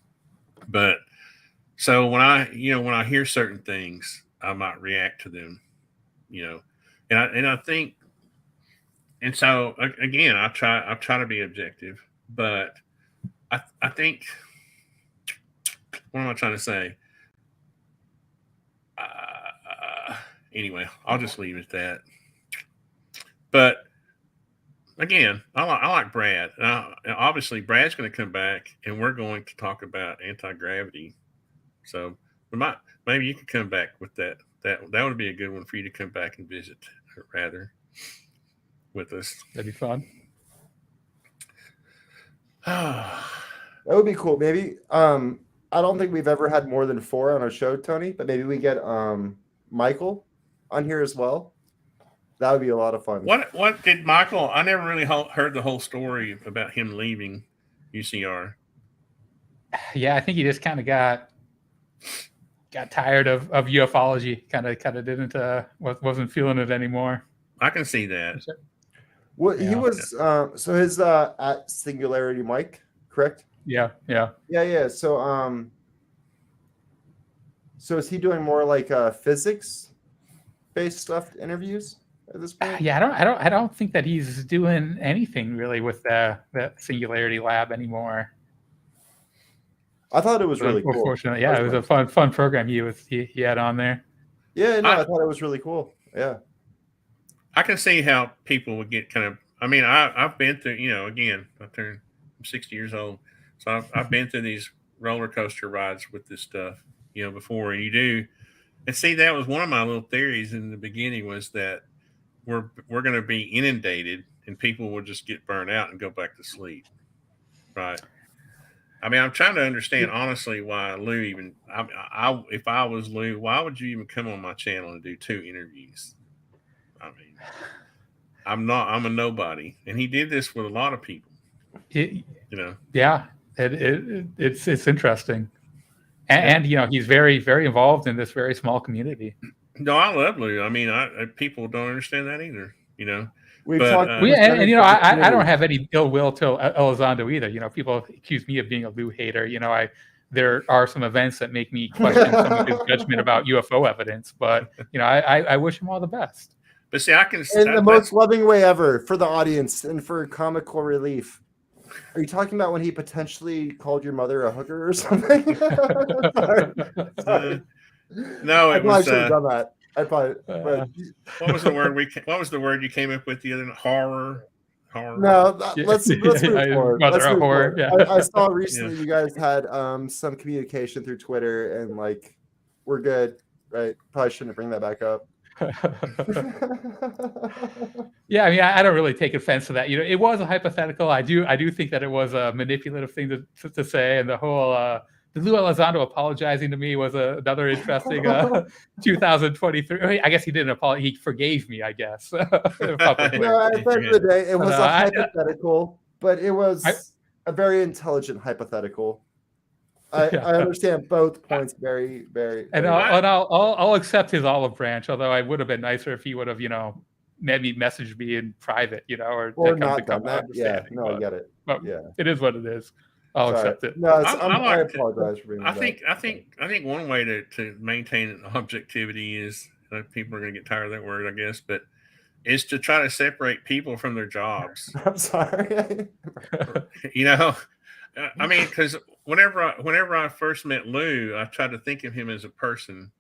But so when I hear certain things, I might react to them, and I think. And so again, I try to be objective, but I think, what am I trying to say? Anyway, I'll just leave it at that. But again, I like Brad. Obviously, Brad's going to come back, and we're going to talk about anti-gravity. So maybe you could come back with that. That would be a good one for you to come back and visit, rather, with us. That'd be fun. That would be cool. Maybe I don't think we've ever had more than 4 on our show, Tony, but maybe we get Michael on here as well. That would be a lot of fun. What did Michael? I never really heard the whole story about him leaving UCR. Yeah, I think he just kind of got tired of ufology. Kind of didn't wasn't feeling it anymore. I can see that. Well, he was so his at Singularity Mike, correct? Yeah. So so is he doing more like physics based stuff interviews at this point? Yeah, I don't think that he's doing anything really with that Singularity Lab anymore. I thought it was really cool. Fortunately, yeah, it was a fun program he had on there. Yeah, no, I thought it was really cool. Yeah. I can see how people would get kind of. I mean, I've been through. Again, I'm 60 years old, so I've been through these roller coaster rides with this stuff, before. And you do, and see, that was one of my little theories in the beginning, was that we're going to be inundated, and people will just get burned out and go back to sleep, right? I mean, I'm trying to understand honestly why Lou even. If I was Lou, why would you even come on my channel and do 2 interviews? I mean, I'm a nobody, and he did this with a lot of people. Yeah, it's interesting, and he's very, very involved in this very small community. No, I love Lou. I mean, people don't understand that either. We've but, talked, I don't have any ill will to Elizondo either. People accuse me of being a Lou hater. There are some events that make me question some of his judgment about UFO evidence, but I wish him all the best. But see, I can in the most loving way ever for the audience and for comical relief. Are you talking about when he potentially called your mother a hooker or something? Sorry. No, it was. I should have done that. I probably. But... What was the word What was the word you came up with the other night? Horror. No, let's move forward. Let's move forward. Yeah. I saw recently you guys had some communication through Twitter, and we're good, right? Probably shouldn't bring that back up. Yeah, I mean, I don't really take offense to that. It was a hypothetical. I do think that it was a manipulative thing to say, and the whole the Lou Elizondo apologizing to me was another interesting 2023. I guess he didn't apologize. He forgave me, I guess. No, at the end of the day, it was a hypothetical, but it was a very intelligent hypothetical. I understand both points very, very. And I'll accept his olive branch, although I would have been nicer if he would have, maybe messaged me in private, or not done that. Yeah, no, I get it. But it is what it is. I'll accept it. No, I apologize for being. I think one way to maintain objectivity is people are going to get tired of that word, I guess, but is to try to separate people from their jobs. I'm sorry. I mean, because whenever I first met Lou, I tried to think of him as a person.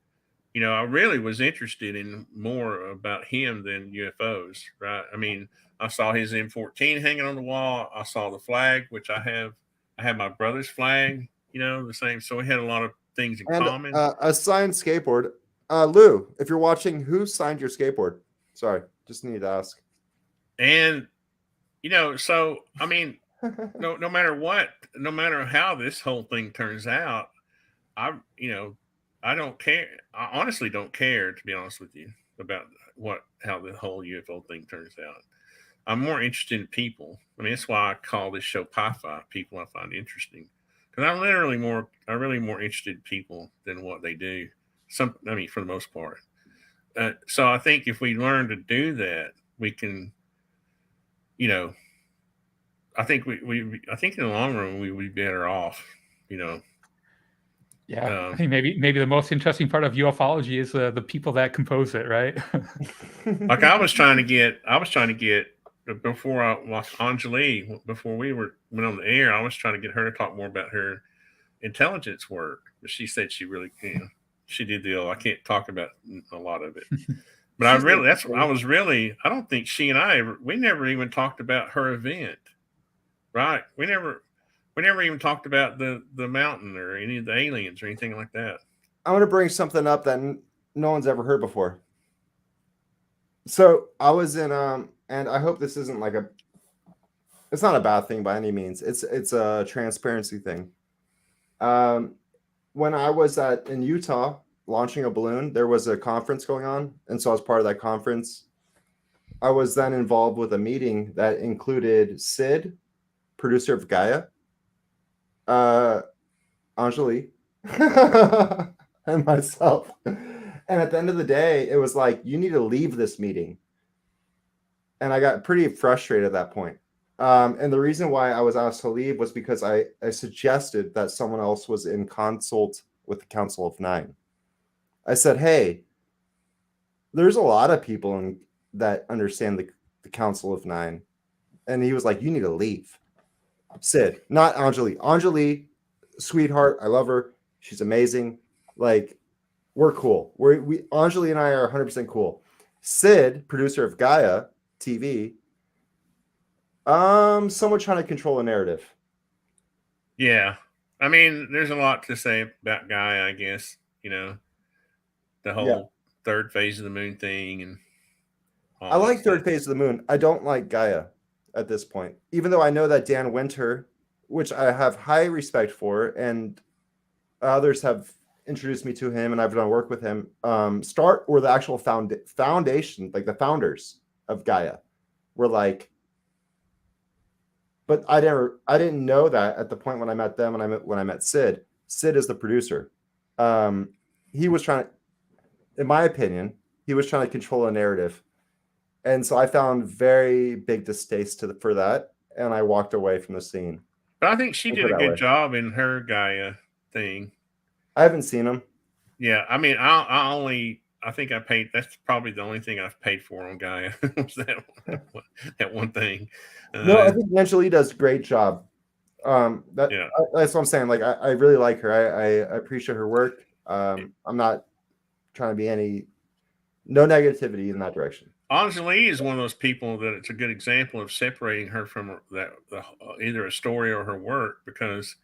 I really was interested in more about him than UFOs, right? I mean, I saw his M14 hanging on the wall. I saw the flag, which I have. I have my brother's flag, the same. So we had a lot of things in common. A signed skateboard. Lou, if you're watching, who signed your skateboard? Sorry, just need to ask. And, so, I mean, no matter what, no matter how this whole thing turns out, I don't care. I honestly don't care, to be honest with you, about how the whole UFO thing turns out. I'm more interested in people. I mean, that's why I call this show PiFi, people I find interesting. Because I'm really more interested in people than what they do. For the most part. So I think if we learn to do that, we can, I think I think in the long run we'd be better off, Yeah, I think maybe the most interesting part of ufology is the people that compose it, right? Like I was trying to get before I watched Anjali, before we went on the air, I was trying to get her to talk more about her intelligence work, but she said she really can. She did I can't talk about a lot of it, but I don't think she and we never even talked about her event, right? We never even talked about the mountain or any of the aliens or anything like that. I want to bring something up that no one's ever heard before. So I was in and I hope this isn't it's not a bad thing by any means. It's a transparency thing. When I was in Utah launching a balloon, there was a conference going on. And so as part of that conference, I was then involved with a meeting that included Sid, producer of Gaia, Anjali, and myself. And at the end of the day, it was like, you need to leave this meeting. And I got pretty frustrated at that point. And the reason why I was asked to leave was because I suggested that someone else was in consult with the Council of Nine. I said, hey, there's a lot of people that understand the Council of Nine. And he was like, you need to leave. Sid, not Anjali. Anjali, sweetheart. I love her. She's amazing. We're cool. Anjali and I are 100% cool. Sid, producer of Gaia TV, someone trying to control a narrative. Yeah. I mean, there's a lot to say about Gaia, I guess, the whole third phase of the moon thing. And I like third phase of the moon. I don't like Gaia at this point, even though I know that Dan Winter which I have high respect for, and others have introduced me to him, and I've done work with him. The actual foundation, like the founders of Gaia, were like, but I didn't know that at the point when I met them, when I met Sid. Sid is the producer. He was trying to, in my opinion, he was trying to control a narrative, and so I found very big distaste for that, and I walked away from the scene. But I think she did a good job in her Gaia thing. I haven't seen him. Yeah, I mean, I think I paid. That's probably the only thing I've paid for on Gaia was that one thing. No, I think Angelique does a great job. That's what I'm saying. Like, I really like her. I appreciate her work. I'm not trying to be no negativity in that direction. Angelique is one of those people that it's a good example of separating her from either a story or her work, because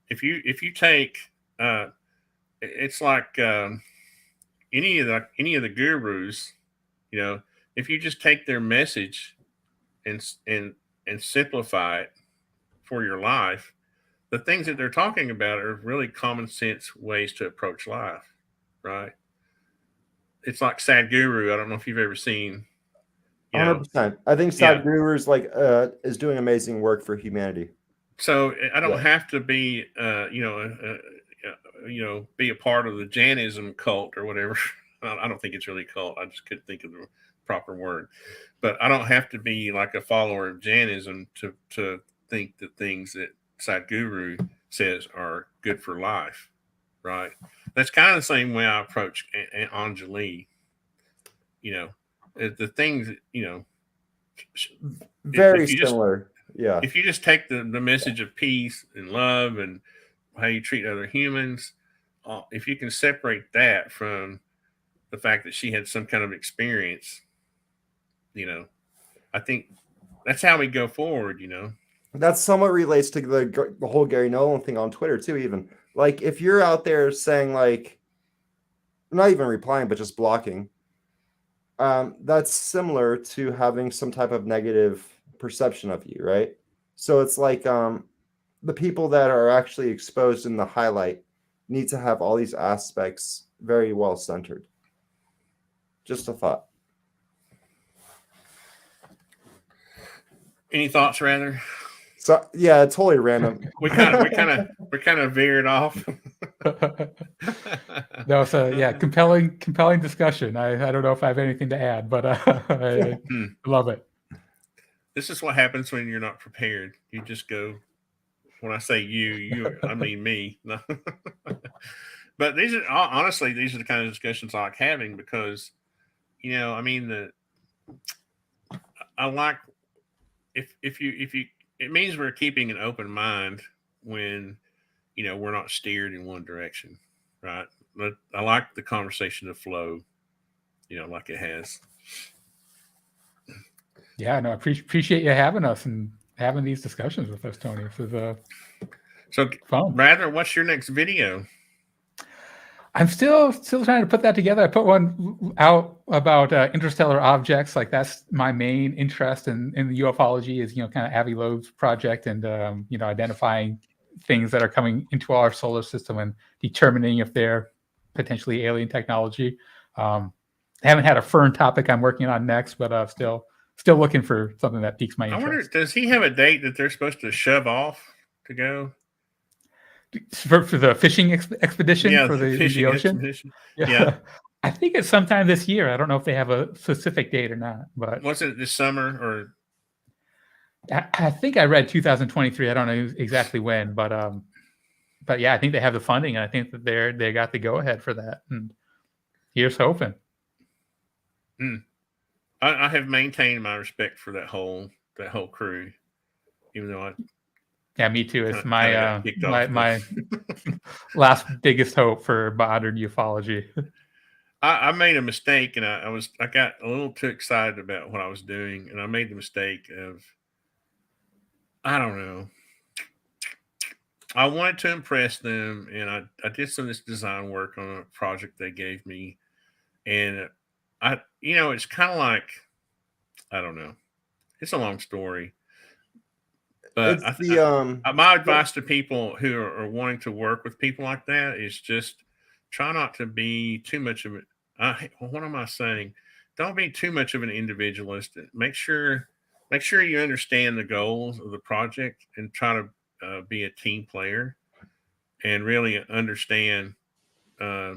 if you take it's like any of the gurus, if you just take their message and simplify it for your life, the things that they're talking about are really common sense ways to approach life, right? It's like Sadhguru. I don't know if you've ever seen. 100%. I think Sadhguru is doing amazing work for humanity. So I don't have to be, be a part of the Jainism cult or whatever. I don't think it's really a cult. I just couldn't think of the proper word. But I don't have to be like a follower of Jainism to think the things that Sadhguru says are good for life, right? That's kind of the same way I approach Anjali. The things, very similar. If you just take the message of peace and love and how you treat other humans, if you can separate that from the fact that she had some kind of experience, I think that's how we go forward. That somewhat relates to the whole Gary Nolan thing on Twitter too. Even like if you're out there saying like, not even replying but just blocking, that's similar to having some type of negative perception of you, right? So it's like the people that are actually exposed in the highlight need to have all these aspects very well centered. Just a thought. Any thoughts, rather? So yeah, totally random. we kind of veered off. No, so yeah, compelling discussion. I don't know if I have anything to add, but I love it. This is what happens when you're not prepared. You just go. When I say you, I mean me. But these are honestly, these are the kind of discussions I like having because, I mean, I like if you it means we're keeping an open mind when we're not steered in one direction, right? But I like the conversation to flow, like it has. Yeah, no, I appreciate you having us and having these discussions with us, Tony. This is so fun. Rather, what's your next video? I'm still trying to put that together. I put one out about interstellar objects. Like that's my main interest in the ufology is kind of Avi Loeb's project and identifying things that are coming into our solar system and determining if they're potentially alien technology. I haven't had a firm topic I'm working on next, but still looking for something that piques my interest. I wonder, does he have a date that they're supposed to shove off to go? For the fishing expedition for the ocean? Expedition. Yeah. I think it's sometime this year. I don't know if they have a specific date or not. But was it this summer or? I think I read 2023. I don't know exactly when, but yeah, I think they have the funding, and I think that they got the go ahead for that. And here's hoping. I have maintained my respect for that whole crew, even though yeah, me too. It's my last biggest hope for modern ufology. I made a mistake, and I got a little too excited about what I was doing, and I made the mistake of, I don't know. I wanted to impress them, and I did some of this design work on a project they gave me, and it's kind of like, I don't know. It's a long story. But It's the my advice to people who are wanting to work with people like that is just try not to be too much of it. What am I saying? Don't be too much of an individualist. Make sure you understand the goals of the project and try to be a team player and really understand. Uh,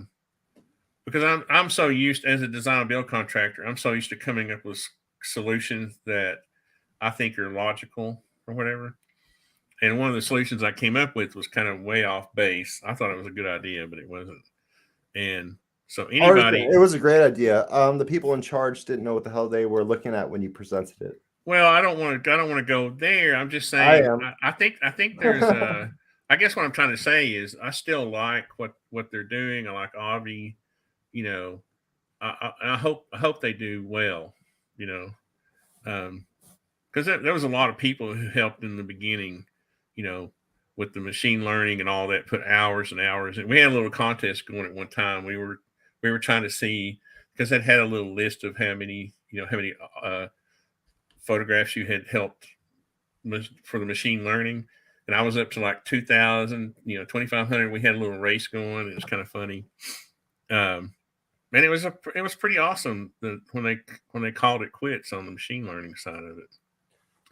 because I'm so used as a design and build contractor, I'm so used to coming up with solutions that I think are logical or whatever. And one of the solutions I came up with was kind of way off base. I thought it was a good idea, but it wasn't. And so anybody, it was a great idea. The people in charge didn't know what the hell they were looking at when you presented it. well, I don't want to go there. I'm just I saying. am. I think there's a. I guess what I'm trying to say is I still like what they're doing. I like Avi. You know, I hope they do well. You know, because there was a lot of people who helped in the beginning. You know, with the machine learning and all that, put hours and hours. And we had a little contest going at one time. We were trying to see because it had a little list of how many photographs you had helped for the machine learning, and I was up to like 2,000, 2,500. We had a little race going. It was kind of funny, and it was pretty awesome when they called it quits on the machine learning side of it.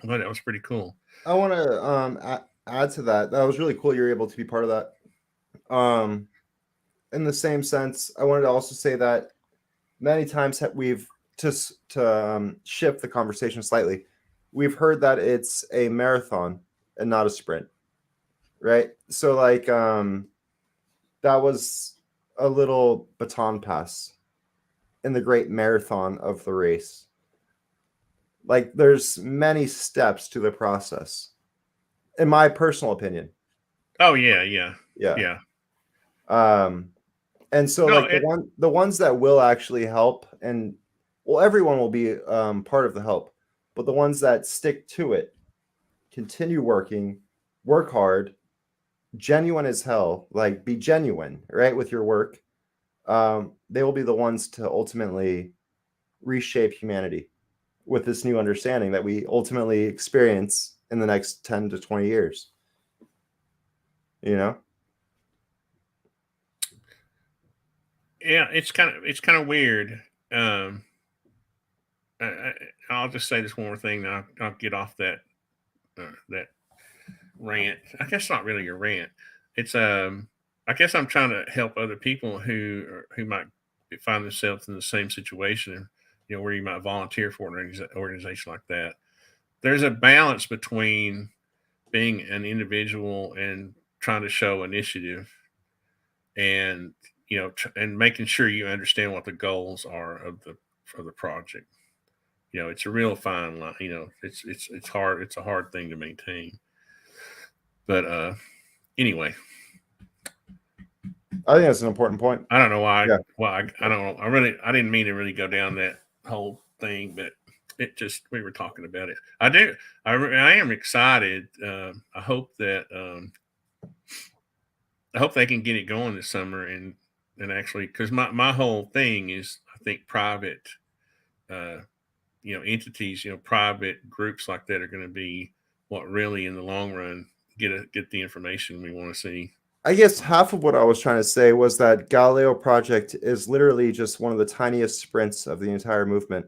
But that was pretty cool. I want to add to that. That was really cool. You're able to be part of that. In the same sense, I wanted to also say that many times we've to shift the conversation slightly. We've heard that it's a marathon and not a sprint, right? So like that was a little baton pass in the great marathon of the race. Like there's many steps to the process, in my personal opinion. Oh yeah. And so No, like the ones that will actually help, and well, everyone will be part of the help, but the ones that stick to it, continue working, work hard, genuine as hell, like be genuine, right, with your work. They will be the ones to ultimately reshape humanity with this new understanding that we ultimately experience in the next 10 to 20 years. You know? Yeah, it's kind of weird. I'll just say this one more thing. I'll get off that rant. I guess not really a rant. It's I guess I'm trying to help other people who might find themselves in the same situation. Where you might volunteer for an organization like that. There's a balance between being an individual and trying to show initiative, and and making sure you understand what the goals are of the project. It's a real fine line. It's hard. It's a hard thing to maintain. But anyway, I think that's an important point. I don't know why. Yeah. I don't know. I didn't mean to really go down that whole thing, but it just, we were talking about it. I am excited. I hope that they can get it going this summer and actually, because my whole thing is, I think private entities, private groups like that are going to be what really in the long run get the information we want to see. I guess half of what I was trying to say was that Galileo project is literally just one of the tiniest sprints of the entire movement.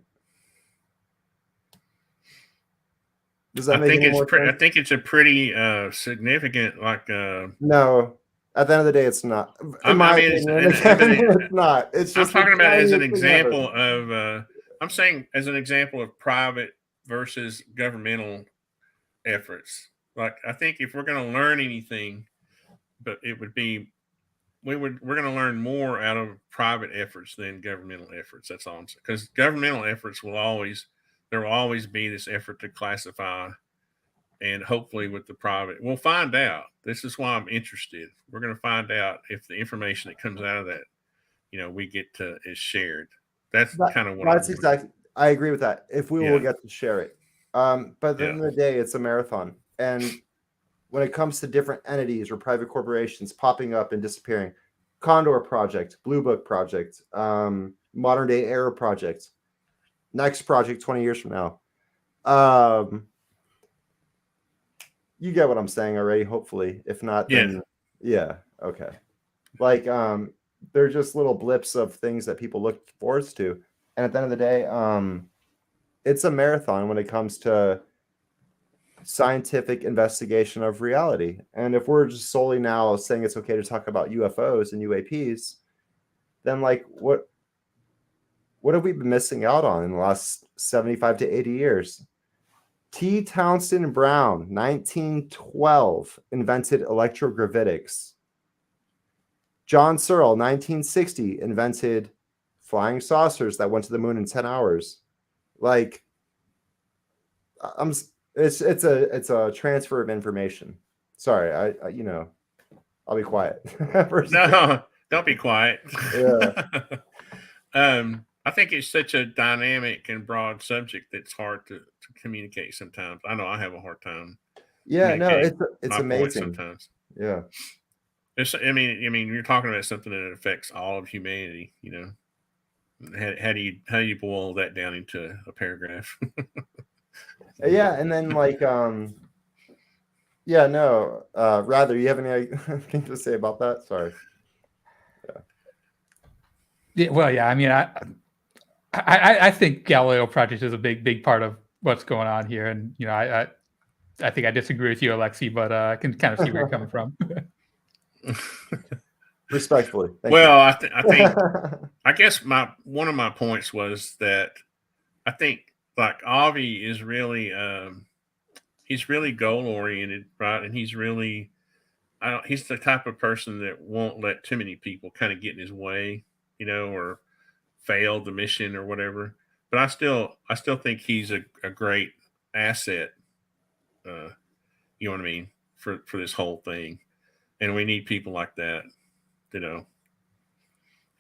Does that make any more sense? I think it's a pretty significant, like. No, at the end of the day, it's not. It's not. It's just. I'm talking about as an example of. I'm saying as an example of private versus governmental efforts. Like, I think if we're going to learn anything, but it would be, we're going to learn more out of private efforts than governmental efforts. That's all I'm saying. Because governmental efforts there will always be this effort to classify, and hopefully with the private, we'll find out. This is why I'm interested. We're going to find out if the information that comes out of that, we get to is shared. That's kind of what that's exactly. I agree with that. If we will get to share it, but at the end of the day, it's a marathon, and when it comes to different entities or private corporations popping up and disappearing, Condor Project, Blue Book Project, Modern Day Era Project, next project 20 years from now. You get what I'm saying already, hopefully. If not, then yeah, okay. Like they're just little blips of things that people look forward to. And at the end of the day, it's a marathon when it comes to scientific investigation of reality. And if we're just solely now saying it's okay to talk about UFOs and UAPs, then like what have we been missing out on in the last 75 to 80 years? T. Townsend Brown, 1912, invented electrogravitics. John Searle, 1960, invented flying saucers that went to the moon in 10 hours. Like, it's a transfer of information. Sorry, I I'll be quiet. No, don't be quiet. Yeah. I think it's such a dynamic and broad subject that's hard to communicate sometimes. I know I have a hard time. Yeah, no, it's my point amazing. sometimes. Yeah. I mean, you're talking about something that affects all of humanity. You know, how do you boil that down into a paragraph? Yeah, and then like yeah, no. Rather, you have anything to say about that? Sorry. Yeah, well, yeah. I mean, I think Galileo Project is a big part of what's going on here, and you know, I think I disagree with you, Alexei, but I can kind of see where you're coming from. Respectfully. I think I guess one of my points was that I think like Avi is really he's really goal oriented, right? And he's really he's the type of person that won't let too many people kind of get in his way, you know, or fail the mission or whatever. But I still think he's a great asset. You know what I mean, for this whole thing, and we need people like that, you know.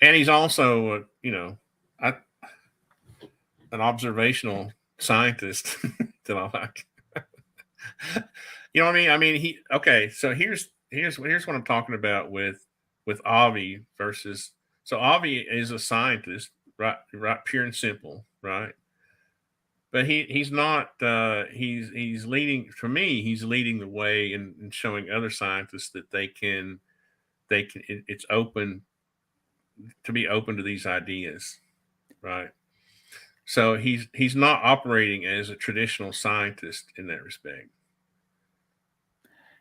And he's also, you know, an observational scientist that I like. You know what I mean? I mean, okay. So here's what I'm talking about with Avi versus. So Avi is a scientist, right? Pure and simple, right? But he's not. He's leading. For me, he's leading the way and showing other scientists that they can. It's open to be open to these ideas, right? So he's not operating as a traditional scientist in that respect.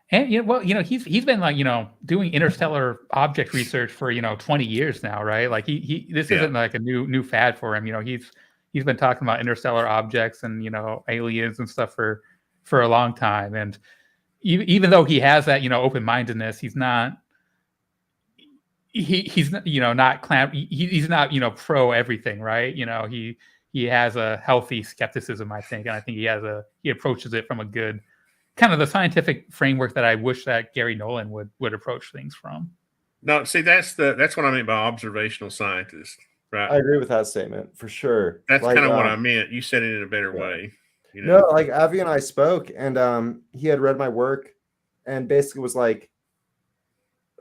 And he's been like doing interstellar object research for 20 years now, right? Like this isn't like a new fad for him. He's been talking about interstellar objects and aliens and stuff for a long time. And even though he has that open mindedness, he's not. He's not he's not pro everything, right? He has a healthy skepticism, I think, and I think he approaches it from a good kind of the scientific framework that I wish that Gary Nolan would approach things from. No, see, that's what I mean by observational scientist, right? I agree with that statement for sure. That's kind of what I meant. You said it in a better way. No, like Avi and I spoke, and he had read my work, and basically was like,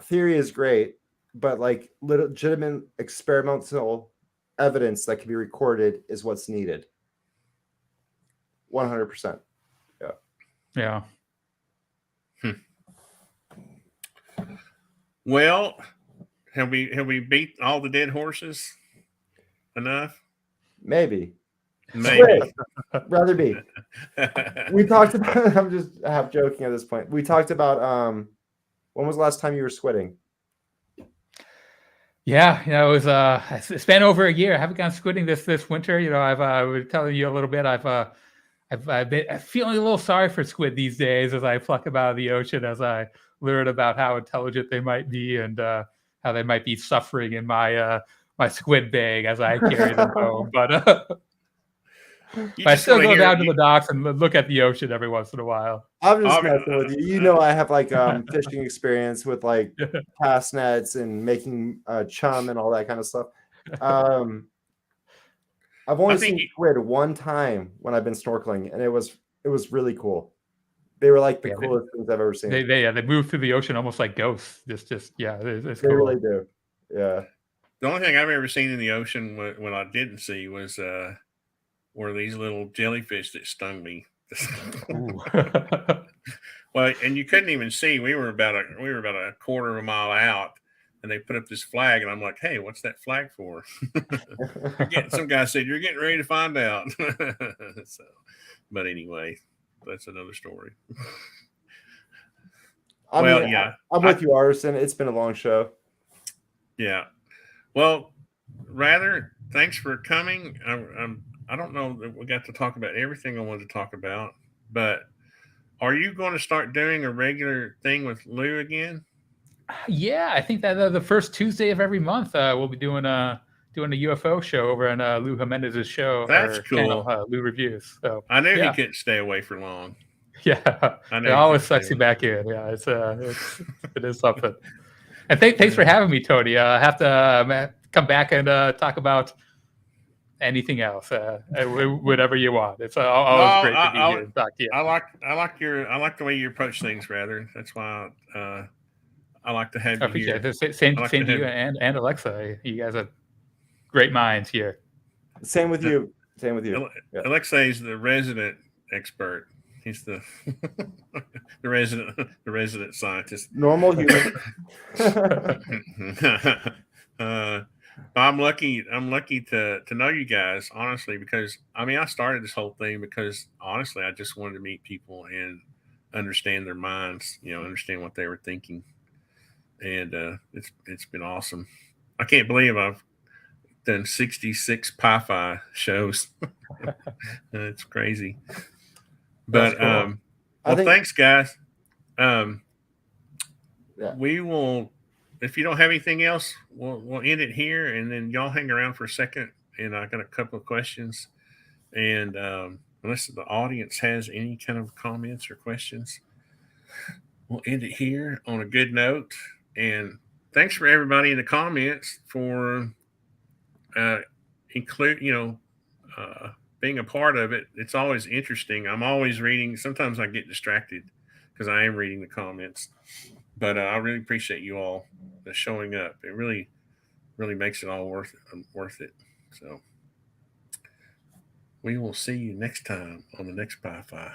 theory is great, but like legitimate experimental evidence that can be recorded is what's needed. 100%. Yeah. Well, have we beat all the dead horses enough? Maybe. Rather be. We talked about. I'm just half joking at this point. We talked about. When was the last time you were squidding? Yeah, it was. It's been over a year. I haven't gone squidding this winter. I was telling you a little bit. I've been feeling a little sorry for squid these days as I pluck them out of the ocean, as I learn about how intelligent they might be and how they might be suffering in my my squid bag as I carry them home. But I still go down to the docks and look at the ocean every once in a while. I'm just messing with you. I have like fishing experience with like cast nets and making chum and all that kind of stuff. I've only seen squid one time when I've been snorkeling, and it was really cool. They were like the coolest things I've ever seen. They move through the ocean almost like ghosts. It's they cool. Really do. Yeah. The only thing I've ever seen in the ocean when I didn't see was were these little jellyfish that stung me. Well, and you couldn't even see. We were about a quarter of a mile out, and they put up this flag, and I'm like, "Hey, what's that flag for?" Some guy said, "You're getting ready to find out." So, but anyway, that's another story. I'm with you, Arson. It's been a long show. Yeah. Well, rather, thanks for coming. I don't know that we got to talk about everything I wanted to talk about, but are you going to start doing a regular thing with Lou again? Yeah, I think that the first Tuesday of every month we'll be doing a UFO show over on Lou Jimenez's show. That's cool. Channel, Lou Reviews. So I knew he couldn't stay away for long. Yeah, it always sucks you back in. Yeah, it is something. And thanks for having me, Tony. I have to come back and talk about anything else, whatever you want. It's always great to be here and talk to you. I like the way you approach things. Rather, that's why I like to have you here. Same to you and Alexei. You guys are great minds here. Same with you. Yeah. Alexei's the resident expert. He's the the resident scientist. Normal human. I'm lucky to know you guys, honestly, because I started this whole thing because honestly I just wanted to meet people and understand their minds, understand what they were thinking. And it's been awesome. I can't believe I've done 66 PiFi shows. It's crazy. But cool. Thanks, guys. We will, if you don't have anything else, we'll end it here, and then y'all hang around for a second. And I got a couple of questions, and unless the audience has any kind of comments or questions, we'll end it here on a good note. And thanks for everybody in the comments for being a part of it. It's always interesting. I'm always reading. Sometimes I get distracted because I am reading the comments, but I really appreciate you all showing up. It really, really makes it all worth it. So we will see you next time on the next PiFi.